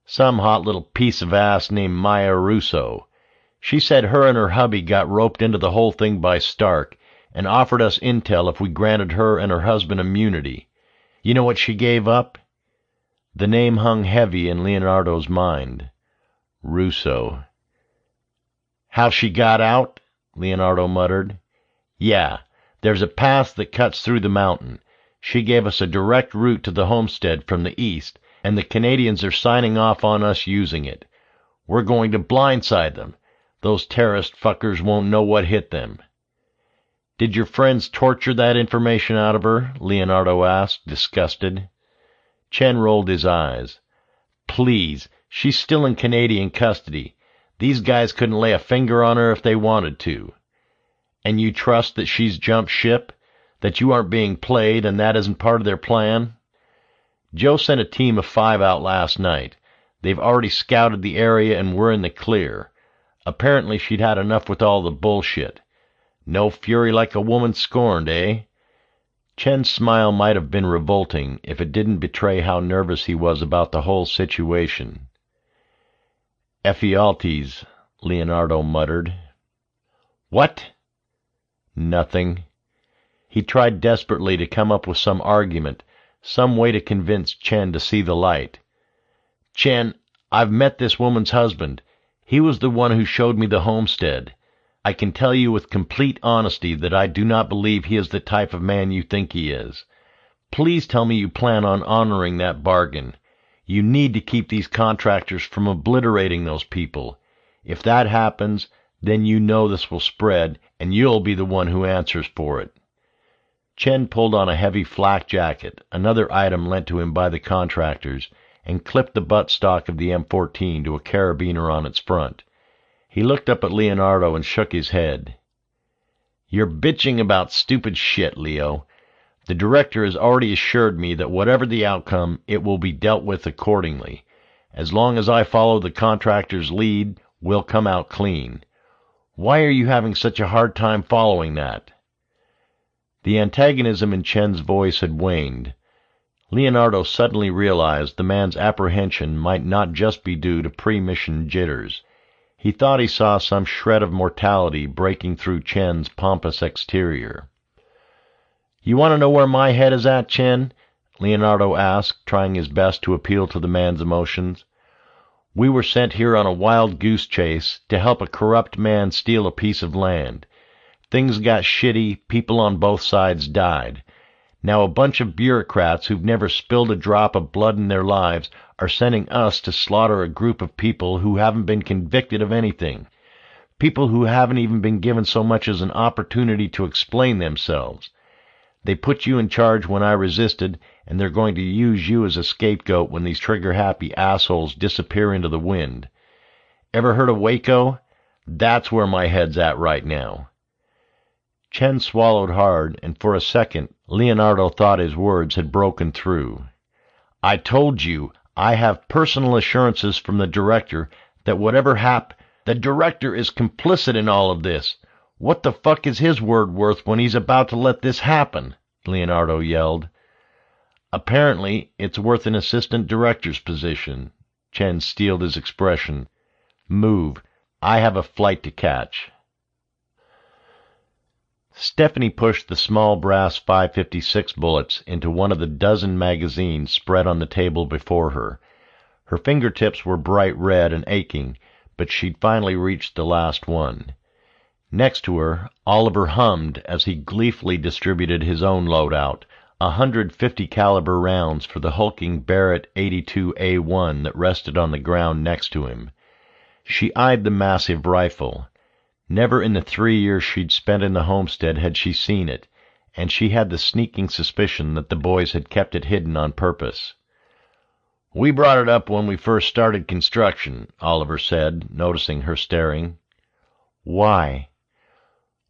Some hot little piece of ass named Maya Russo. She said her and her hubby got roped into the whole thing by Stark and offered us intel if we granted her and her husband immunity. You know what she gave up? The name hung heavy in Leonardo's mind. Russo. How she got out? Leonardo muttered. Yeah. There's a path that cuts through the mountain. She gave us a direct route to the Homestead from the east, and the Canadians are signing off on us using it. We're going to blindside them. Those terrorist fuckers won't know what hit them. Did your friends torture that information out of her? Leonardo asked, disgusted. Chen rolled his eyes. Please, she's still in Canadian custody. These guys couldn't lay a finger on her if they wanted to. And you trust that she's jumped ship? That you aren't being played and that isn't part of their plan? Joe sent a team of 5 out last night. They've already scouted the area and we're in the clear. Apparently she'd had enough with all the bullshit. No fury like a woman scorned, eh? Chen's smile might have been revolting if it didn't betray how nervous he was about the whole situation. Ephialtes, Leonardo muttered. What? Nothing. He tried desperately to come up with some argument, some way to convince Chen to see the light. Chen, I've met this woman's husband. He was the one who showed me the homestead. I can tell you with complete honesty that I do not believe he is the type of man you think he is. Please tell me you plan on honoring that bargain. You need to keep these contractors from obliterating those people. If that happens, then you know this will spread, and you'll be the one who answers for it. Chen pulled on a heavy flak jacket, another item lent to him by the contractors, and clipped the buttstock of the M14 to a carabiner on its front. He looked up at Leonardo and shook his head. You're bitching about stupid shit, Leo. The director has already assured me that whatever the outcome, it will be dealt with accordingly. As long as I follow the contractor's lead, we'll come out clean. Why are you having such a hard time following that? The antagonism in Chen's voice had waned. Leonardo suddenly realized the man's apprehension might not just be due to pre-mission jitters. He thought he saw some shred of mortality breaking through Chen's pompous exterior. You want to know where my head is at, Chen? Leonardo asked, trying his best to appeal to the man's emotions. We were sent here on a wild goose chase to help a corrupt man steal a piece of land. Things got shitty, people on both sides died. Now a bunch of bureaucrats who've never spilled a drop of blood in their lives are sending us to slaughter a group of people who haven't been convicted of anything. People who haven't even been given so much as an opportunity to explain themselves. They put you in charge when I resisted, and they're going to use you as a scapegoat when these trigger-happy assholes disappear into the wind. Ever heard of Waco? That's where my head's at right now. Chen swallowed hard, and for a second, Leonardo thought his words had broken through. I told you, I have personal assurances from the director that whatever the director is complicit in all of this. What the fuck is his word worth when he's about to let this happen? Leonardo yelled. Apparently, it's worth an assistant director's position. Chen steeled his expression. Move. I have a flight to catch. Stephanie pushed the small brass .556 bullets into one of the dozen magazines spread on the table before her. Her fingertips were bright red and aching, but she'd finally reached the last one. Next to her, Oliver hummed as he gleefully distributed his own loadout, 150 caliber rounds for the hulking Barrett 82A1 that rested on the ground next to him. She eyed the massive rifle. Never in the 3 years she'd spent in the homestead had she seen it, and she had the sneaking suspicion that the boys had kept it hidden on purpose. We brought it up when we first started construction, Oliver said, noticing her staring. Why?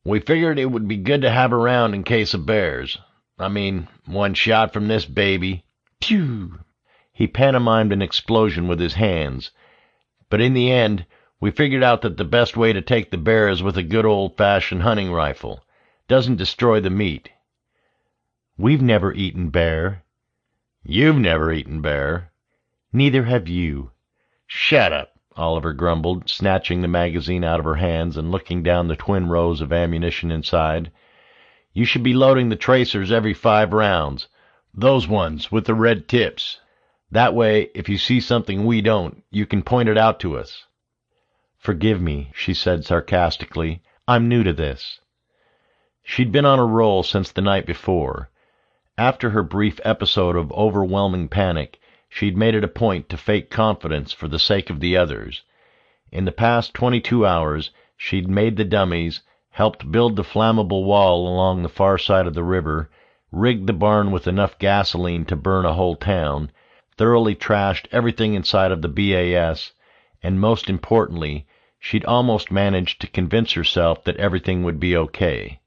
We figured it would be good to have around in case of bears. I mean, one shot from this baby. Phew! He pantomimed an explosion with his hands. But in the end, we figured out that the best way to take the bear is with a good old-fashioned hunting rifle. Doesn't destroy the meat. We've never eaten bear. You've never eaten bear. Neither have you. Shut up, Oliver grumbled, snatching the magazine out of her hands and looking down the twin rows of ammunition inside. You should be loading the tracers every 5 rounds. Those ones with the red tips. That way, if you see something we don't, you can point it out to us. Forgive me, she said sarcastically. I'm new to this. She'd been on a roll since the night before. After her brief episode of overwhelming panic, she'd made it a point to fake confidence for the sake of the others. In the past 22 hours, she'd made the dummies, helped build the flammable wall along the far side of the river, rigged the barn with enough gasoline to burn a whole town, thoroughly trashed everything inside of the BAS, and most importantly, she'd almost managed to convince herself that everything would be okay.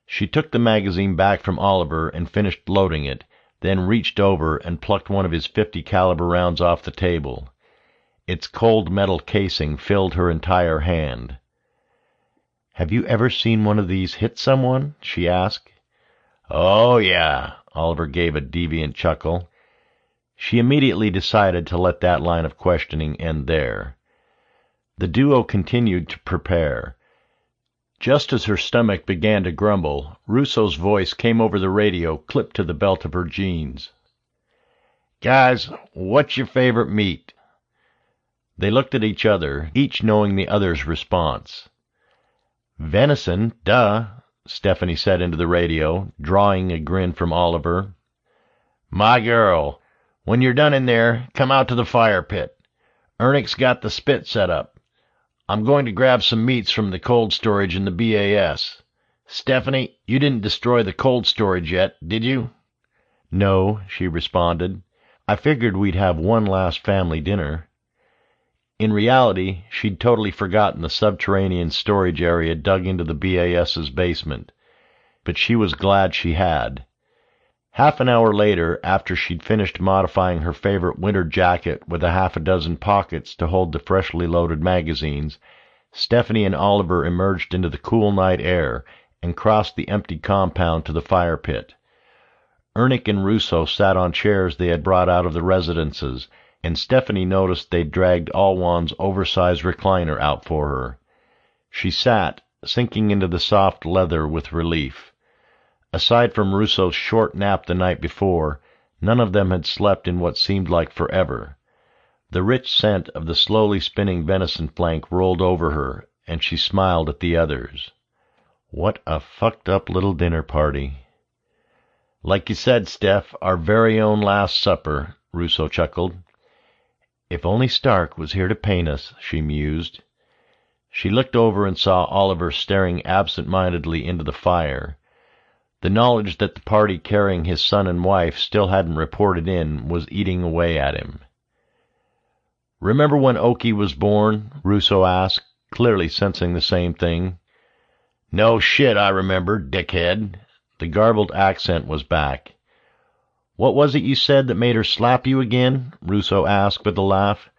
She took the magazine back from Oliver and finished loading it, then reached over and plucked one of his 50 caliber rounds off the table. Its cold metal casing filled her entire hand. Have you ever seen one of these hit someone? She asked. Oh, yeah, Oliver gave a deviant chuckle. She immediately decided to let that line of questioning end there. The duo continued to prepare. Just as her stomach began to grumble, Russo's voice came over the radio, clipped to the belt of her jeans. "Guys, what's your favorite meat?" They looked at each other, each knowing the other's response. "Venison, duh," Stephanie said into the radio, drawing a grin from Oliver. "My girl, when you're done in there, come out to the fire pit. Ernest's got the spit set up. I'm going to grab some meats from the cold storage in the BAS. Stephanie, you didn't destroy the cold storage yet, did you?" "No," she responded. "I figured we'd have one last family dinner." In reality, she'd totally forgotten the subterranean storage area dug into the BAS's basement, but she was glad she had. Half an hour later, after she'd finished modifying her favorite winter jacket with a half a dozen pockets to hold the freshly loaded magazines, Stephanie and Oliver emerged into the cool night air and crossed the empty compound to the fire pit. Ernest and Russo sat on chairs they had brought out of the residences, and Stephanie noticed they'd dragged Alwan's oversized recliner out for her. She sat, sinking into the soft leather with relief. Aside from Russo's short nap the night before, none of them had slept in what seemed like forever. The rich scent of the slowly spinning venison flank rolled over her, and she smiled at the others. What a fucked-up little dinner party. "Like you said, Steph, our very own Last Supper," Russo chuckled. "If only Stark was here to paint us," she mused. She looked over and saw Oliver staring absent-mindedly into the fire. The knowledge that the party carrying his son and wife still hadn't reported in was eating away at him. "Remember when Okie was born?" Russo asked, clearly sensing the same thing. "No shit, I remember, dickhead." The garbled accent was back. "What was it you said that made her slap you again?" Russo asked with a laugh.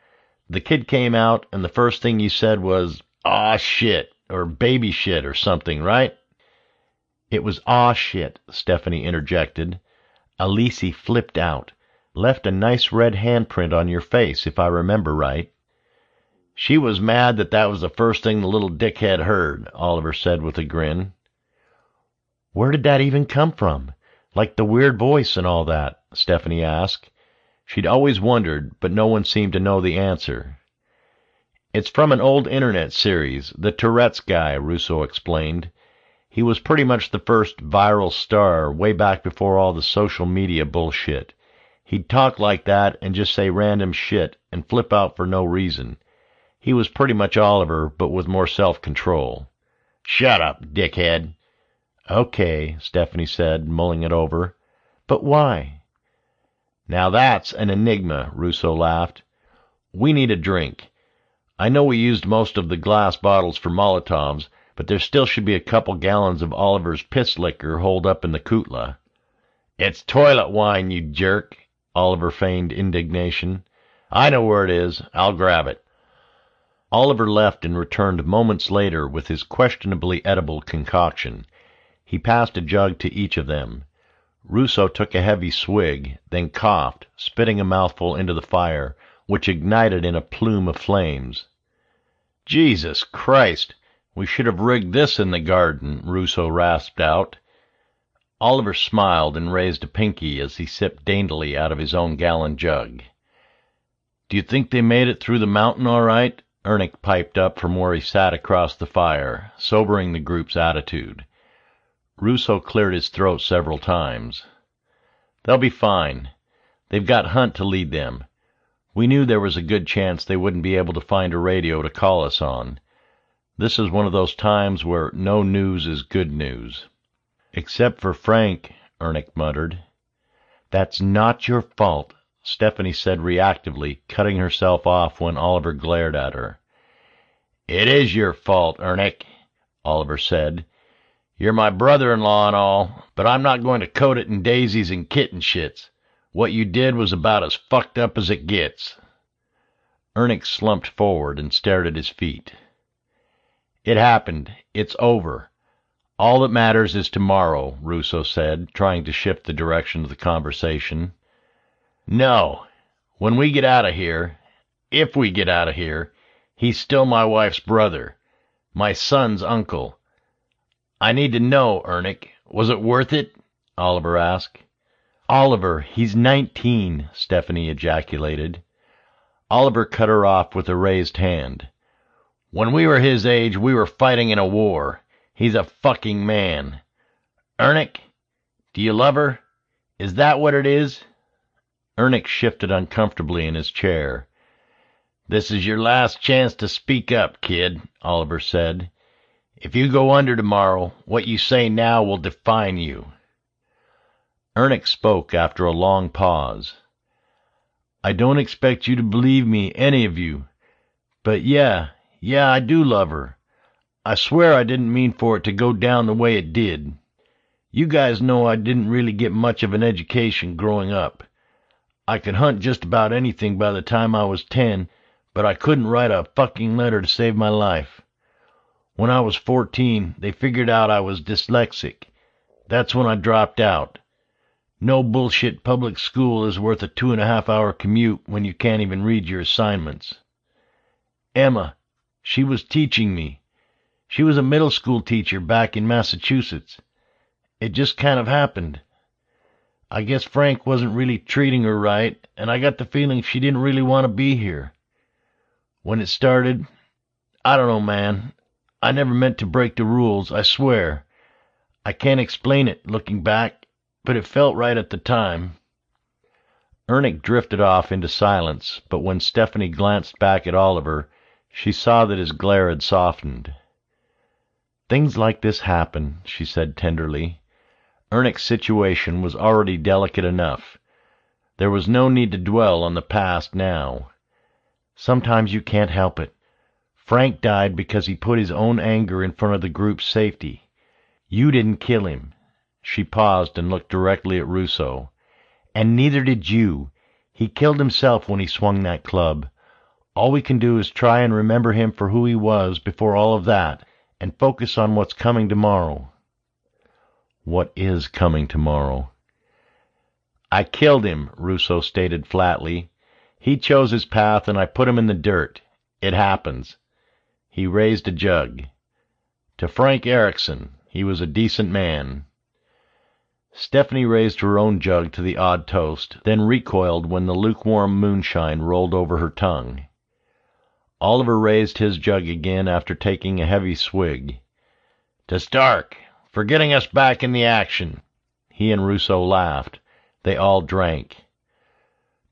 "The kid came out, and the first thing you said was, 'Aw, shit,' or 'baby shit,' or something, right?" "It was aw shit," Stephanie interjected. "Alice flipped out. Left a nice red handprint on your face, if I remember right." "She was mad that was the first thing the little dickhead heard," Oliver said with a grin. "Where did that even come from? Like the weird voice and all that?" Stephanie asked. She'd always wondered, but no one seemed to know the answer. "It's from an old internet series, the Tourette's guy," Russo explained. "He was pretty much the first viral star way back before all the social media bullshit. He'd talk like that and just say random shit and flip out for no reason. He was pretty much Oliver, but with more self-control." "Shut up, dickhead." "Okay," Stephanie said, mulling it over. "But why?" "Now that's an enigma," Russo laughed. "We need a drink. I know we used most of the glass bottles for Molotovs, but there still should be a couple gallons of Oliver's piss liquor holed up in the kutla." "It's toilet wine, you jerk," Oliver feigned indignation. "I know where it is. I'll grab it." Oliver left and returned moments later with his questionably edible concoction. He passed a jug to each of them. Russo took a heavy swig, then coughed, spitting a mouthful into the fire, which ignited in a plume of flames. "Jesus Christ! We should have rigged this in the garden," Russo rasped out. Oliver smiled and raised a pinky as he sipped daintily out of his own gallon jug. "Do you think they made it through the mountain all right?" Ernest piped up from where he sat across the fire, sobering the group's attitude. Russo cleared his throat several times. "They'll be fine. They've got Hunt to lead them. We knew there was a good chance they wouldn't be able to find a radio to call us on. This is one of those times where no news is good news." "Except for Frank," Ernest muttered. "That's not your fault," Stephanie said reactively, cutting herself off when Oliver glared at her. "It is your fault, Ernest," Oliver said. "You're my brother-in-law and all, but I'm not going to coat it in daisies and kitten shits. What you did was about as fucked up as it gets." Ernest slumped forward and stared at his feet. "It happened. It's over. All that matters is tomorrow," Russo said, trying to shift the direction of the conversation. "No. When we get out of here, if we get out of here, He's still my wife's brother, my son's uncle. I need to know, Ernick, was it worth it? Oliver asked. Oliver, he's 19, Stephanie ejaculated. Oliver cut her off with a raised hand. When we were his age, we were fighting in a war. He's a fucking man. Ernick, do you love her? Is that what it is? Ernick shifted uncomfortably in his chair. This is your last chance to speak up, kid, Oliver said. If you go under tomorrow, what you say now will define you. Ernick spoke after a long pause. I don't expect you to believe me, any of you. But yeah, I do love her. I swear I didn't mean for it to go down the way it did. You guys know I didn't really get much of an education growing up. I could hunt just about anything by the time I was 10, but I couldn't write a fucking letter to save my life. When I was 14, they figured out I was dyslexic. That's when I dropped out. No bullshit public school is worth a 2.5-hour commute when you can't even read your assignments. Emma, she was teaching me. She was a middle school teacher back in Massachusetts. It just kind of happened. I guess Frank wasn't really treating her right, and I got the feeling she didn't really want to be here. When it started, I don't know, man. I never meant to break the rules, I swear. I can't explain it, looking back, but it felt right at the time. Ernick drifted off into silence, but when Stephanie glanced back at Oliver, she saw that his glare had softened. Things like this happen, she said tenderly. Ernick's situation was already delicate enough. There was no need to dwell on the past now. Sometimes you can't help it. Frank died because he put his own anger in front of the group's safety. You didn't kill him. She paused and looked directly at Rousseau. And neither did you. He killed himself when he swung that club. All we can do is try and remember him for who he was before all of that, and focus on what's coming tomorrow. What is coming tomorrow? I killed him, Rousseau stated flatly. He chose his path and I put him in the dirt. It happens. He raised a jug. To Frank Erickson, he was a decent man. Stephanie raised her own jug to the odd toast, then recoiled when the lukewarm moonshine rolled over her tongue. Oliver raised his jug again after taking a heavy swig. To Stark, for getting us back in the action. He and Rousseau laughed. They all drank.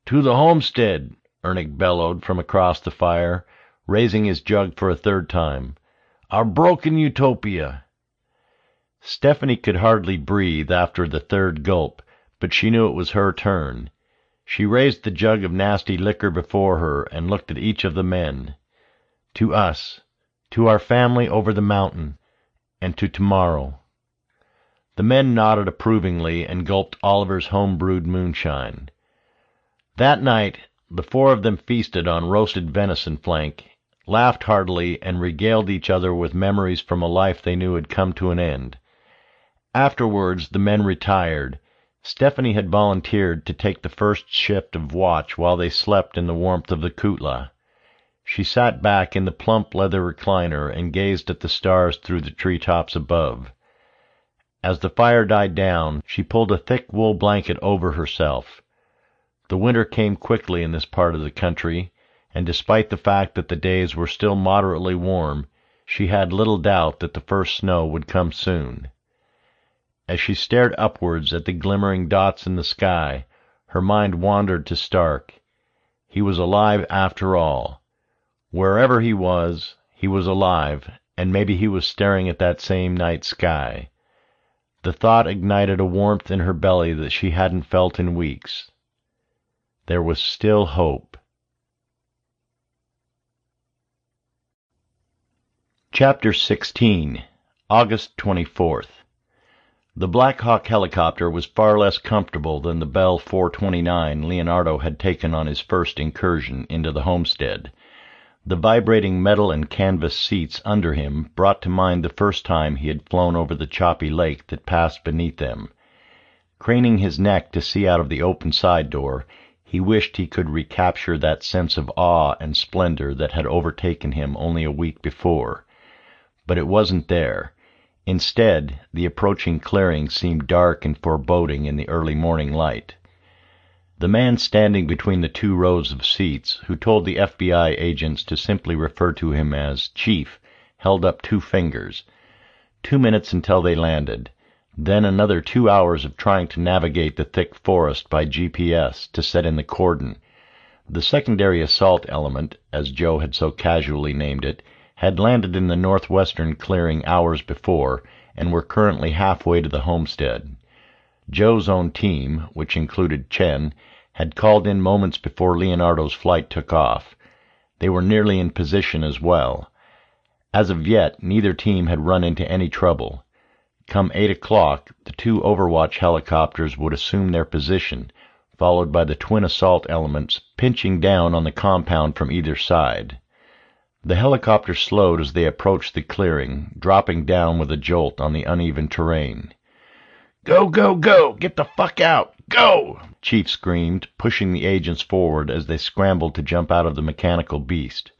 To the Homestead, Ernick bellowed from across the fire, raising his jug for a third time. Our broken utopia. Stephanie could hardly breathe after the third gulp, but she knew it was her turn. She raised the jug of nasty liquor before her and looked at each of the men. To us, to our family over the mountain, and to tomorrow. The men nodded approvingly and gulped Oliver's home-brewed moonshine. That night, the four of them feasted on roasted venison flank, laughed heartily, and regaled each other with memories from a life they knew had come to an end. Afterwards, the men retired. Stephanie had volunteered to take the first shift of watch while they slept in the warmth of the Kootenai. She sat back in the plump leather recliner and gazed at the stars through the treetops above. As the fire died down, she pulled a thick wool blanket over herself. The winter came quickly in this part of the country, and despite the fact that the days were still moderately warm, she had little doubt that the first snow would come soon. As she stared upwards at the glimmering dots in the sky, her mind wandered to Stark. He was alive after all. Wherever he was alive, and maybe he was staring at that same night sky. The thought ignited a warmth in her belly that she hadn't felt in weeks. There was still hope. Chapter 16. August 24th. The Black Hawk helicopter was far less comfortable than the Bell 429 Leonardo had taken on his first incursion into the homestead. The vibrating metal and canvas seats under him brought to mind the first time he had flown over the choppy lake that passed beneath them. Craning his neck to see out of the open side door, He wished he could recapture that sense of awe and splendor that had overtaken him only a week before. But it wasn't there. Instead, the approaching clearing seemed dark and foreboding in the early morning light. The man standing between the two rows of seats, who told the FBI agents to simply refer to him as Chief, held up 2 fingers. 2 minutes until they landed. Then another 2 hours of trying to navigate the thick forest by GPS to set in the cordon. The secondary assault element, as Joe had so casually named it, had landed in the northwestern clearing hours before and were currently halfway to the homestead. Joe's own team, which included Chen, had called in moments before Leonardo's flight took off. They were nearly in position as well. As of yet, neither team had run into any trouble. Come 8 o'clock, the 2 Overwatch helicopters would assume their position, followed by the twin assault elements pinching down on the compound from either side. The helicopters slowed as they approached the clearing, dropping down with a jolt on the uneven terrain. "Go, go, go! Get the fuck out! Go!" Chief screamed, pushing the agents forward as they scrambled to jump out of the mechanical beast.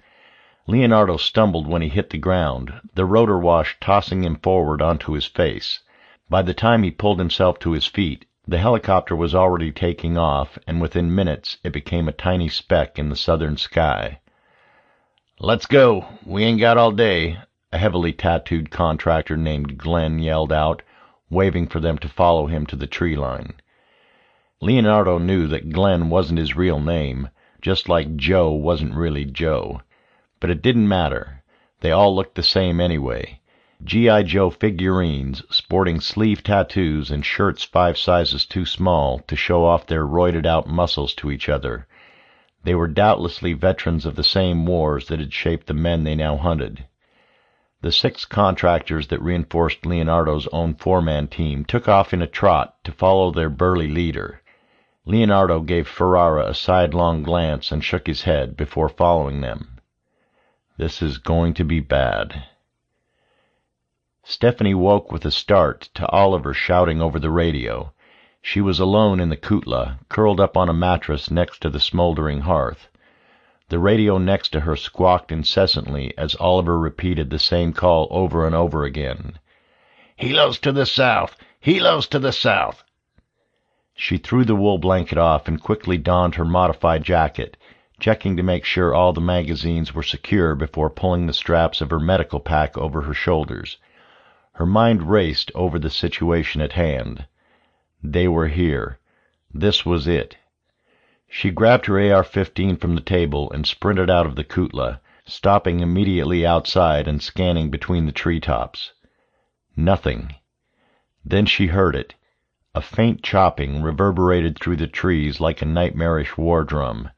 Leonardo stumbled when he hit the ground, the rotor wash tossing him forward onto his face. By the time he pulled himself to his feet, the helicopter was already taking off, and within minutes it became a tiny speck in the southern sky. "Let's go! We ain't got all day," a heavily tattooed contractor named Glenn yelled out, waving for them to follow him to the tree line. Leonardo knew that Glenn wasn't his real name, just like Joe wasn't really Joe. But it didn't matter. They all looked the same anyway. G.I. Joe figurines, sporting sleeve tattoos and shirts 5 sizes too small to show off their roided-out muscles to each other. They were doubtlessly veterans of the same wars that had shaped the men they now hunted. The 6 contractors that reinforced Leonardo's own 4-man team took off in a trot to follow their burly leader. Leonardo gave Ferrara a sidelong glance and shook his head before following them. This is going to be bad. Stephanie woke with a start to Oliver shouting over the radio. She was alone in the kutla, curled up on a mattress next to the smoldering hearth. The radio next to her squawked incessantly as Oliver repeated the same call over and over again. "Helos to the south! Helos to the south!" She threw the wool blanket off and quickly donned her modified jacket, checking to make sure all the magazines were secure before pulling the straps of her medical pack over her shoulders. Her mind raced over the situation at hand. They were here. This was it. She grabbed her AR-15 from the table and sprinted out of the kutla, stopping immediately outside and scanning between the treetops. Nothing. Then she heard it. A faint chopping reverberated through the trees like a nightmarish war drum.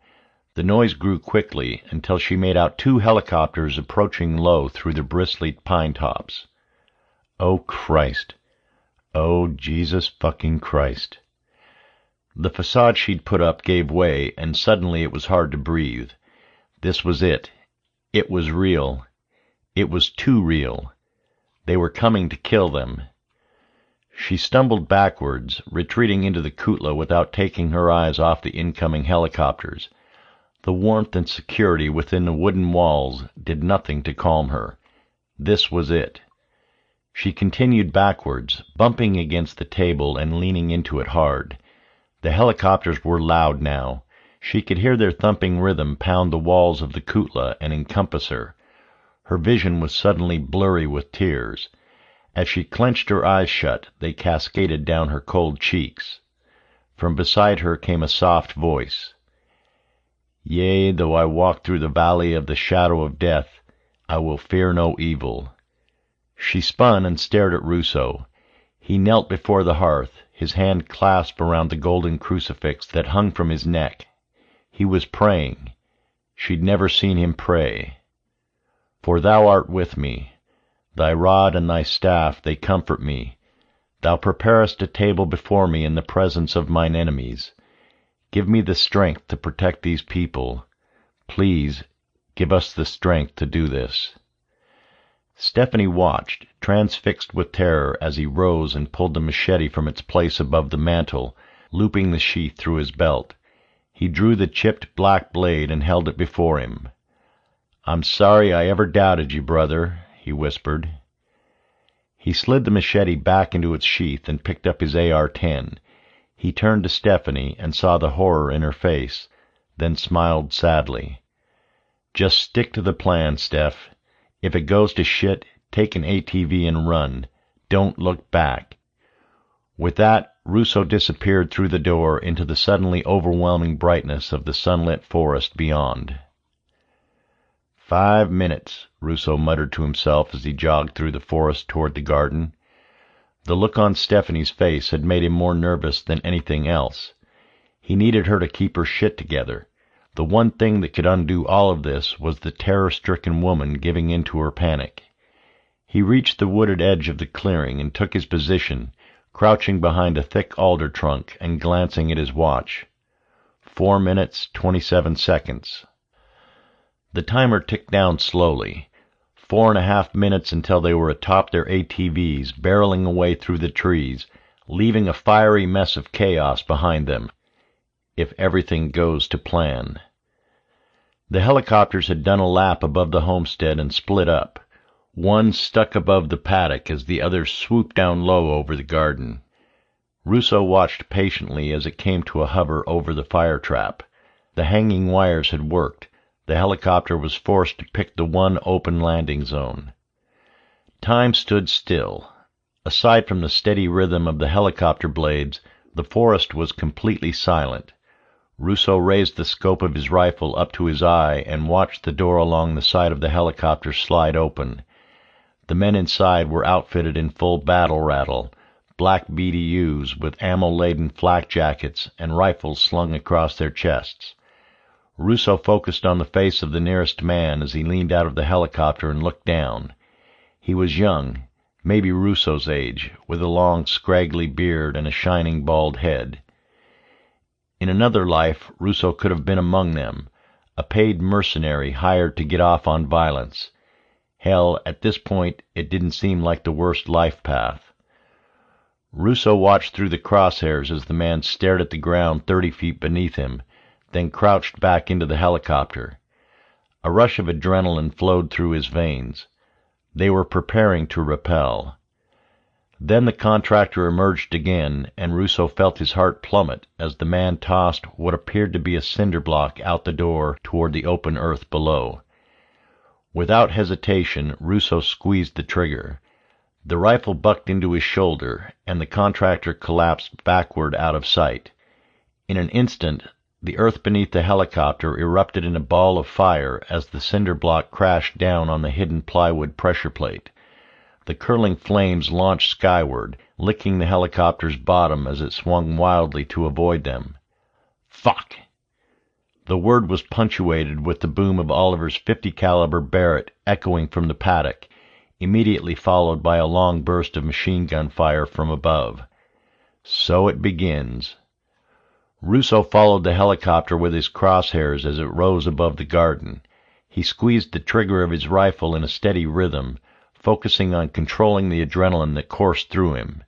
The noise grew quickly until she made out 2 helicopters approaching low through the bristly pine tops. Oh, Christ. Oh, Jesus fucking Christ. The facade she'd put up gave way, and suddenly it was hard to breathe. This was it. It was real. It was too real. They were coming to kill them. She stumbled backwards, retreating into the kutla without taking her eyes off the incoming helicopters. The warmth and security within the wooden walls did nothing to calm her. This was it. She continued backwards, bumping against the table and leaning into it hard. The helicopters were loud now. She could hear their thumping rhythm pound the walls of the kutla and encompass her. Her vision was suddenly blurry with tears. As she clenched her eyes shut, they cascaded down her cold cheeks. From beside her came a soft voice. "Yea, though I walk through the valley of the shadow of death, I will fear no evil." She spun and stared at Russo. He knelt before the hearth, his hand clasped around the golden crucifix that hung from his neck. He was praying. She'd never seen him pray. "For thou art with me. Thy rod and thy staff, they comfort me. Thou preparest a table before me in the presence of mine enemies. Give me the strength to protect these people. Please, give us the strength to do this." Stephanie watched, transfixed with terror, as he rose and pulled the machete from its place above the mantel, looping the sheath through his belt. He drew the chipped black blade and held it before him. "I'm sorry I ever doubted you, brother," he whispered. He slid the machete back into its sheath and picked up his AR-10. He turned to Stephanie and saw the horror in her face, then smiled sadly. "Just stick to the plan, Steph. If it goes to shit, take an ATV and run. Don't look back." With that, Russo disappeared through the door into the suddenly overwhelming brightness of the sunlit forest beyond. 5 minutes, Russo muttered to himself as he jogged through the forest toward the garden. The look on Stephanie's face had made him more nervous than anything else. He needed her to keep her shit together. The one thing that could undo all of this was the terror-stricken woman giving in to her panic. He reached the wooded edge of the clearing and took his position, crouching behind a thick alder trunk and glancing at his watch. 4 minutes, 27 seconds. The timer ticked down slowly. 4.5 minutes until they were atop their ATVs, barreling away through the trees, leaving a fiery mess of chaos behind them, if everything goes to plan. The helicopters had done a lap above the homestead and split up. One stuck above the paddock as the other swooped down low over the garden. Russo watched patiently as it came to a hover over the fire trap. The hanging wires had worked. The helicopter was forced to pick the one open landing zone. Time stood still. Aside from the steady rhythm of the helicopter blades, the forest was completely silent. Russo raised the scope of his rifle up to his eye and watched the door along the side of the helicopter slide open. The men inside were outfitted in full battle rattle, black BDUs with ammo-laden flak jackets and rifles slung across their chests. Russo focused on the face of the nearest man as he leaned out of the helicopter and looked down. He was young, maybe Russo's age, with a long, scraggly beard and a shining bald head. In another life, Russo could have been among them, a paid mercenary hired to get off on violence. Hell, at this point, it didn't seem like the worst life path. Russo watched through the crosshairs as the man stared at the ground 30 feet beneath him, then crouched back into the helicopter. A rush of adrenaline flowed through his veins. They were preparing to repel. Then the contractor emerged again, and Russo felt his heart plummet as the man tossed what appeared to be a cinder block out the door toward the open earth below. Without hesitation, Russo squeezed the trigger. The rifle bucked into his shoulder, and the contractor collapsed backward out of sight. In an instant, the earth beneath the helicopter erupted in a ball of fire as the cinder block crashed down on the hidden plywood pressure plate. The curling flames launched skyward, licking the helicopter's bottom as it swung wildly to avoid them. "Fuck!" The word was punctuated with the boom of Oliver's .50 caliber Barrett echoing from the paddock, immediately followed by a long burst of machine gun fire from above. So it begins. Russo followed the helicopter with his crosshairs as it rose above the garden. He squeezed the trigger of his rifle in a steady rhythm, focusing on controlling the adrenaline that coursed through him.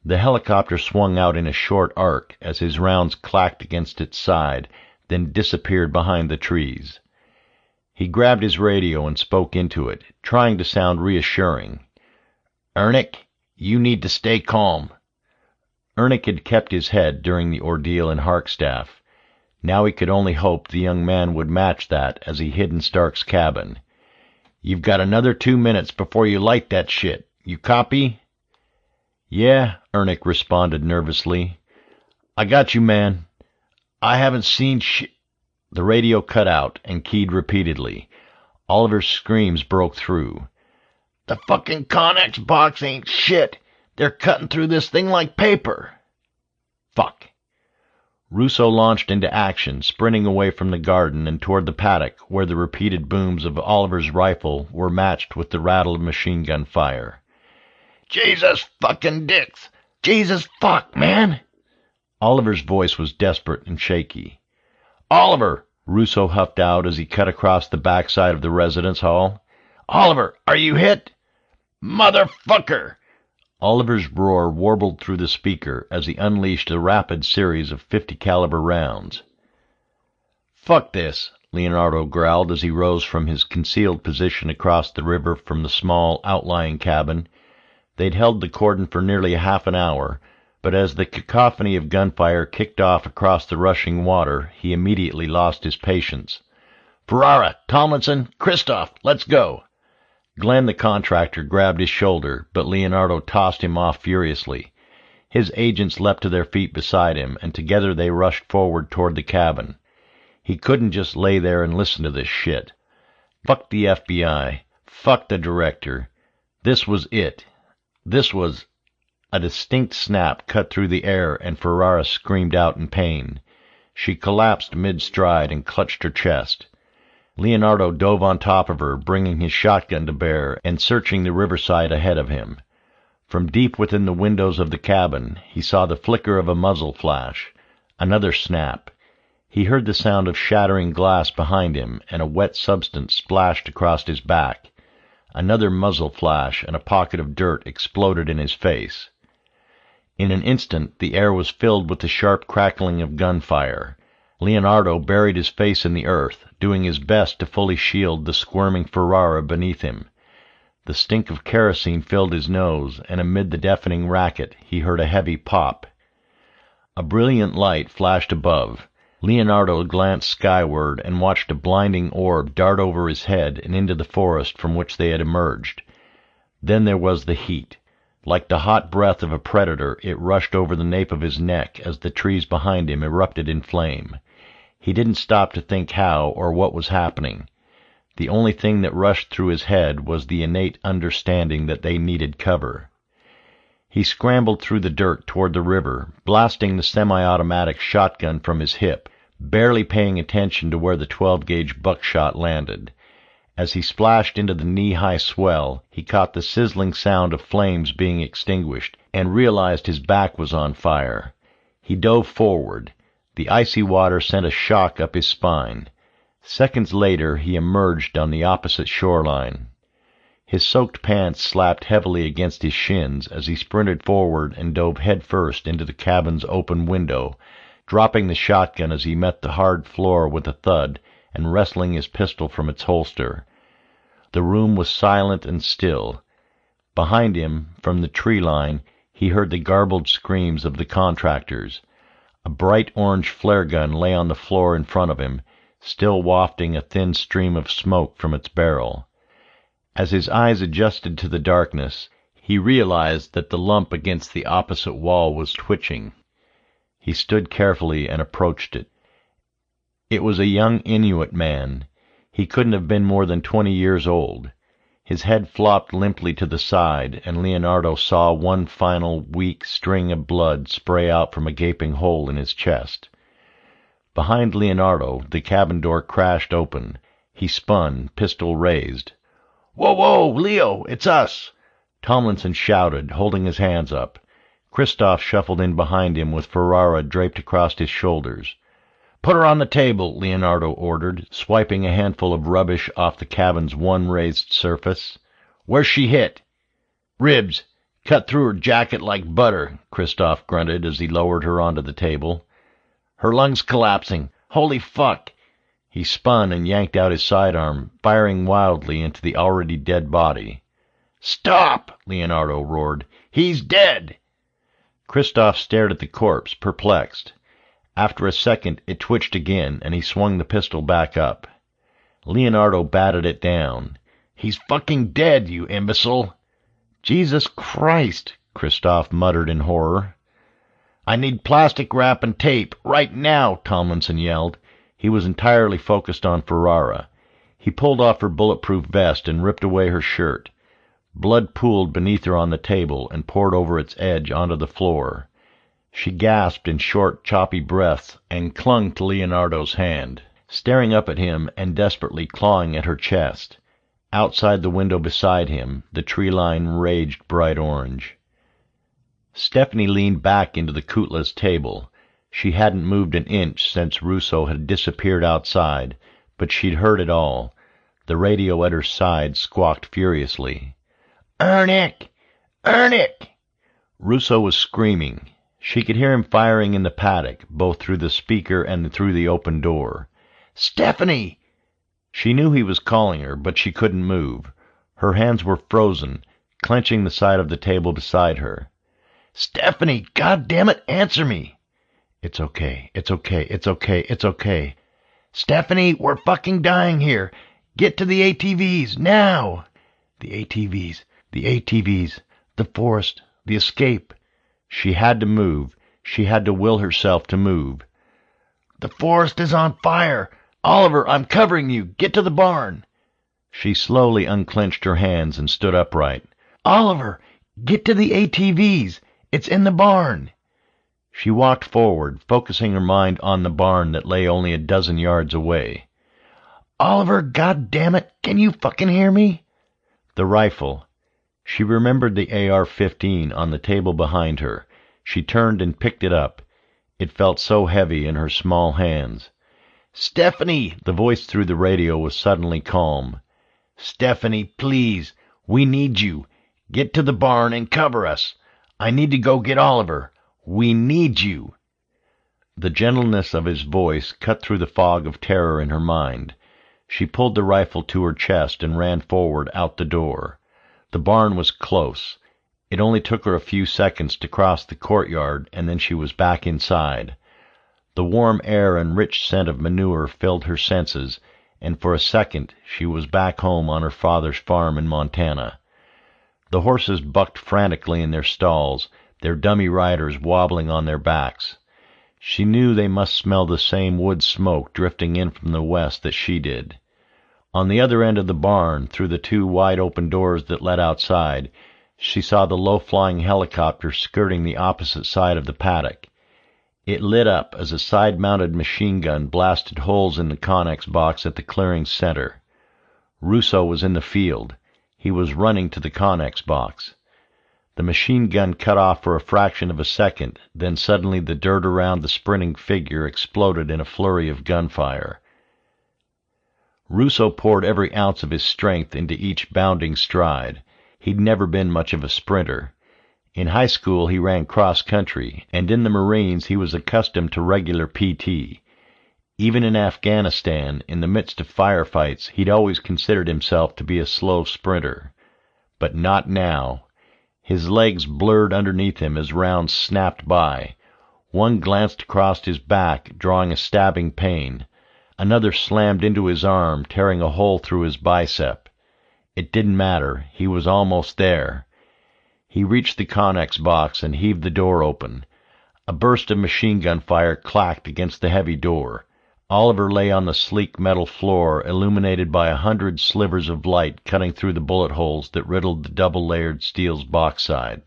The helicopter swung out in a short arc as his rounds clacked against its side, then disappeared behind the trees. He grabbed his radio and spoke into it, trying to sound reassuring. "Ernick, you need to stay calm." Ernick had kept his head during the ordeal in Harkstaff. Now he could only hope the young man would match that as he hid in Stark's cabin. "You've got another 2 minutes before you light that shit. You copy?" "Yeah," Ernick responded nervously. "I got you, man. I haven't seen shit." The radio cut out and keyed repeatedly. Oliver's screams broke through. "The fucking Connex box ain't shit. They're cutting through this thing like paper." Fuck. Russo launched into action, sprinting away from the garden and toward the paddock, where the repeated booms of Oliver's rifle were matched with the rattle of machine gun fire. "Jesus fucking dicks! Jesus fuck, man!" Oliver's voice was desperate and shaky. "Oliver!" Russo huffed out as he cut across the backside of the residence hall. "Oliver, are you hit?" "Motherfucker!" Oliver's roar warbled through the speaker as he unleashed a rapid series of .50 caliber rounds. Fuck this, Leonardo growled as he rose from his concealed position across the river from the small, outlying cabin. They'd held the cordon for nearly half an hour, but as the cacophony of gunfire kicked off across the rushing water, he immediately lost his patience. "Ferrara, Tomlinson, Christoph, let's go!" Glenn, the contractor, grabbed his shoulder, but Leonardo tossed him off furiously. His agents leapt to their feet beside him, and together they rushed forward toward the cabin. He couldn't just lay there and listen to this shit. Fuck the FBI. Fuck the director. This was it. This was... A distinct snap cut through the air, and Ferrara screamed out in pain. She collapsed mid-stride and clutched her chest. Leonardo dove on top of her, bringing his shotgun to bear and searching the riverside ahead of him. From deep within the windows of the cabin, he saw the flicker of a muzzle flash. Another snap. He heard the sound of shattering glass behind him, and a wet substance splashed across his back. Another muzzle flash, and a pocket of dirt exploded in his face. In an instant, the air was filled with the sharp crackling of gunfire. Leonardo buried his face in the earth, doing his best to fully shield the squirming Ferrara beneath him. The stink of kerosene filled his nose, and amid the deafening racket, he heard a heavy pop. A brilliant light flashed above. Leonardo glanced skyward and watched a blinding orb dart over his head and into the forest from which they had emerged. Then there was the heat. Like the hot breath of a predator, it rushed over the nape of his neck as the trees behind him erupted in flame. He didn't stop to think how or what was happening. The only thing that rushed through his head was the innate understanding that they needed cover. He scrambled through the dirt toward the river, blasting the semi-automatic shotgun from his hip, barely paying attention to where the 12-gauge buckshot landed. As he splashed into the knee-high swell, he caught the sizzling sound of flames being extinguished and realized his back was on fire. He dove forward. The icy water sent a shock up his spine. Seconds later, he emerged on the opposite shoreline. His soaked pants slapped heavily against his shins as he sprinted forward and dove headfirst into the cabin's open window, dropping the shotgun as he met the hard floor with a thud and wresting his pistol from its holster. The room was silent and still. Behind him, from the tree line, he heard the garbled screams of the contractors. A bright orange flare gun lay on the floor in front of him, still wafting a thin stream of smoke from its barrel. As his eyes adjusted to the darkness, he realized that the lump against the opposite wall was twitching. He stood carefully and approached it. It was a young Inuit man. He couldn't have been more than 20 years old. His head flopped limply to the side, and Leonardo saw one final, weak string of blood spray out from a gaping hole in his chest. Behind Leonardo, the cabin door crashed open. He spun, pistol raised. "Whoa, whoa, Leo, it's us!" Tomlinson shouted, holding his hands up. Christoph shuffled in behind him with Ferrara draped across his shoulders. "Put her on the table," Leonardo ordered, swiping a handful of rubbish off the cabin's one raised surface. "Where's she hit?" "Ribs. Cut through her jacket like butter," Christoph grunted as he lowered her onto the table. "Her lungs collapsing. Holy fuck!" He spun and yanked out his sidearm, firing wildly into the already dead body. "Stop!" Leonardo roared. "He's dead!" Christoph stared at the corpse, perplexed. After a second, it twitched again, and he swung the pistol back up. Leonardo batted it down. "He's fucking dead, you imbecile!" "Jesus Christ!" Christoph muttered in horror. "I need plastic wrap and tape, right now!" Tomlinson yelled. He was entirely focused on Ferrara. He pulled off her bulletproof vest and ripped away her shirt. Blood pooled beneath her on the table and poured over its edge onto the floor. She gasped in short, choppy breaths and clung to Leonardo's hand, staring up at him and desperately clawing at her chest. Outside the window beside him, the tree line raged bright orange. Stephanie leaned back into the Kutla's table. She hadn't moved an inch since Russo had disappeared outside, but she'd heard it all. The radio at her side squawked furiously. "Ernick! Ernick!" Russo was screaming. She could hear him firing in the paddock, both through the speaker and through the open door. Stephanie! She knew he was calling her, but she couldn't move. Her hands were frozen, clenching the side of the table beside her. Stephanie, goddammit, answer me! It's okay, it's okay, it's okay, it's okay. Stephanie, we're fucking dying here. Get to the ATVs, now! The ATVs, the ATVs, the forest, the escape. She had to move. She had to will herself to move. The forest is on fire! Oliver, I'm covering you! Get to the barn! She slowly unclenched her hands and stood upright. Oliver, get to the ATVs! It's in the barn! She walked forward, focusing her mind on the barn that lay only a dozen yards away. Oliver, goddammit, can you fucking hear me? The rifle. She remembered the AR-15 on the table behind her. She turned and picked it up. It felt so heavy in her small hands. Stephanie! The voice through the radio was suddenly calm. Stephanie, please, we need you. Get to the barn and cover us. I need to go get Oliver. We need you. The gentleness of his voice cut through the fog of terror in her mind. She pulled the rifle to her chest and ran forward out the door. The barn was close. It only took her a few seconds to cross the courtyard, and then she was back inside. The warm air and rich scent of manure filled her senses, and for a second she was back home on her father's farm in Montana. The horses bucked frantically in their stalls, their dummy riders wobbling on their backs. She knew they must smell the same wood smoke drifting in from the west that she did. On the other end of the barn, through the two wide-open doors that led outside, she saw the low-flying helicopter skirting the opposite side of the paddock. It lit up as a side-mounted machine gun blasted holes in the Connex box at the clearing's center. Russo was in the field. He was running to the Connex box. The machine gun cut off for a fraction of a second, then suddenly the dirt around the sprinting figure exploded in a flurry of gunfire. Russo poured every ounce of his strength into each bounding stride. He'd never been much of a sprinter. In high school he ran cross-country, and in the Marines he was accustomed to regular PT. Even in Afghanistan, in the midst of firefights, he'd always considered himself to be a slow sprinter. But not now. His legs blurred underneath him as rounds snapped by. One glanced across his back, drawing a stabbing pain. Another slammed into his arm, tearing a hole through his bicep. It didn't matter. He was almost there. He reached the Connex box and heaved the door open. A burst of machine gun fire clacked against the heavy door. Oliver lay on the sleek metal floor, illuminated by 100 slivers of light cutting through the bullet holes that riddled the double-layered steel's box side.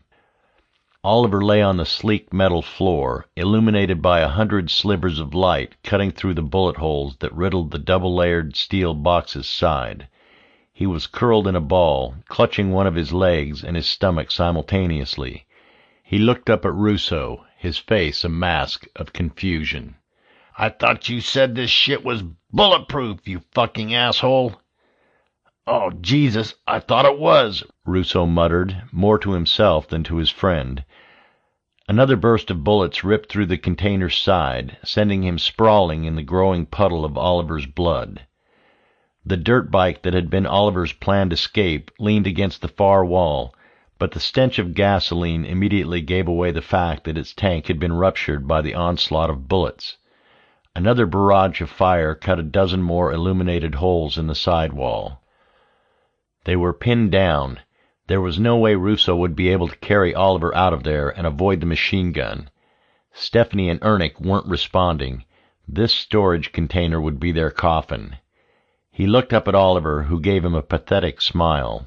Oliver lay on the sleek metal floor, illuminated by 100 slivers of light cutting through the bullet holes that riddled the double-layered steel box's side. He was curled in a ball, clutching one of his legs and his stomach simultaneously. He looked up at Russo, his face a mask of confusion. I thought you said this shit was bulletproof, you fucking asshole. Oh, Jesus, I thought it was, Russo muttered, more to himself than to his friend. Another burst of bullets ripped through the container's side, sending him sprawling in the growing puddle of Oliver's blood. The dirt bike that had been Oliver's planned escape leaned against the far wall, but the stench of gasoline immediately gave away the fact that its tank had been ruptured by the onslaught of bullets. Another barrage of fire cut a dozen more illuminated holes in the sidewall. They were pinned down. There was no way Russo would be able to carry Oliver out of there and avoid the machine gun. Stephanie and Ernick weren't responding. This storage container would be their coffin. He looked up at Oliver, who gave him a pathetic smile.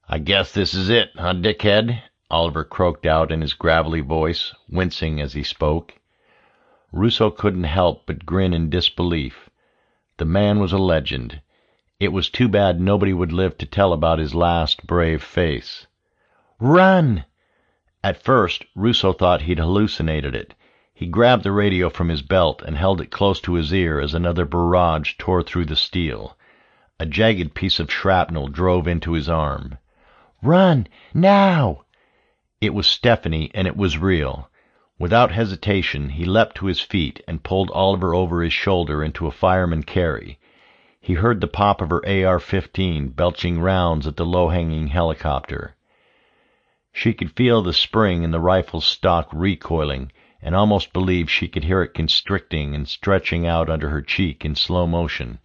I guess this is it, huh, dickhead? Oliver croaked out in his gravelly voice, wincing as he spoke. Russo couldn't help but grin in disbelief. The man was a legend. It was too bad nobody would live to tell about his last brave face. Run! At first, Russo thought he'd hallucinated it. He grabbed the radio from his belt and held it close to his ear as another barrage tore through the steel. A jagged piece of shrapnel drove into his arm. Run! Now! It was Stephanie, and it was real. Without hesitation, he leapt to his feet and pulled Oliver over his shoulder into a fireman carry. He heard the pop of her AR-15 belching rounds at the low-hanging helicopter. She could feel the spring in the rifle's stock recoiling, and almost believed she could hear it constricting and stretching out under her cheek in slow motion.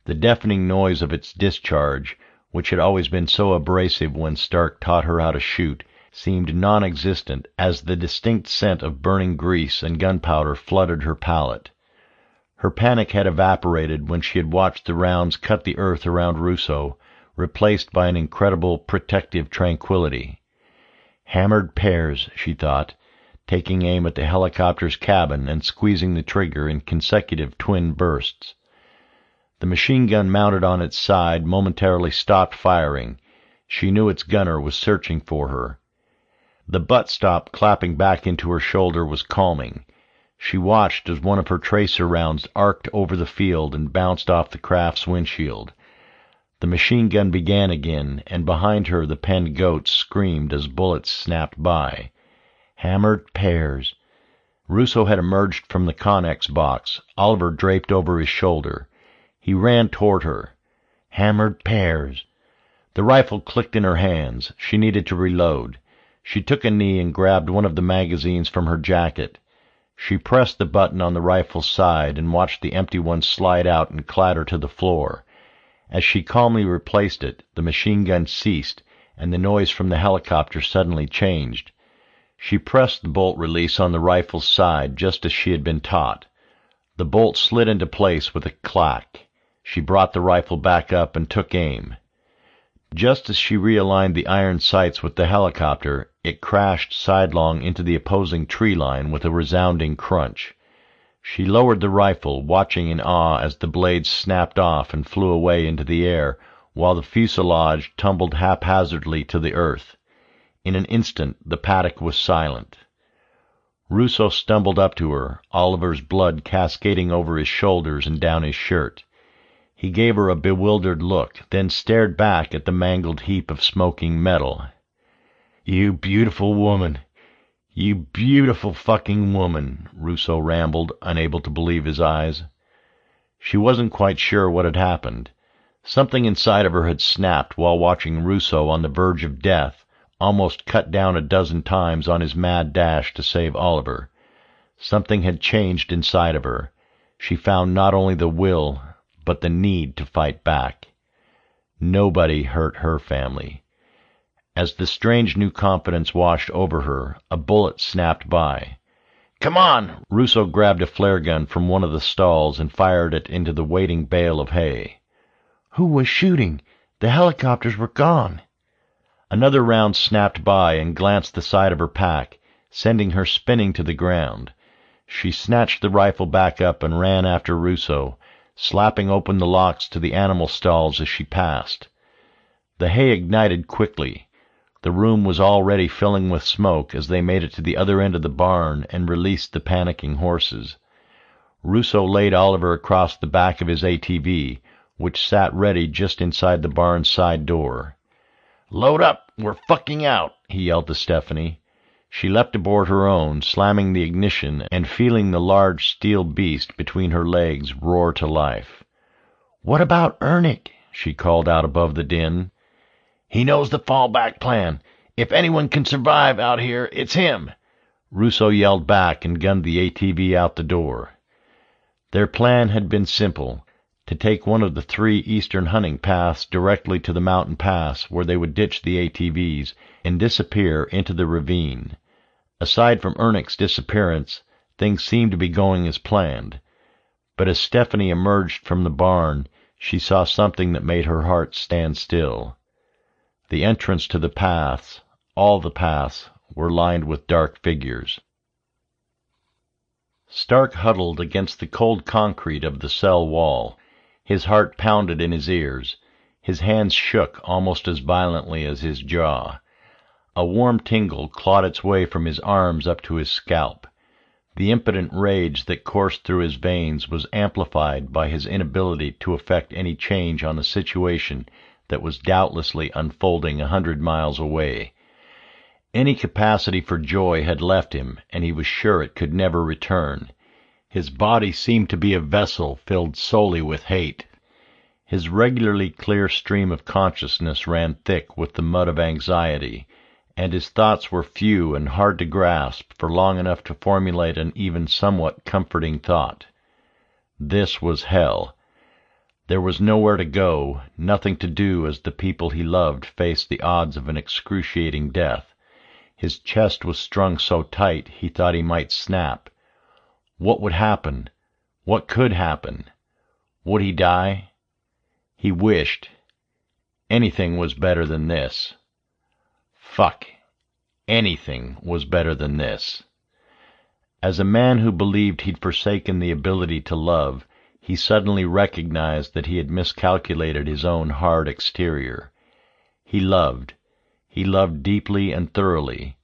The deafening noise of its discharge, which had always been so abrasive when Stark taught her how to shoot, seemed non-existent as the distinct scent of burning grease and gunpowder flooded her palate. Her panic had evaporated when she had watched the rounds cut the earth around Russo, replaced by an incredible protective tranquility. Hammered pears, she thought, taking aim at the helicopter's cabin and squeezing the trigger in consecutive twin bursts. The machine gun mounted on its side momentarily stopped firing. She knew its gunner was searching for her. The butt-stop clapping back into her shoulder was calming. She watched as one of her tracer rounds arced over the field and bounced off the craft's windshield. The machine gun began again, and behind her the penned goats screamed as bullets snapped by. Hammered pears. Russo had emerged from the Connex box, Oliver draped over his shoulder. He ran toward her. Hammered pears. The rifle clicked in her hands. She needed to reload. She took a knee and grabbed one of the magazines from her jacket. She pressed the button on the rifle's side and watched the empty one slide out and clatter to the floor. As she calmly replaced it, the machine gun ceased, and the noise from the helicopter suddenly changed. She pressed the bolt release on the rifle's side just as she had been taught. The bolt slid into place with a clack. She brought the rifle back up and took aim. Just as she realigned the iron sights with the helicopter, it crashed sidelong into the opposing tree line with a resounding crunch. She lowered the rifle, watching in awe as the blades snapped off and flew away into the air, while the fuselage tumbled haphazardly to the earth. In an instant, the paddock was silent. Russo stumbled up to her, Oliver's blood cascading over his shoulders and down his shirt. He gave her a bewildered look, then stared back at the mangled heap of smoking metal. "You beautiful woman. You beautiful fucking woman," Russo rambled, unable to believe his eyes. She wasn't quite sure what had happened. Something inside of her had snapped while watching Russo on the verge of death, almost cut down a dozen times on his mad dash to save Oliver. Something had changed inside of her. She found not only the will, but the need to fight back. Nobody hurt her family. As the strange new confidence washed over her, a bullet snapped by. "Come on!" Russo grabbed a flare gun from one of the stalls and fired it into the waiting bale of hay. "Who was shooting? The helicopters were gone." Another round snapped by and glanced the side of her pack, sending her spinning to the ground. She snatched the rifle back up and ran after Russo, slapping open the locks to the animal stalls as she passed. The hay ignited quickly. The room was already filling with smoke as they made it to the other end of the barn and released the panicking horses. Russo laid Oliver across the back of his ATV, which sat ready just inside the barn's side door. "Load up! We're fucking out!" he yelled to Stephanie. She leapt aboard her own, slamming the ignition and feeling the large steel beast between her legs roar to life. "What about Ernick?" she called out above the din. "He knows the fallback plan. If anyone can survive out here, it's him!" Russo yelled back and gunned the ATV out the door. Their plan had been simple: to take one of the 3 eastern hunting paths directly to the mountain pass where they would ditch the ATVs and disappear into the ravine. Aside from Ernick's disappearance, things seemed to be going as planned. But as Stephanie emerged from the barn, she saw something that made her heart stand still. The entrance to the paths, all the paths, were lined with dark figures. Stark huddled against the cold concrete of the cell wall. His heart pounded in his ears. His hands shook almost as violently as his jaw. A warm tingle clawed its way from his arms up to his scalp. The impotent rage that coursed through his veins was amplified by his inability to effect any change on a situation that was doubtlessly unfolding 100 miles away. Any capacity for joy had left him, and he was sure it could never return. His body seemed to be a vessel filled solely with hate. His regularly clear stream of consciousness ran thick with the mud of anxiety, and his thoughts were few and hard to grasp for long enough to formulate an even somewhat comforting thought. This was hell. There was nowhere to go, nothing to do as the people he loved faced the odds of an excruciating death. His chest was strung so tight he thought he might snap. What would happen? What could happen? Would he die? He wished. Anything was better than this. Fuck. Anything was better than this. As a man who believed he'd forsaken the ability to love, he suddenly recognized that he had miscalculated his own hard exterior. He loved. He loved deeply and thoroughly.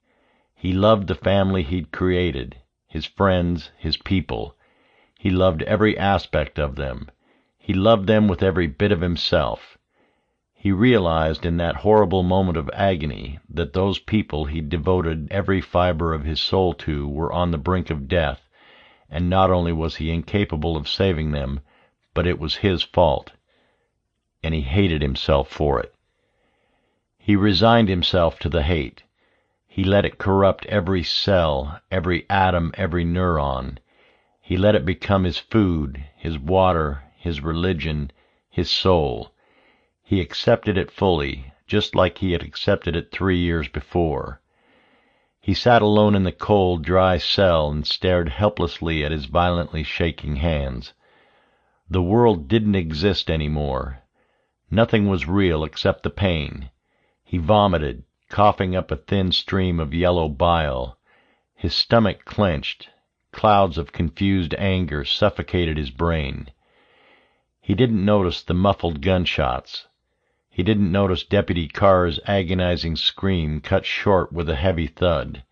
He loved the family he'd created, his friends, his people. He loved every aspect of them. He loved them with every bit of himself. He realized in that horrible moment of agony that those people he'd devoted every fiber of his soul to were on the brink of death, and not only was he incapable of saving them, but it was his fault, and he hated himself for it. He resigned himself to the hate. He let it corrupt every cell, every atom, every neuron. He let it become his food, his water, his religion, his soul. He accepted it fully, just like he had accepted it 3 years before. He sat alone in the cold, dry cell and stared helplessly at his violently shaking hands. The world didn't exist anymore. Nothing was real except the pain. He vomited, coughing up a thin stream of yellow bile. His stomach clenched. Clouds of confused anger suffocated his brain. He didn't notice the muffled gunshots. He didn't notice Deputy Carr's agonizing scream cut short with a heavy thud.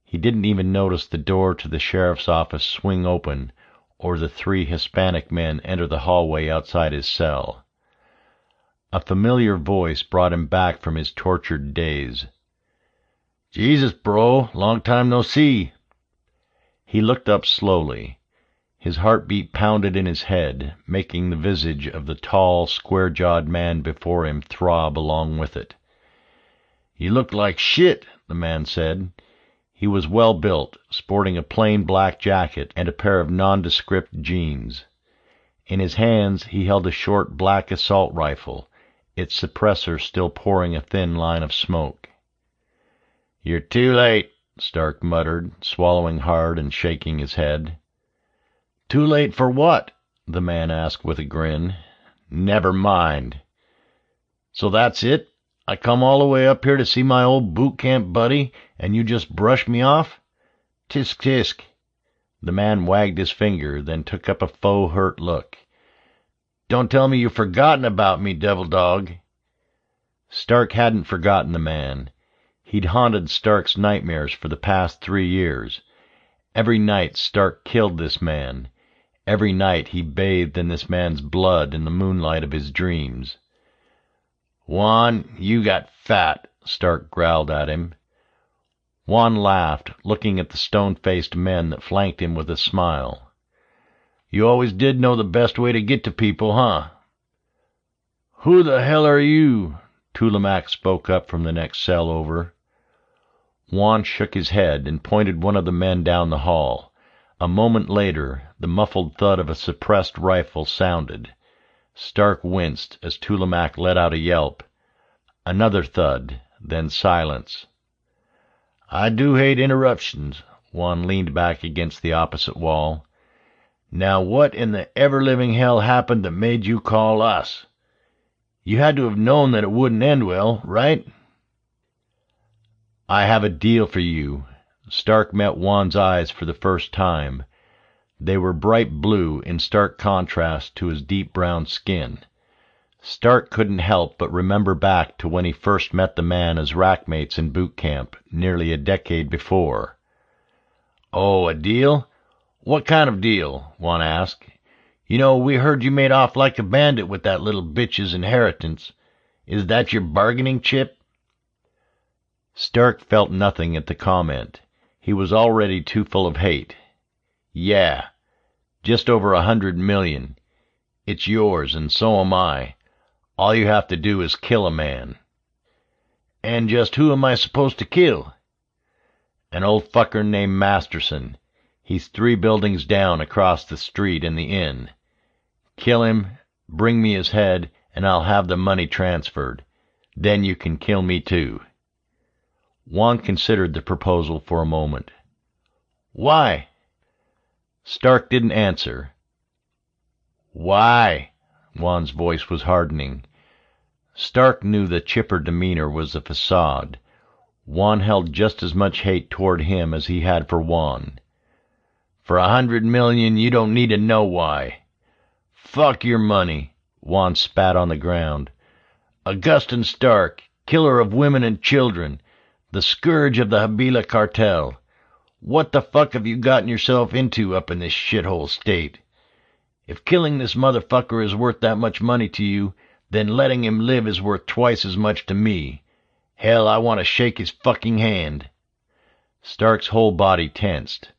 He didn't even notice the door to the sheriff's office swing open or the 3 Hispanic men enter the hallway outside his cell. A familiar voice brought him back from his tortured daze. "Jesus, bro, long time no see." He looked up slowly. His heartbeat pounded in his head, making the visage of the tall, square-jawed man before him throb along with it. "You look like shit," the man said. He was well built, sporting a plain black jacket and a pair of nondescript jeans. In his hands he held a short black assault rifle, its suppressor still pouring a thin line of smoke. "You're too late," Stark muttered, swallowing hard and shaking his head. "Too late for what?" the man asked with a grin. "Never mind." "So that's it? I come all the way up here to see my old boot camp buddy, and you just brush me off? Tisk tisk." The man wagged his finger, then took up a faux hurt look. "Don't tell me you've forgotten about me, devil dog." Stark hadn't forgotten the man. He'd haunted Stark's nightmares for the past 3 years. Every night Stark killed this man. Every night he bathed in this man's blood in the moonlight of his dreams. "Juan, you got fat," Stark growled at him. Juan laughed, looking at the stone-faced men that flanked him with a smile. "You always did know the best way to get to people, huh?" "Who the hell are you?" Tulamac spoke up from the next cell over. Juan shook his head and pointed one of the men down the hall. A moment later, the muffled thud of a suppressed rifle sounded. Stark winced as Tulamac let out a yelp. Another thud, then silence. "I do hate interruptions." Juan leaned back against the opposite wall. "Now what in the ever-living hell happened that made you call us? You had to have known that it wouldn't end well, right?" "I have a deal for you." Stark met Juan's eyes for the first time. They were bright blue in stark contrast to his deep brown skin. Stark couldn't help but remember back to when he first met the man as rackmates in boot camp, nearly a decade before. "Oh, a deal? What kind of deal?" Juan asked. "You know, we heard you made off like a bandit with that little bitch's inheritance. Is that your bargaining chip?" Stark felt nothing at the comment. He was already too full of hate. Yeah, just over 100 million. It's yours, and so am I. All you have to do is kill a man. And just who am I supposed to kill? An old fucker named Masterson. He's 3 buildings down across the street in the inn. Kill him, bring me his head, and I'll have the money transferred. Then you can kill me too. Juan considered the proposal for a moment. Why? Stark didn't answer. Why? Juan's voice was hardening. Stark knew the chipper demeanor was a facade. Juan held just as much hate toward him as he had for Juan. For 100 million, you don't need to know why. Fuck your money. Juan spat on the ground. Augustin Stark, killer of women and children, the scourge of the Habila cartel. What the fuck have you gotten yourself into up in this shithole state? If killing this motherfucker is worth that much money to you, then letting him live is worth twice as much to me. Hell, I want to shake his fucking hand. Stark's whole body tensed.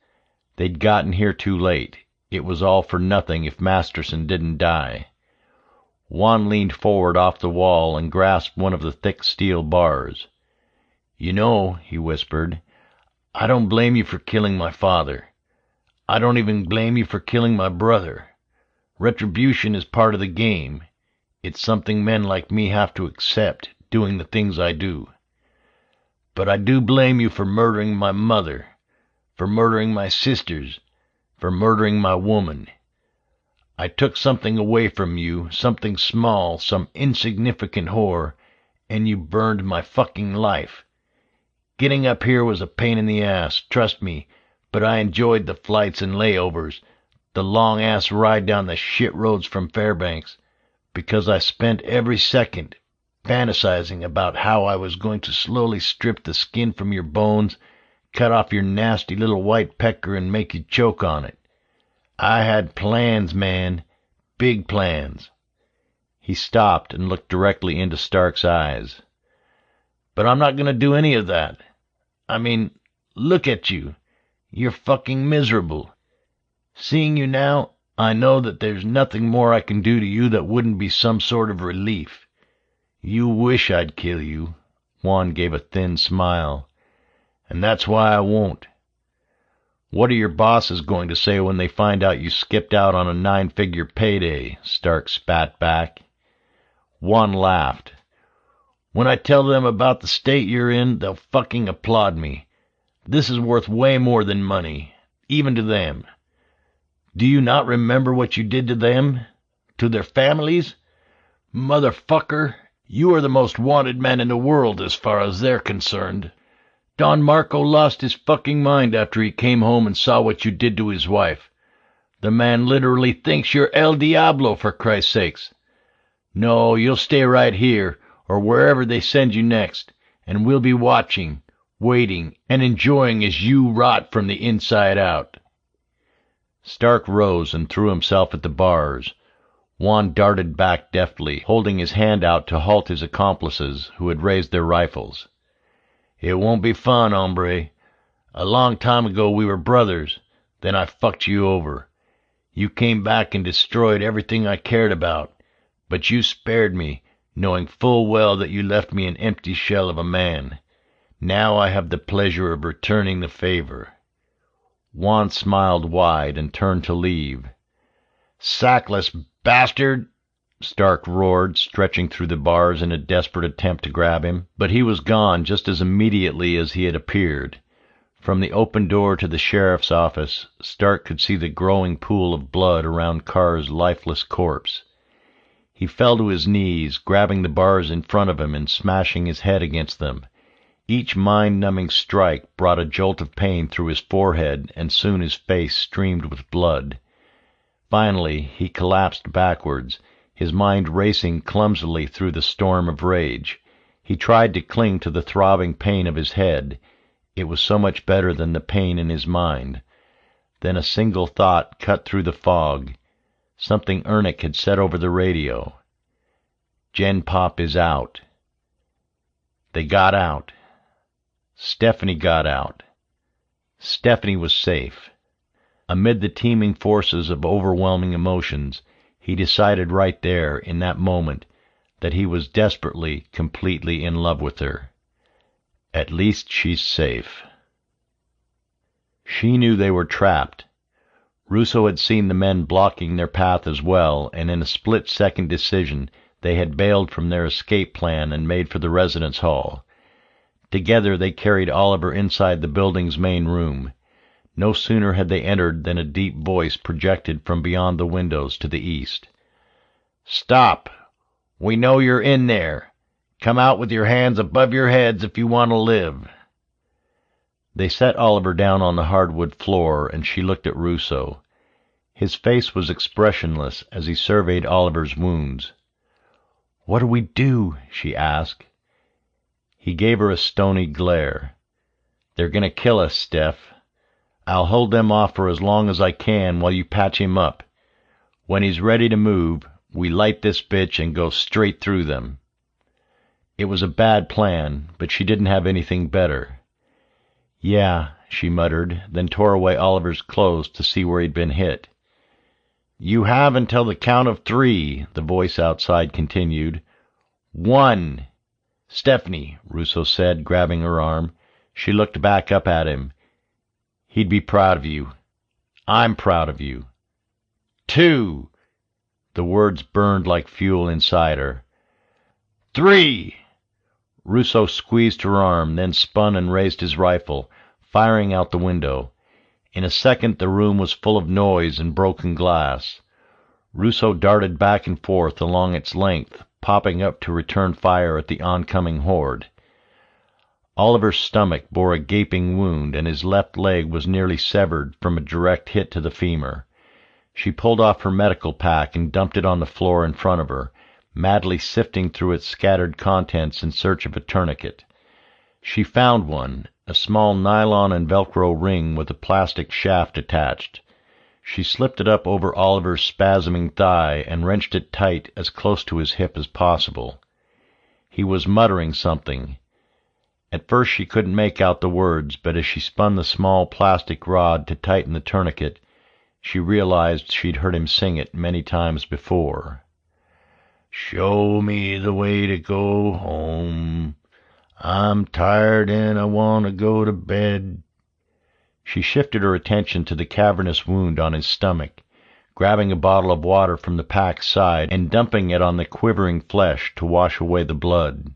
They'd gotten here too late. It was all for nothing if Masterson didn't die. Juan leaned forward off the wall and grasped one of the thick steel bars. You know, he whispered, I don't blame you for killing my father. I don't even blame you for killing my brother. Retribution is part of the game. It's something men like me have to accept, doing the things I do. But I do blame you for murdering my mother, for murdering my sisters, for murdering my woman. I took something away from you, something small, some insignificant whore, and you burned my fucking life. Getting up here was a pain in the ass, trust me, but I enjoyed the flights and layovers, the long-ass ride down the shit roads from Fairbanks, because I spent every second fantasizing about how I was going to slowly strip the skin from your bones, cut off your nasty little white pecker and make you choke on it. I had plans, man, big plans. He stopped and looked directly into Stark's eyes. But I'm not going to do any of that. I mean, look at you. You're fucking miserable. Seeing you now, I know that there's nothing more I can do to you that wouldn't be some sort of relief. You wish I'd kill you. Juan gave a thin smile. And that's why I won't. What are your bosses going to say when they find out you skipped out on a 9-figure payday? Stark spat back. Juan laughed. When I tell them about the state you're in, they'll fucking applaud me. This is worth way more than money, even to them. Do you not remember what you did to them? To their families? Motherfucker, you are the most wanted man in the world as far as they're concerned. Don Marco lost his fucking mind after he came home and saw what you did to his wife. The man literally thinks you're El Diablo, for Christ's sakes. No, you'll stay right here, or wherever they send you next, and we'll be watching, waiting, and enjoying as you rot from the inside out. Stark rose and threw himself at the bars. Juan darted back deftly, holding his hand out to halt his accomplices, who had raised their rifles. It won't be fun, hombre. A long time ago we were brothers. Then I fucked you over. You came back and destroyed everything I cared about. But you spared me, knowing full well that you left me an empty shell of a man. Now I have the pleasure of returning the favor. Juan smiled wide and turned to leave. Sackless bastard! Stark roared, stretching through the bars in a desperate attempt to grab him, but he was gone just as immediately as he had appeared. From the open door to the sheriff's office, Stark could see the growing pool of blood around Carr's lifeless corpse. He fell to his knees, grabbing the bars in front of him and smashing his head against them. Each mind-numbing strike brought a jolt of pain through his forehead, and soon his face streamed with blood. Finally, he collapsed backwards, his mind racing clumsily through the storm of rage. He tried to cling to the throbbing pain of his head. It was so much better than the pain in his mind. Then a single thought cut through the fog. Something Ernick had said over the radio. Gen Pop is out. They got out. Stephanie got out. Stephanie was safe. Amid the teeming forces of overwhelming emotions, he decided right there, in that moment, that he was desperately, completely in love with her. At least she's safe. She knew they were trapped. Russo had seen the men blocking their path as well, and in a split-second decision they had bailed from their escape plan and made for the residence hall. Together they carried Oliver inside the building's main room. No sooner had they entered than a deep voice projected from beyond the windows to the east. "Stop! We know you're in there. Come out with your hands above your heads if you want to live." They set Oliver down on the hardwood floor, and she looked at Russo. His face was expressionless as he surveyed Oliver's wounds. "What do we do?" she asked. He gave her a stony glare. "They're going to kill us, Steph. I'll hold them off for as long as I can while you patch him up. When he's ready to move, we light this bitch and go straight through them." It was a bad plan, but she didn't have anything better. "Yeah," she muttered, then tore away Oliver's clothes to see where he'd been hit. "You have until the count of 3, the voice outside continued. 1. "Stephanie," Russo said, grabbing her arm. She looked back up at him. "He'd be proud of you. I'm proud of you." 2. The words burned like fuel inside her. 3. Russo squeezed her arm, then spun and raised his rifle, firing out the window. In a second the room was full of noise and broken glass. Russo darted back and forth along its length, popping up to return fire at the oncoming horde. Oliver's stomach bore a gaping wound, and his left leg was nearly severed from a direct hit to the femur. She pulled off her medical pack and dumped it on the floor in front of her, madly sifting through its scattered contents in search of a tourniquet. She found one, a small nylon and Velcro ring with a plastic shaft attached. She slipped it up over Oliver's spasming thigh and wrenched it tight as close to his hip as possible. He was muttering something. At first she couldn't make out the words, but as she spun the small plastic rod to tighten the tourniquet, she realized she'd heard him sing it many times before. "Show me the way to go home. I'm tired and I want to go to bed." She shifted her attention to the cavernous wound on his stomach, grabbing a bottle of water from the pack's side and dumping it on the quivering flesh to wash away the blood.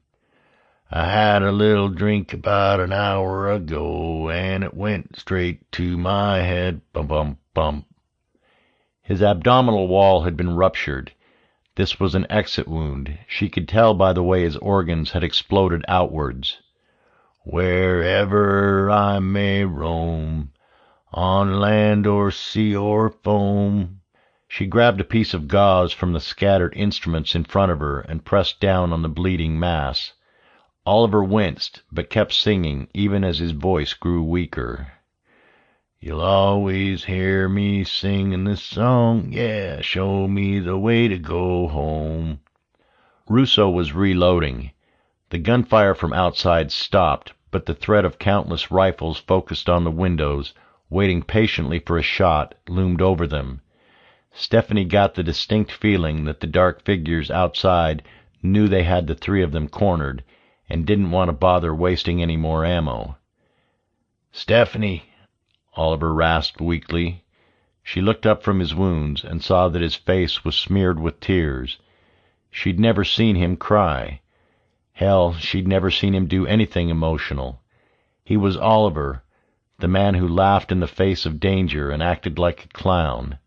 "I had a little drink about an hour ago, and it went straight to my head. Bum, bum, bum." His abdominal wall had been ruptured. This was an exit wound. She could tell by the way his organs had exploded outwards. "Wherever I may roam, on land or sea or foam." She grabbed a piece of gauze from the scattered instruments in front of her and pressed down on the bleeding mass. Oliver winced, but kept singing, even as his voice grew weaker. "You'll always hear me singing this song, yeah, show me the way to go home." Russo was reloading. The gunfire from outside stopped, but the threat of countless rifles focused on the windows, waiting patiently for a shot, loomed over them. Stephanie got the distinct feeling that the dark figures outside knew they had the 3 of them cornered, and didn't want to bother wasting any more ammo. "Stephanie," Oliver rasped weakly. She looked up from his wounds and saw that his face was smeared with tears. She'd never seen him cry. Hell, she'd never seen him do anything emotional. He was Oliver, the man who laughed in the face of danger and acted like a clown.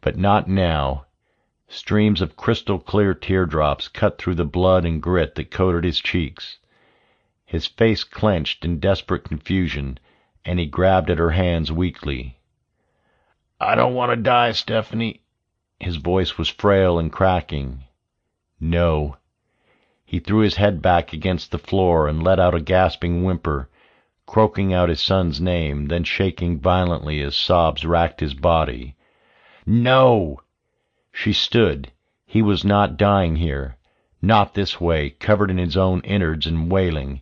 But not now. Streams of crystal-clear teardrops cut through the blood and grit that coated his cheeks. His face clenched in desperate confusion, and he grabbed at her hands weakly. "I don't want to die, Stephanie." His voice was frail and cracking. "No." He threw his head back against the floor and let out a gasping whimper, croaking out his son's name, then shaking violently as sobs racked his body. "No!" She stood. He was not dying here. Not this way, covered in his own innards and wailing.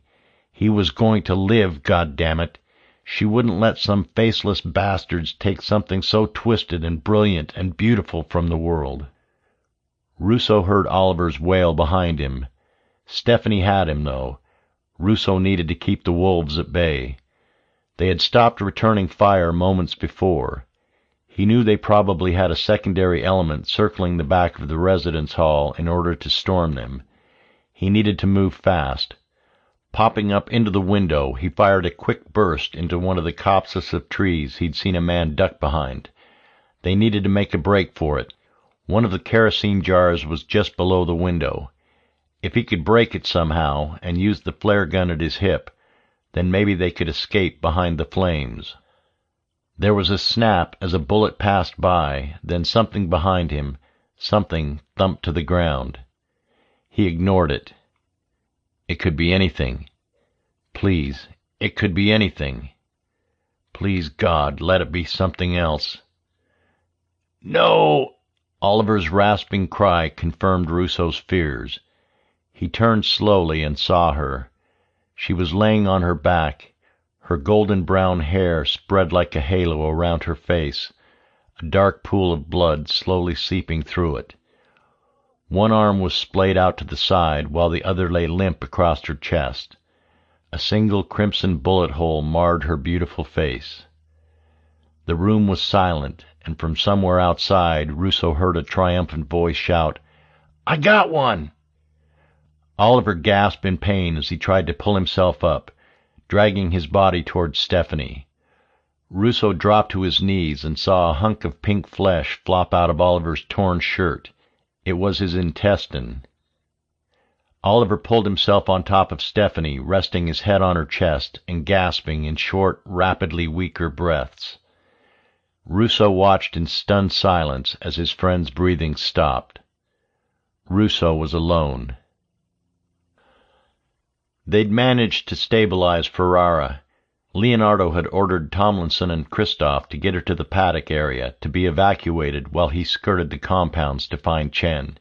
He was going to live, goddammit. She wouldn't let some faceless bastards take something so twisted and brilliant and beautiful from the world. Rousseau heard Oliver's wail behind him. Stephanie had him, though. Rousseau needed to keep the wolves at bay. They had stopped returning fire moments before. He knew they probably had a secondary element circling the back of the residence hall in order to storm them. He needed to move fast. Popping up into the window, he fired a quick burst into one of the copses of trees he'd seen a man duck behind. They needed to make a break for it. One of the kerosene jars was just below the window. If he could break it somehow and use the flare gun at his hip, then maybe they could escape behind the flames. There was a snap as a bullet passed by, then something behind him, something thumped to the ground. He ignored it. It could be anything. Please, it could be anything. Please, God, let it be something else. No! Oliver's rasping cry confirmed Rousseau's fears. He turned slowly and saw her. She was laying on her back, her golden-brown hair spread like a halo around her face, a dark pool of blood slowly seeping through it. One arm was splayed out to the side, while the other lay limp across her chest. A single crimson bullet hole marred her beautiful face. The room was silent, and from somewhere outside, Rousseau heard a triumphant voice shout, "I got one!" Oliver gasped in pain as he tried to pull himself up, dragging his body towards Stephanie. Rousseau dropped to his knees and saw a hunk of pink flesh flop out of Oliver's torn shirt. It was his intestine. Oliver pulled himself on top of Stephanie, resting his head on her chest and gasping in short, rapidly weaker breaths. Rousseau watched in stunned silence as his friend's breathing stopped. Rousseau was alone. They'd managed to stabilize Ferrara. Leonardo had ordered Tomlinson and Christoph to get her to the paddock area to be evacuated while he skirted the compounds to find Chen.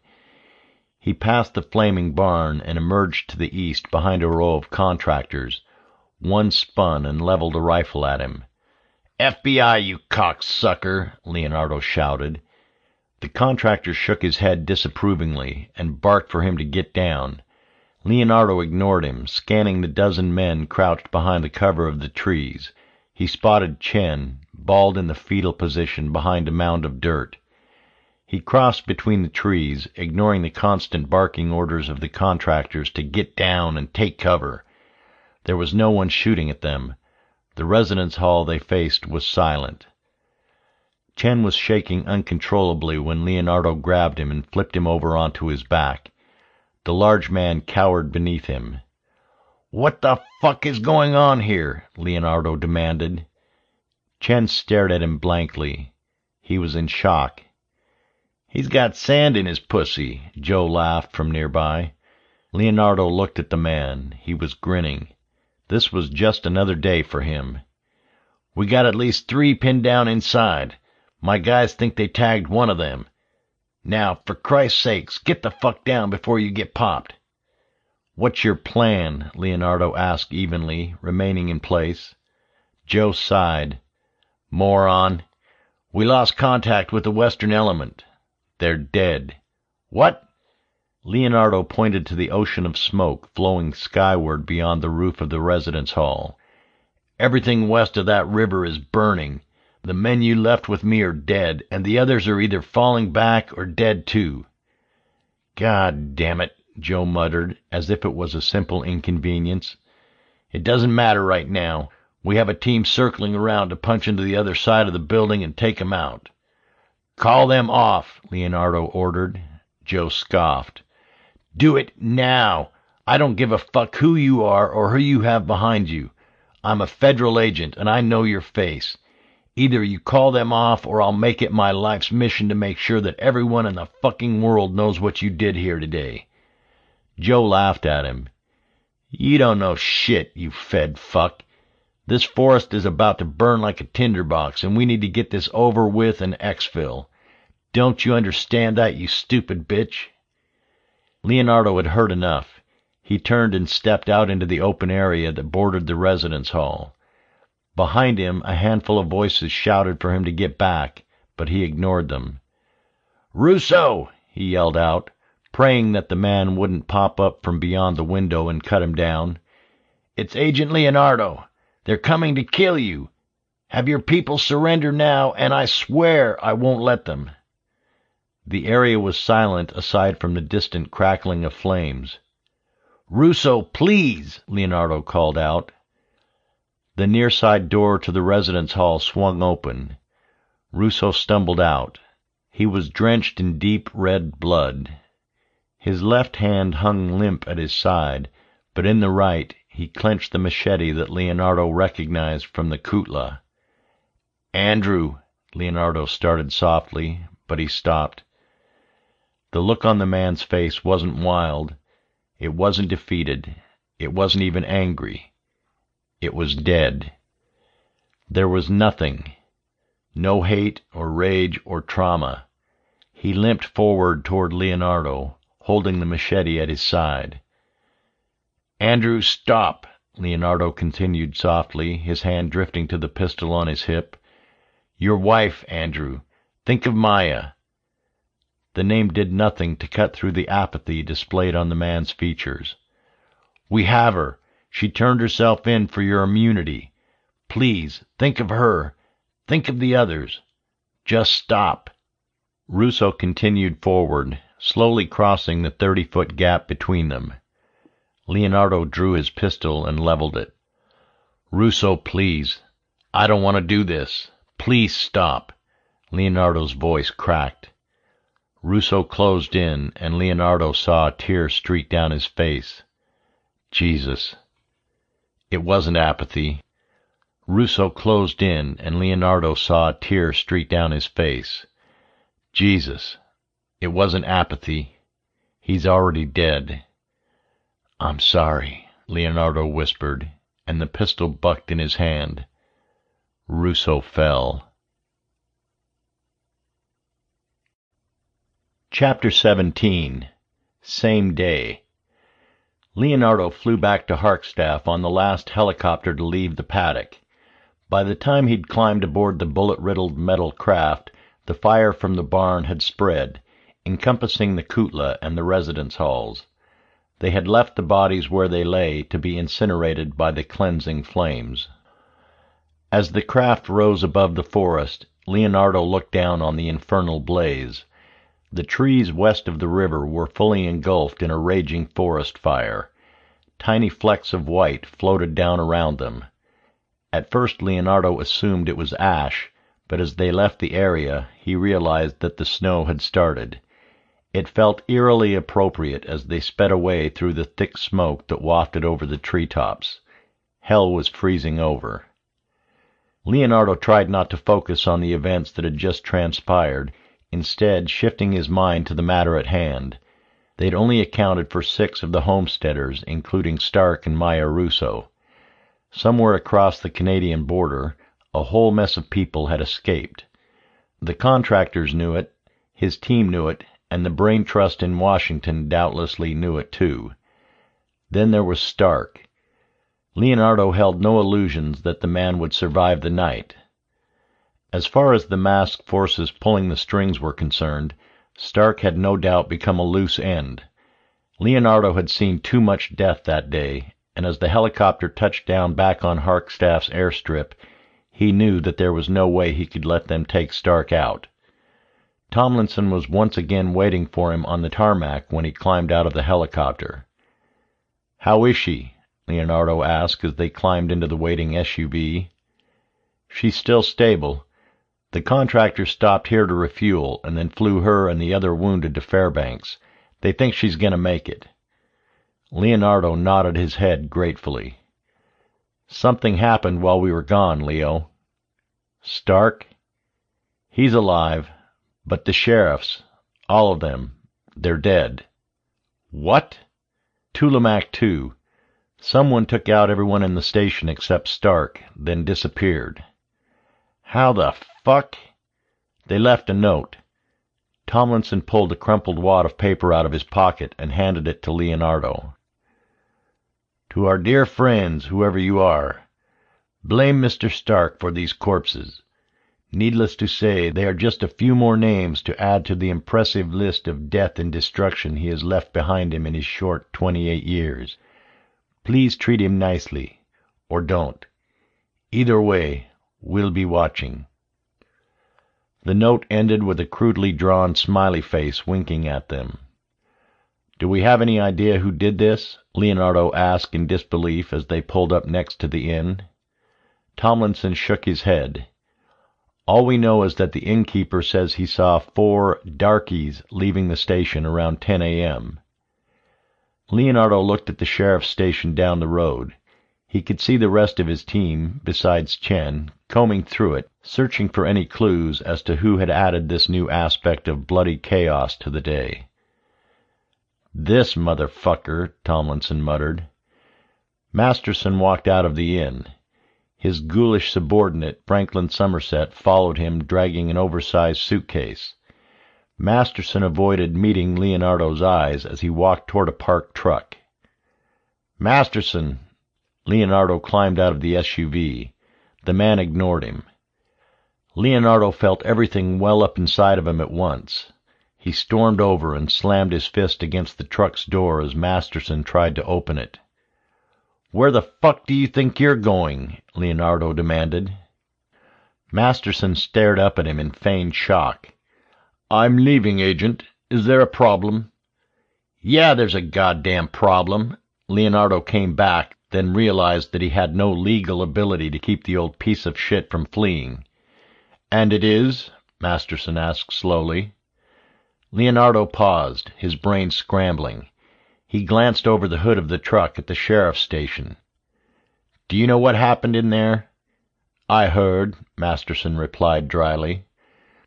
He passed the flaming barn and emerged to the east behind a row of contractors. One spun and leveled a rifle at him. "FBI, you cocksucker!" Leonardo shouted. The contractor shook his head disapprovingly and barked for him to get down. Leonardo ignored him, scanning the dozen men crouched behind the cover of the trees. He spotted Chen, balled in the fetal position behind a mound of dirt. He crossed between the trees, ignoring the constant barking orders of the contractors to get down and take cover. There was no one shooting at them. The residence hall they faced was silent. Chen was shaking uncontrollably when Leonardo grabbed him and flipped him over onto his back. The large man cowered beneath him. "What the fuck is going on here?" Leonardo demanded. Chen stared at him blankly. He was in shock. "He's got sand in his pussy," Joe laughed from nearby. Leonardo looked at the man. He was grinning. This was just another day for him. "We got at least 3 pinned down inside. My guys think they tagged one of them. Now, for Christ's sakes, get the fuck down before you get popped." "What's your plan?" Leonardo asked evenly, remaining in place. Joe sighed. "Moron. We lost contact with the western element. They're dead." "What?" Leonardo pointed to the ocean of smoke flowing skyward beyond the roof of the residence hall. "Everything west of that river is burning. The men you left with me are dead, and the others are either falling back or dead too." "God damn it," Joe muttered, as if it was a simple inconvenience. "It doesn't matter right now. We have a team circling around to punch into the other side of the building and take them out." "Call them off," Leonardo ordered. Joe scoffed. "Do it now. I don't give a fuck who you are or who you have behind you. I'm a federal agent, and I know your face. Either you call them off, or I'll make it my life's mission to make sure that everyone in the fucking world knows what you did here today." Joe laughed at him. "You don't know shit, you fed fuck. This forest is about to burn like a tinderbox, and we need to get this over with and exfil. Don't you understand that, you stupid bitch?" Leonardo had heard enough. He turned and stepped out into the open area that bordered the residence hall. Behind him, a handful of voices shouted for him to get back, but he ignored them. "Russo!" he yelled out, praying that the man wouldn't pop up from beyond the window and cut him down. "It's Agent Leonardo. They're coming to kill you. Have your people surrender now, and I swear I won't let them." The area was silent aside from the distant crackling of flames. "Russo, please!" Leonardo called out. The near side door to the residence hall swung open. Russo stumbled out. He was drenched in deep red blood. His left hand hung limp at his side, but in the right he clenched the machete that Leonardo recognized from the kutla. "Andrew," Leonardo started softly, but he stopped. The look on the man's face wasn't wild. It wasn't defeated. It wasn't even angry. It was dead. There was nothing. No hate or rage or trauma. He limped forward toward Leonardo, holding the machete at his side. "Andrew, stop," Leonardo continued softly, his hand drifting to the pistol on his hip. "Your wife, Andrew. Think of Maya." The name did nothing to cut through the apathy displayed on the man's features. "We have her. She turned herself in for your immunity. Please, think of her. Think of the others. Just stop." Russo continued forward, slowly crossing the 30-foot gap between them. Leonardo drew his pistol and leveled it. "Russo, please. I don't want to do this. Please stop." Leonardo's voice cracked. Russo closed in, and Leonardo saw a tear streak down his face. Jesus. It wasn't apathy. Russo closed in, and Leonardo saw a tear streak down his face. Jesus. It wasn't apathy. He's already dead. "I'm sorry," Leonardo whispered, and the pistol bucked in his hand. Russo fell. Chapter 17. Same Day. Leonardo flew back to Harkstaff on the last helicopter to leave the paddock. By the time he'd climbed aboard the bullet-riddled metal craft, the fire from the barn had spread, encompassing the kutla and the residence halls. They had left the bodies where they lay to be incinerated by the cleansing flames. As the craft rose above the forest, Leonardo looked down on the infernal blaze. The trees west of the river were fully engulfed in a raging forest fire. Tiny flecks of white floated down around them. At first Leonardo assumed it was ash, but as they left the area, he realized that the snow had started. It felt eerily appropriate as they sped away through the thick smoke that wafted over the treetops. Hell was freezing over. Leonardo tried not to focus on the events that had just transpired, instead shifting his mind to the matter at hand. They'd only accounted for 6 of the homesteaders, including Stark and Maya Russo. Somewhere across the Canadian border, a whole mess of people had escaped. The contractors knew it, his team knew it, and the brain trust in Washington doubtlessly knew it too. Then there was Stark. Leonardo held no illusions that the man would survive the night. As far as the masked forces pulling the strings were concerned, Stark had no doubt become a loose end. Leonardo had seen too much death that day, and as the helicopter touched down back on Harkstaff's airstrip, he knew that there was no way he could let them take Stark out. Tomlinson was once again waiting for him on the tarmac when he climbed out of the helicopter. "How is she?" Leonardo asked as they climbed into the waiting SUV. "She's still stable. The contractor stopped here to refuel and then flew her and the other wounded to Fairbanks. They think she's going to make it." Leonardo nodded his head gratefully. "Something happened while we were gone, Leo." "Stark?" "He's alive, but the sheriffs, all of them, they're dead." "What?" "Tulimac too. Someone took out everyone in the station except Stark, then disappeared." "How the fuck?" "They left a note." Tomlinson pulled a crumpled wad of paper out of his pocket and handed it to Leonardo. To our dear friends, whoever you are, blame Mr. Stark for these corpses. Needless to say, they are just a few more names to add to the impressive list of death and destruction he has left behind him in his short 28 years. Please treat him nicely, or don't. Either way, we'll be watching." The note ended with a crudely drawn smiley face winking at them. "Do we have any idea who did this?" Leonardo asked in disbelief as they pulled up next to the inn. Tomlinson shook his head. "All we know is that the innkeeper says he saw 4 darkies leaving the station around 10 a.m. Leonardo looked at the sheriff's station down the road. He could see the rest of his team, besides Chen, combing through it, searching for any clues as to who had added this new aspect of bloody chaos to the day. "This motherfucker," Tomlinson muttered. Masterson walked out of the inn. His ghoulish subordinate, Franklin Somerset, followed him, dragging an oversized suitcase. Masterson avoided meeting Leonardo's eyes as he walked toward a parked truck. "Masterson!" Leonardo climbed out of the SUV. The man ignored him. Leonardo felt everything well up inside of him at once. He stormed over and slammed his fist against the truck's door as Masterson tried to open it. "Where the fuck do you think you're going?" Leonardo demanded. Masterson stared up at him in feigned shock. "I'm leaving, Agent. Is there a problem?" "Yeah, there's a goddamn problem." Leonardo came back, then realized that he had no legal ability to keep the old piece of shit from fleeing. "And it is?" Masterson asked slowly. Leonardo paused, his brain scrambling. He glanced over the hood of the truck at the sheriff's station. "Do you know what happened in there?" "I heard," Masterson replied dryly.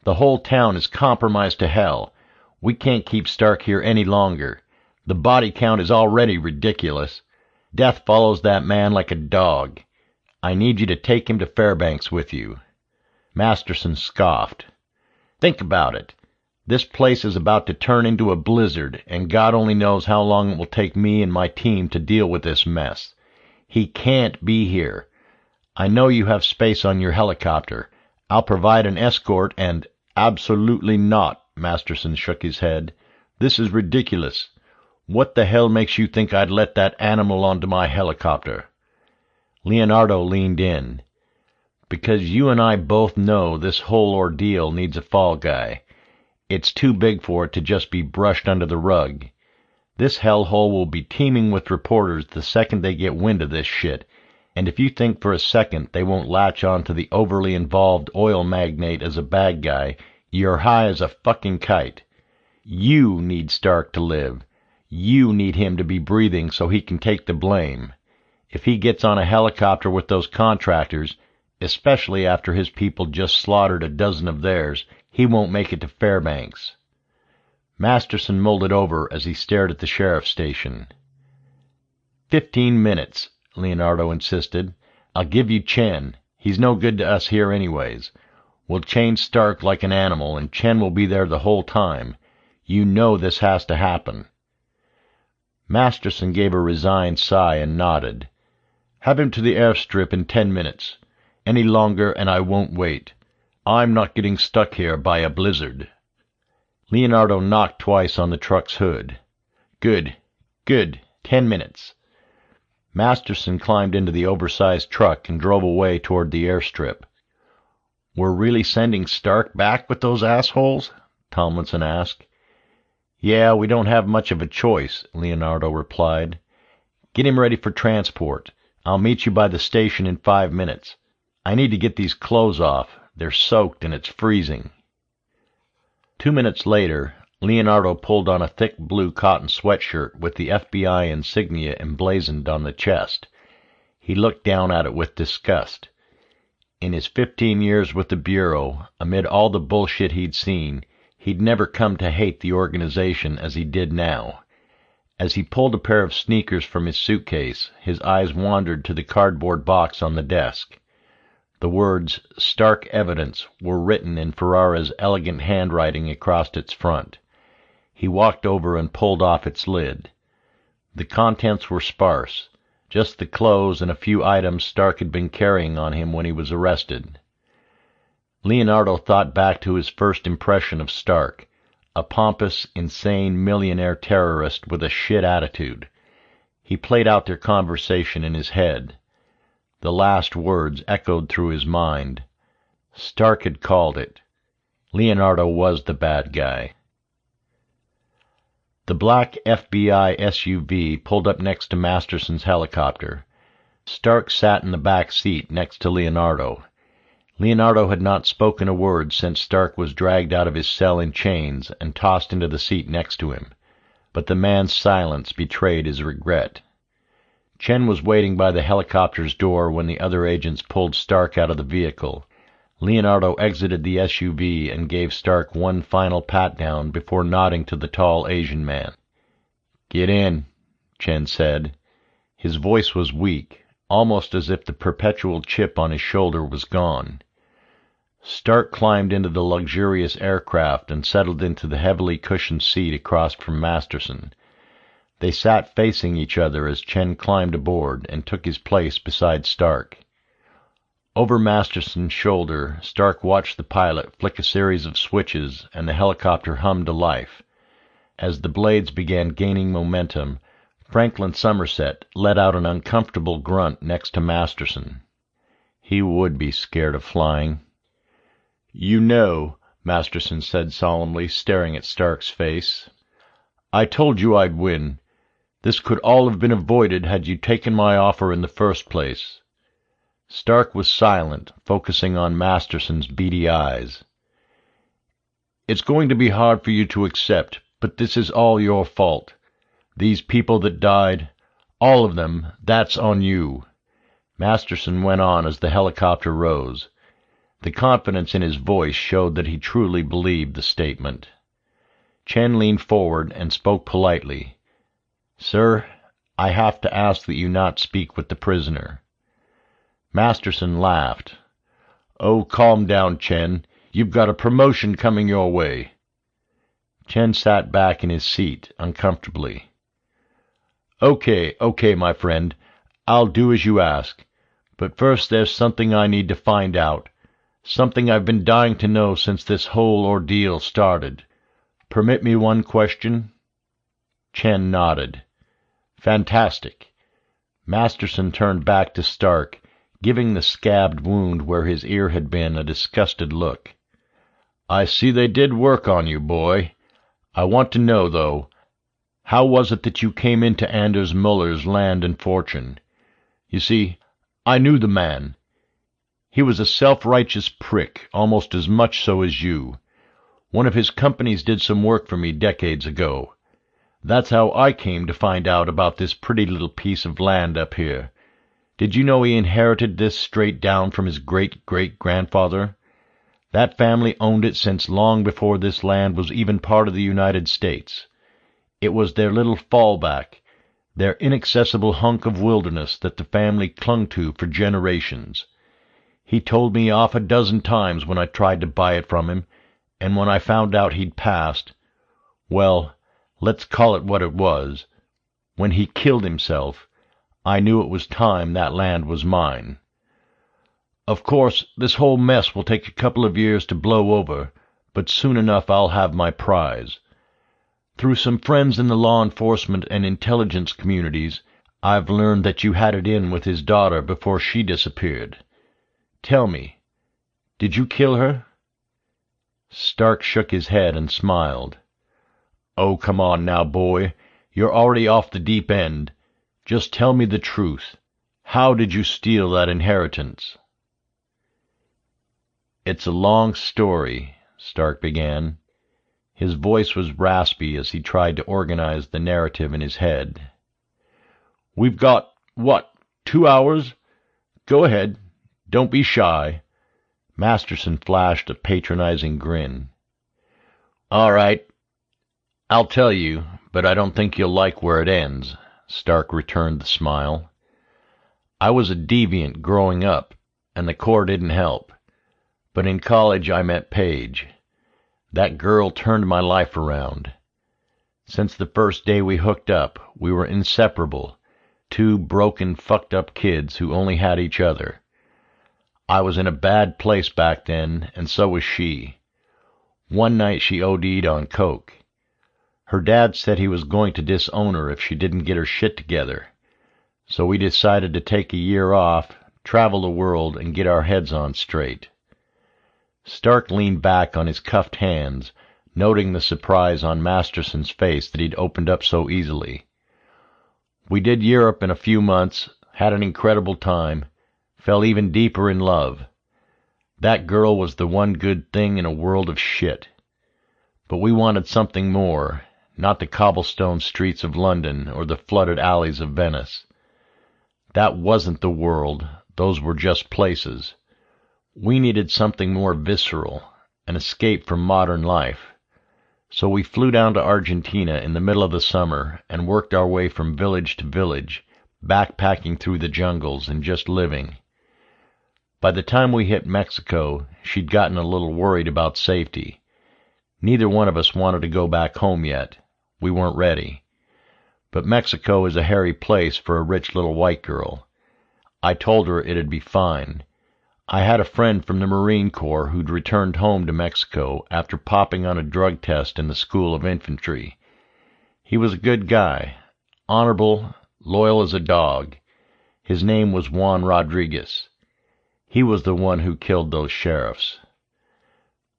"The whole town is compromised to hell. We can't keep Stark here any longer. The body count is already ridiculous. Death follows that man like a dog. I need you to take him to Fairbanks with you." Masterson scoffed. "Think about it. This place is about to turn into a blizzard, and God only knows how long it will take me and my team to deal with this mess. He can't be here. I know you have space on your helicopter. I'll provide an escort and—" "Absolutely not," Masterson shook his head. "This is ridiculous. What the hell makes you think I'd let that animal onto my helicopter?" Leonardo leaned in. "Because you and I both know this whole ordeal needs a fall guy. It's too big for it to just be brushed under the rug. This hellhole will be teeming with reporters the second they get wind of this shit, and if you think for a second they won't latch on to the overly involved oil magnate as a bad guy, you're high as a fucking kite. You need Stark to live. You need him to be breathing so he can take the blame. If he gets on a helicopter with those contractors, especially after his people just slaughtered a dozen of theirs, he won't make it to Fairbanks." Masterson mulled it over as he stared at the sheriff's station. 15 minutes, Leonardo insisted. "I'll give you Chen. He's no good to us here anyways. We'll chain Stark like an animal, and Chen will be there the whole time. You know this has to happen." Masterson gave a resigned sigh and nodded. "Have him to the airstrip in 10 minutes. Any longer and I won't wait. I'm not getting stuck here by a blizzard." Leonardo knocked twice on the truck's hood. Good. 10 minutes. Masterson climbed into the oversized truck and drove away toward the airstrip. "We're really sending Stark back with those assholes?" Tomlinson asked. "Yeah, we don't have much of a choice," Leonardo replied. "Get him ready for transport. I'll meet you by the station in 5 minutes. I need to get these clothes off. They're soaked and it's freezing." 2 minutes later, Leonardo pulled on a thick blue cotton sweatshirt with the FBI insignia emblazoned on the chest. He looked down at it with disgust. In his 15 years with the Bureau, amid all the bullshit he'd seen, he'd never come to hate the organization as he did now. As he pulled a pair of sneakers from his suitcase, his eyes wandered to the cardboard box on the desk. The words "Stark Evidence" were written in Ferrara's elegant handwriting across its front. He walked over and pulled off its lid. The contents were sparse. just the clothes and a few items Stark had been carrying on him when he was arrested. Leonardo thought back to his first impression of Stark, a pompous, insane millionaire terrorist with a shit attitude. He played out their conversation in his head. The last words echoed through his mind. Stark had called it. Leonardo was the bad guy. The black FBI SUV pulled up next to Masterson's helicopter. Stark sat in the back seat next to Leonardo. Leonardo had not spoken a word since Stark was dragged out of his cell in chains and tossed into the seat next to him, but the man's silence betrayed his regret. Chen was waiting by the helicopter's door when the other agents pulled Stark out of the vehicle. Leonardo exited the SUV and gave Stark one final pat-down before nodding to the tall Asian man. "Get in," Chen said. His voice was weak, almost as if the perpetual chip on his shoulder was gone. Stark climbed into the luxurious aircraft and settled into the heavily cushioned seat across from Masterson. They sat facing each other as Chen climbed aboard and took his place beside Stark. Over Masterson's shoulder, Stark watched the pilot flick a series of switches, and the helicopter hummed to life. As the blades began gaining momentum, Franklin Somerset let out an uncomfortable grunt next to Masterson. He would be scared of flying. "You know," Masterson said solemnly, staring at Stark's face, "I told you I'd win. This could all have been avoided had you taken my offer in the first place." Stark was silent, focusing on Masterson's beady eyes. "It's going to be hard for you to accept, but this is all your fault. These people that died, all of them, that's on you." Masterson went on as the helicopter rose. The confidence in his voice showed that he truly believed the statement. Chen leaned forward and spoke politely. "Sir, I have to ask that you not speak with the prisoner." Masterson laughed. "Oh, calm down, Chen. You've got a promotion coming your way." Chen sat back in his seat, uncomfortably. Okay, my friend. I'll do as you ask. But first there's something I need to find out. Something I've been dying to know since this whole ordeal started. Permit me one question?" Chen nodded. "Fantastic." Masterson turned back to Stark, giving the scabbed wound where his ear had been a disgusted look. "I see they did work on you, boy. I want to know, though, how was it that you came into Anders Muller's land and fortune? You see, I knew the man. He was a self-righteous prick, almost as much so as you. One of his companies did some work for me decades ago. That's how I came to find out about this pretty little piece of land up here. Did you know he inherited this straight down from his great-great-grandfather? That family owned it since long before this land was even part of the United States. It was their little fallback, their inaccessible hunk of wilderness that the family clung to for generations. He told me off a dozen times when I tried to buy it from him, and when I found out he'd passed, well, let's call it what it was, when he killed himself, I knew it was time that land was mine. Of course, this whole mess will take a couple of years to blow over, but soon enough I'll have my prize. Through some friends in the law enforcement and intelligence communities, I've learned that you had it in with his daughter before she disappeared. Tell me, did you kill her?" Stark shook his head and smiled. "Oh, come on now, boy. You're already off the deep end. Just tell me the truth. How did you steal that inheritance?" "It's a long story," Stark began. His voice was raspy as he tried to organize the narrative in his head. "We've got, 2 hours? Go ahead. Don't be shy." Masterson flashed a patronizing grin. "All right. I'll tell you, but I don't think you'll like where it ends," Stark returned the smile. "I was a deviant growing up, and the Corps didn't help. But in college I met Paige. That girl turned my life around. Since the first day we hooked up, we were inseparable, 2 broken, fucked-up kids who only had each other. I was in a bad place back then, and so was she. One night she OD'd on coke. Her dad said he was going to disown her if she didn't get her shit together. So we decided to take a year off, travel the world, and get our heads on straight. Stark leaned back on his cuffed hands, noting the surprise on Masterson's face that he'd opened up so easily. We did Europe in a few months, had an incredible time, fell even deeper in love. That girl was the one good thing in a world of shit. But we wanted something more, not the cobblestone streets of London or the flooded alleys of Venice. That wasn't the world, those were just places. We needed something more visceral, an escape from modern life. So we flew down to Argentina in the middle of the summer and worked our way from village to village, backpacking through the jungles and just living. By the time we hit Mexico, she'd gotten a little worried about safety. Neither one of us wanted to go back home yet. We weren't ready. But Mexico is a hairy place for a rich little white girl. I told her it'd be fine. I had a friend from the Marine Corps who'd returned home to Mexico after popping on a drug test in the School of Infantry. He was a good guy, honorable, loyal as a dog. His name was Juan Rodriguez. He was the one who killed those sheriffs.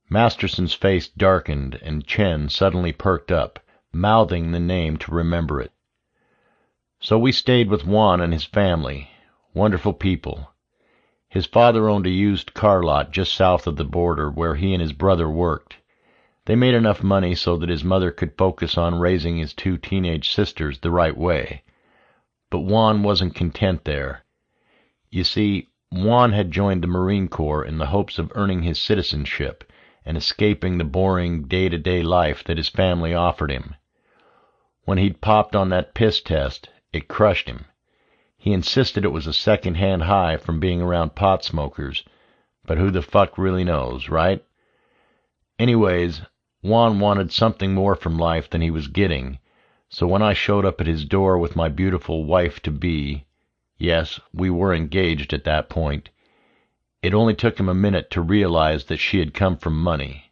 Masterson's face darkened, and Chen suddenly perked up, mouthing the name to remember it. So we stayed with Juan and his family. Wonderful people. His father owned a used car lot just south of the border where he and his brother worked. They made enough money so that his mother could focus on raising his 2 teenage sisters the right way. But Juan wasn't content there. You see, Juan had joined the Marine Corps in the hopes of earning his citizenship and escaping the boring day-to-day life that his family offered him. When he'd popped on that piss test, it crushed him. He insisted it was a second-hand high from being around pot smokers, but who the fuck really knows, right? Anyways, Juan wanted something more from life than he was getting, so when I showed up at his door with my beautiful wife-to-be, yes, we were engaged at that point, it only took him a minute to realize that she had come from money.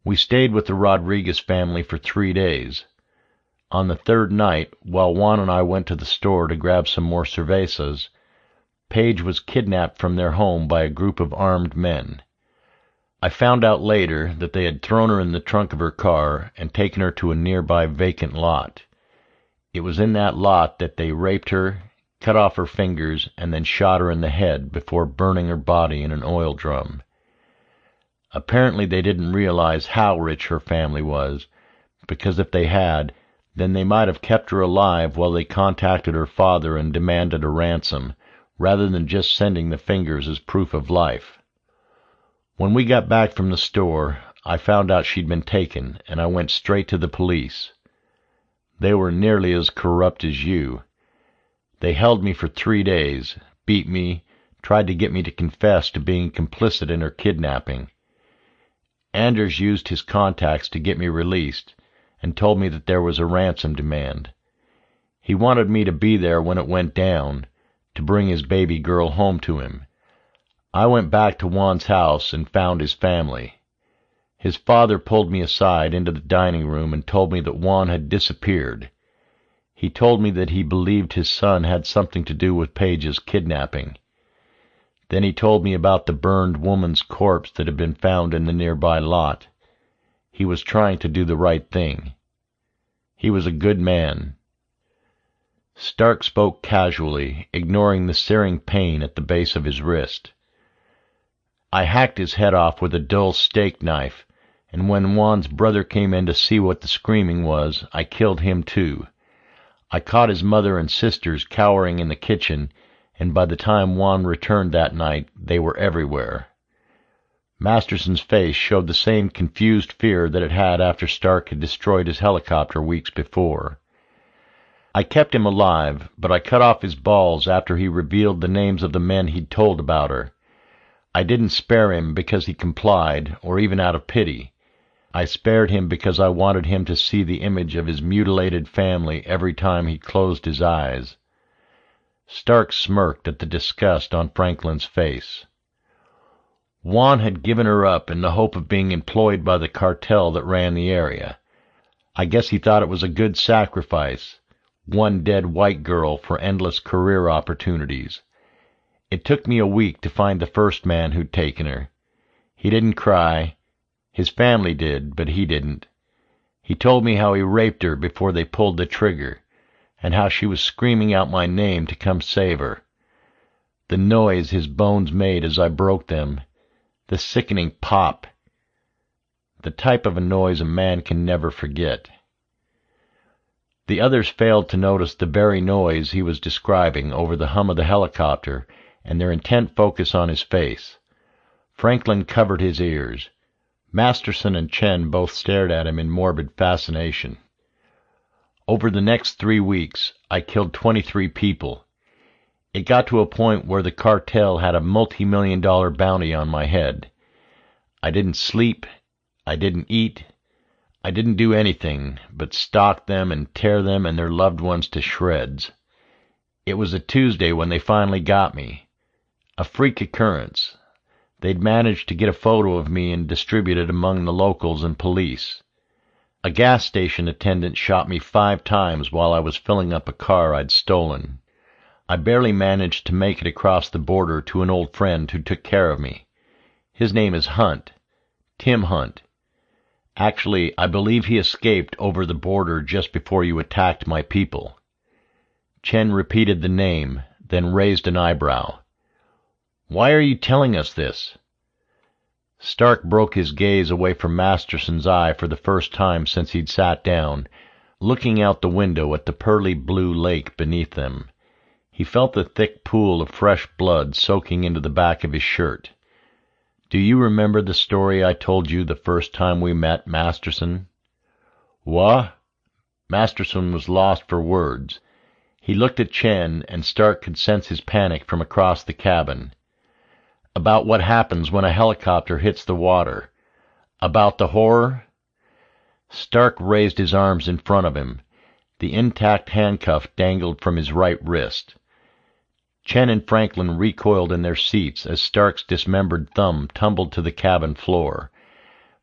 We stayed with the Rodriguez family for 3 days. On the 3rd night, while Juan and I went to the store to grab some more cervezas, Paige was kidnapped from their home by a group of armed men. I found out later that they had thrown her in the trunk of her car and taken her to a nearby vacant lot. It was in that lot that they raped her, cut off her fingers, and then shot her in the head before burning her body in an oil drum. Apparently they didn't realize how rich her family was, because if they had, then they might have kept her alive while they contacted her father and demanded a ransom, rather than just sending the fingers as proof of life. When we got back from the store, I found out she'd been taken, and I went straight to the police. They were nearly as corrupt as you. They held me for 3 days, beat me, tried to get me to confess to being complicit in her kidnapping. Anders used his contacts to get me released, and told me that there was a ransom demand. He wanted me to be there when it went down, to bring his baby girl home to him. I went back to Juan's house and found his family. His father pulled me aside into the dining room and told me that Juan had disappeared. He told me that he believed his son had something to do with Paige's kidnapping. Then he told me about the burned woman's corpse that had been found in the nearby lot. He was trying to do the right thing. He was a good man. Stark spoke casually, ignoring the searing pain at the base of his wrist. I hacked his head off with a dull steak knife, and when Juan's brother came in to see what the screaming was, I killed him too. I caught his mother and sisters cowering in the kitchen, and by the time Juan returned that night, they were everywhere. Masterson's face showed the same confused fear that it had after Stark had destroyed his helicopter weeks before. I kept him alive, but I cut off his balls after he revealed the names of the men he'd told about her. I didn't spare him because he complied, or even out of pity. I spared him because I wanted him to see the image of his mutilated family every time he closed his eyes. Stark smirked at the disgust on Franklin's face. Juan had given her up in the hope of being employed by the cartel that ran the area. I guess he thought it was a good sacrifice, one dead white girl for endless career opportunities. It took me a week to find the first man who'd taken her. He didn't cry. His family did, but he didn't. He told me how he raped her before they pulled the trigger, and how she was screaming out my name to come save her. The noise his bones made as I broke them, the sickening pop, the type of a noise a man can never forget. The others failed to notice the very noise he was describing over the hum of the helicopter and their intent focus on his face. Franklin covered his ears. Masterson and Chen both stared at him in morbid fascination. Over the next 3 weeks, I killed 23 people. It got to a point where the cartel had a multi-million-dollar bounty on my head. I didn't sleep, I didn't eat, I didn't do anything but stalk them and tear them and their loved ones to shreds. It was a Tuesday when they finally got me. A freak occurrence. They'd managed to get a photo of me and distribute it among the locals and police. A gas station attendant shot me 5 times while I was filling up a car I'd stolen. I barely managed to make it across the border to an old friend who took care of me. His name is Hunt, Tim Hunt. Actually, I believe he escaped over the border just before you attacked my people. Chen repeated the name, then raised an eyebrow. Why are you telling us this? Stark broke his gaze away from Masterson's eye for the first time since he'd sat down, looking out the window at the pearly blue lake beneath them. He felt the thick pool of fresh blood soaking into the back of his shirt. Do you remember the story I told you the first time we met, Masterson? What? Masterson was lost for words. He looked at Chen, and Stark could sense his panic from across the cabin. About what happens when a helicopter hits the water. About the horror? Stark raised his arms in front of him. The intact handcuff dangled from his right wrist. Chen and Franklin recoiled in their seats as Stark's dismembered thumb tumbled to the cabin floor.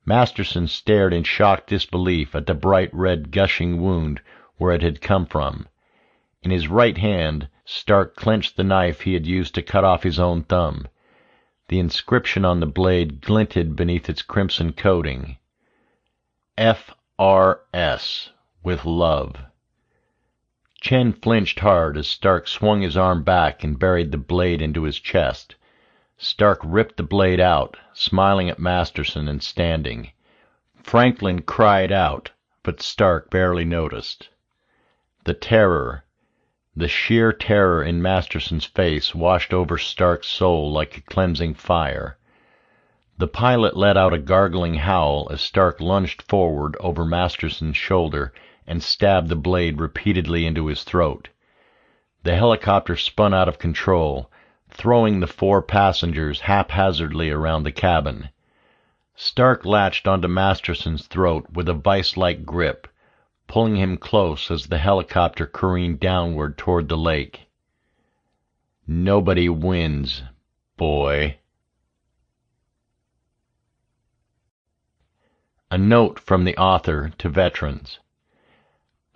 Masterson stared in shocked disbelief at the bright red gushing wound where it had come from. In his right hand, Stark clenched the knife he had used to cut off his own thumb. The inscription on the blade glinted beneath its crimson coating. F.R.S. with love. Chen flinched hard as Stark swung his arm back and buried the blade into his chest. Stark ripped the blade out, smiling at Masterson and standing. Franklin cried out, but Stark barely noticed. The terror, the sheer terror in Masterson's face washed over Stark's soul like a cleansing fire. The pilot let out a gargling howl as Stark lunged forward over Masterson's shoulder and stabbed the blade repeatedly into his throat. The helicopter spun out of control, throwing the 4 passengers haphazardly around the cabin. Stark latched onto Masterson's throat with a vice-like grip, pulling him close as the helicopter careened downward toward the lake. Nobody wins, boy. A note from the author to veterans.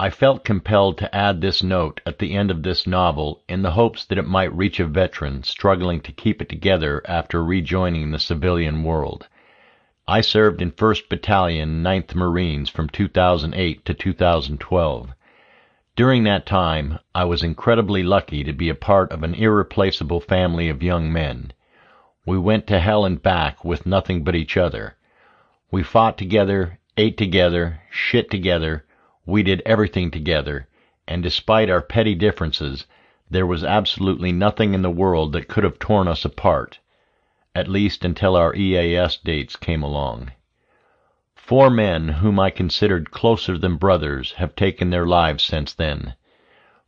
I felt compelled to add this note at the end of this novel in the hopes that it might reach a veteran struggling to keep it together after rejoining the civilian world. I served in 1st Battalion, 9th Marines from 2008 to 2012. During that time, I was incredibly lucky to be a part of an irreplaceable family of young men. We went to hell and back with nothing but each other. We fought together, ate together, shit together. We did everything together, and despite our petty differences, there was absolutely nothing in the world that could have torn us apart, at least until our EAS dates came along. 4 men whom I considered closer than brothers have taken their lives since then.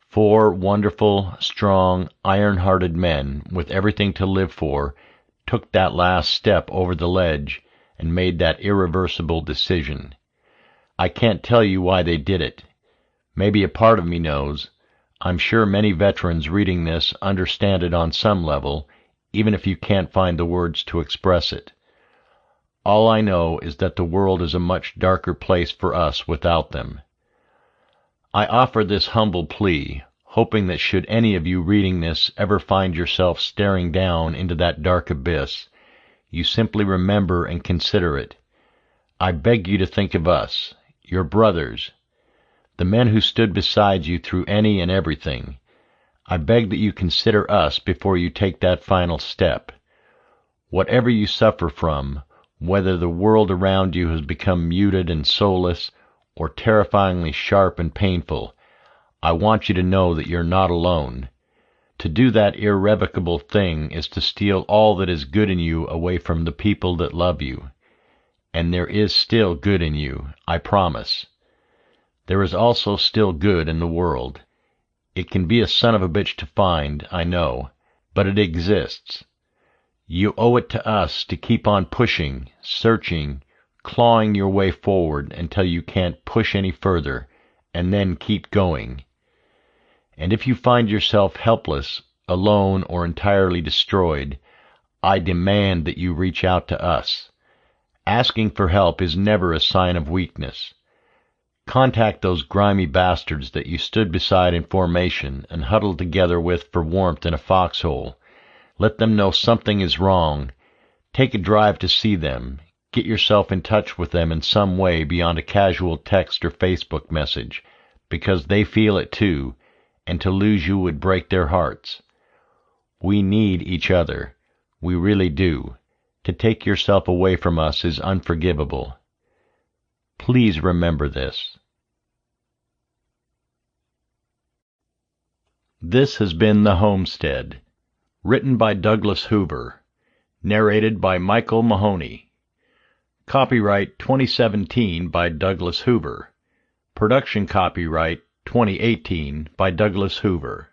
4 wonderful, strong, iron-hearted men with everything to live for took that last step over the ledge and made that irreversible decision. I can't tell you why they did it. Maybe a part of me knows. I'm sure many veterans reading this understand it on some level, even if you can't find the words to express it. All I know is that the world is a much darker place for us without them. I offer this humble plea, hoping that should any of you reading this ever find yourself staring down into that dark abyss, you simply remember and consider it. I beg you to think of us, your brothers, the men who stood beside you through any and everything. I beg that you consider us before you take that final step. Whatever you suffer from, whether the world around you has become muted and soulless, or terrifyingly sharp and painful, I want you to know that you're not alone. To do that irrevocable thing is to steal all that is good in you away from the people that love you. And there is still good in you, I promise. There is also still good in the world. It can be a son of a bitch to find, I know, but it exists. You owe it to us to keep on pushing, searching, clawing your way forward until you can't push any further, and then keep going. And if you find yourself helpless, alone, or entirely destroyed, I demand that you reach out to us. Asking for help is never a sign of weakness. Contact those grimy bastards that you stood beside in formation and huddled together with for warmth in a foxhole. Let them know something is wrong. Take a drive to see them. Get yourself in touch with them in some way beyond a casual text or Facebook message, because they feel it too, and to lose you would break their hearts. We need each other. We really do. To take yourself away from us is unforgivable. Please remember this. This has been The Homestead, written by Douglas Hoover, narrated by Michael Mahoney. Copyright 2017 by Douglas Hoover. Production copyright 2018 by Douglas Hoover.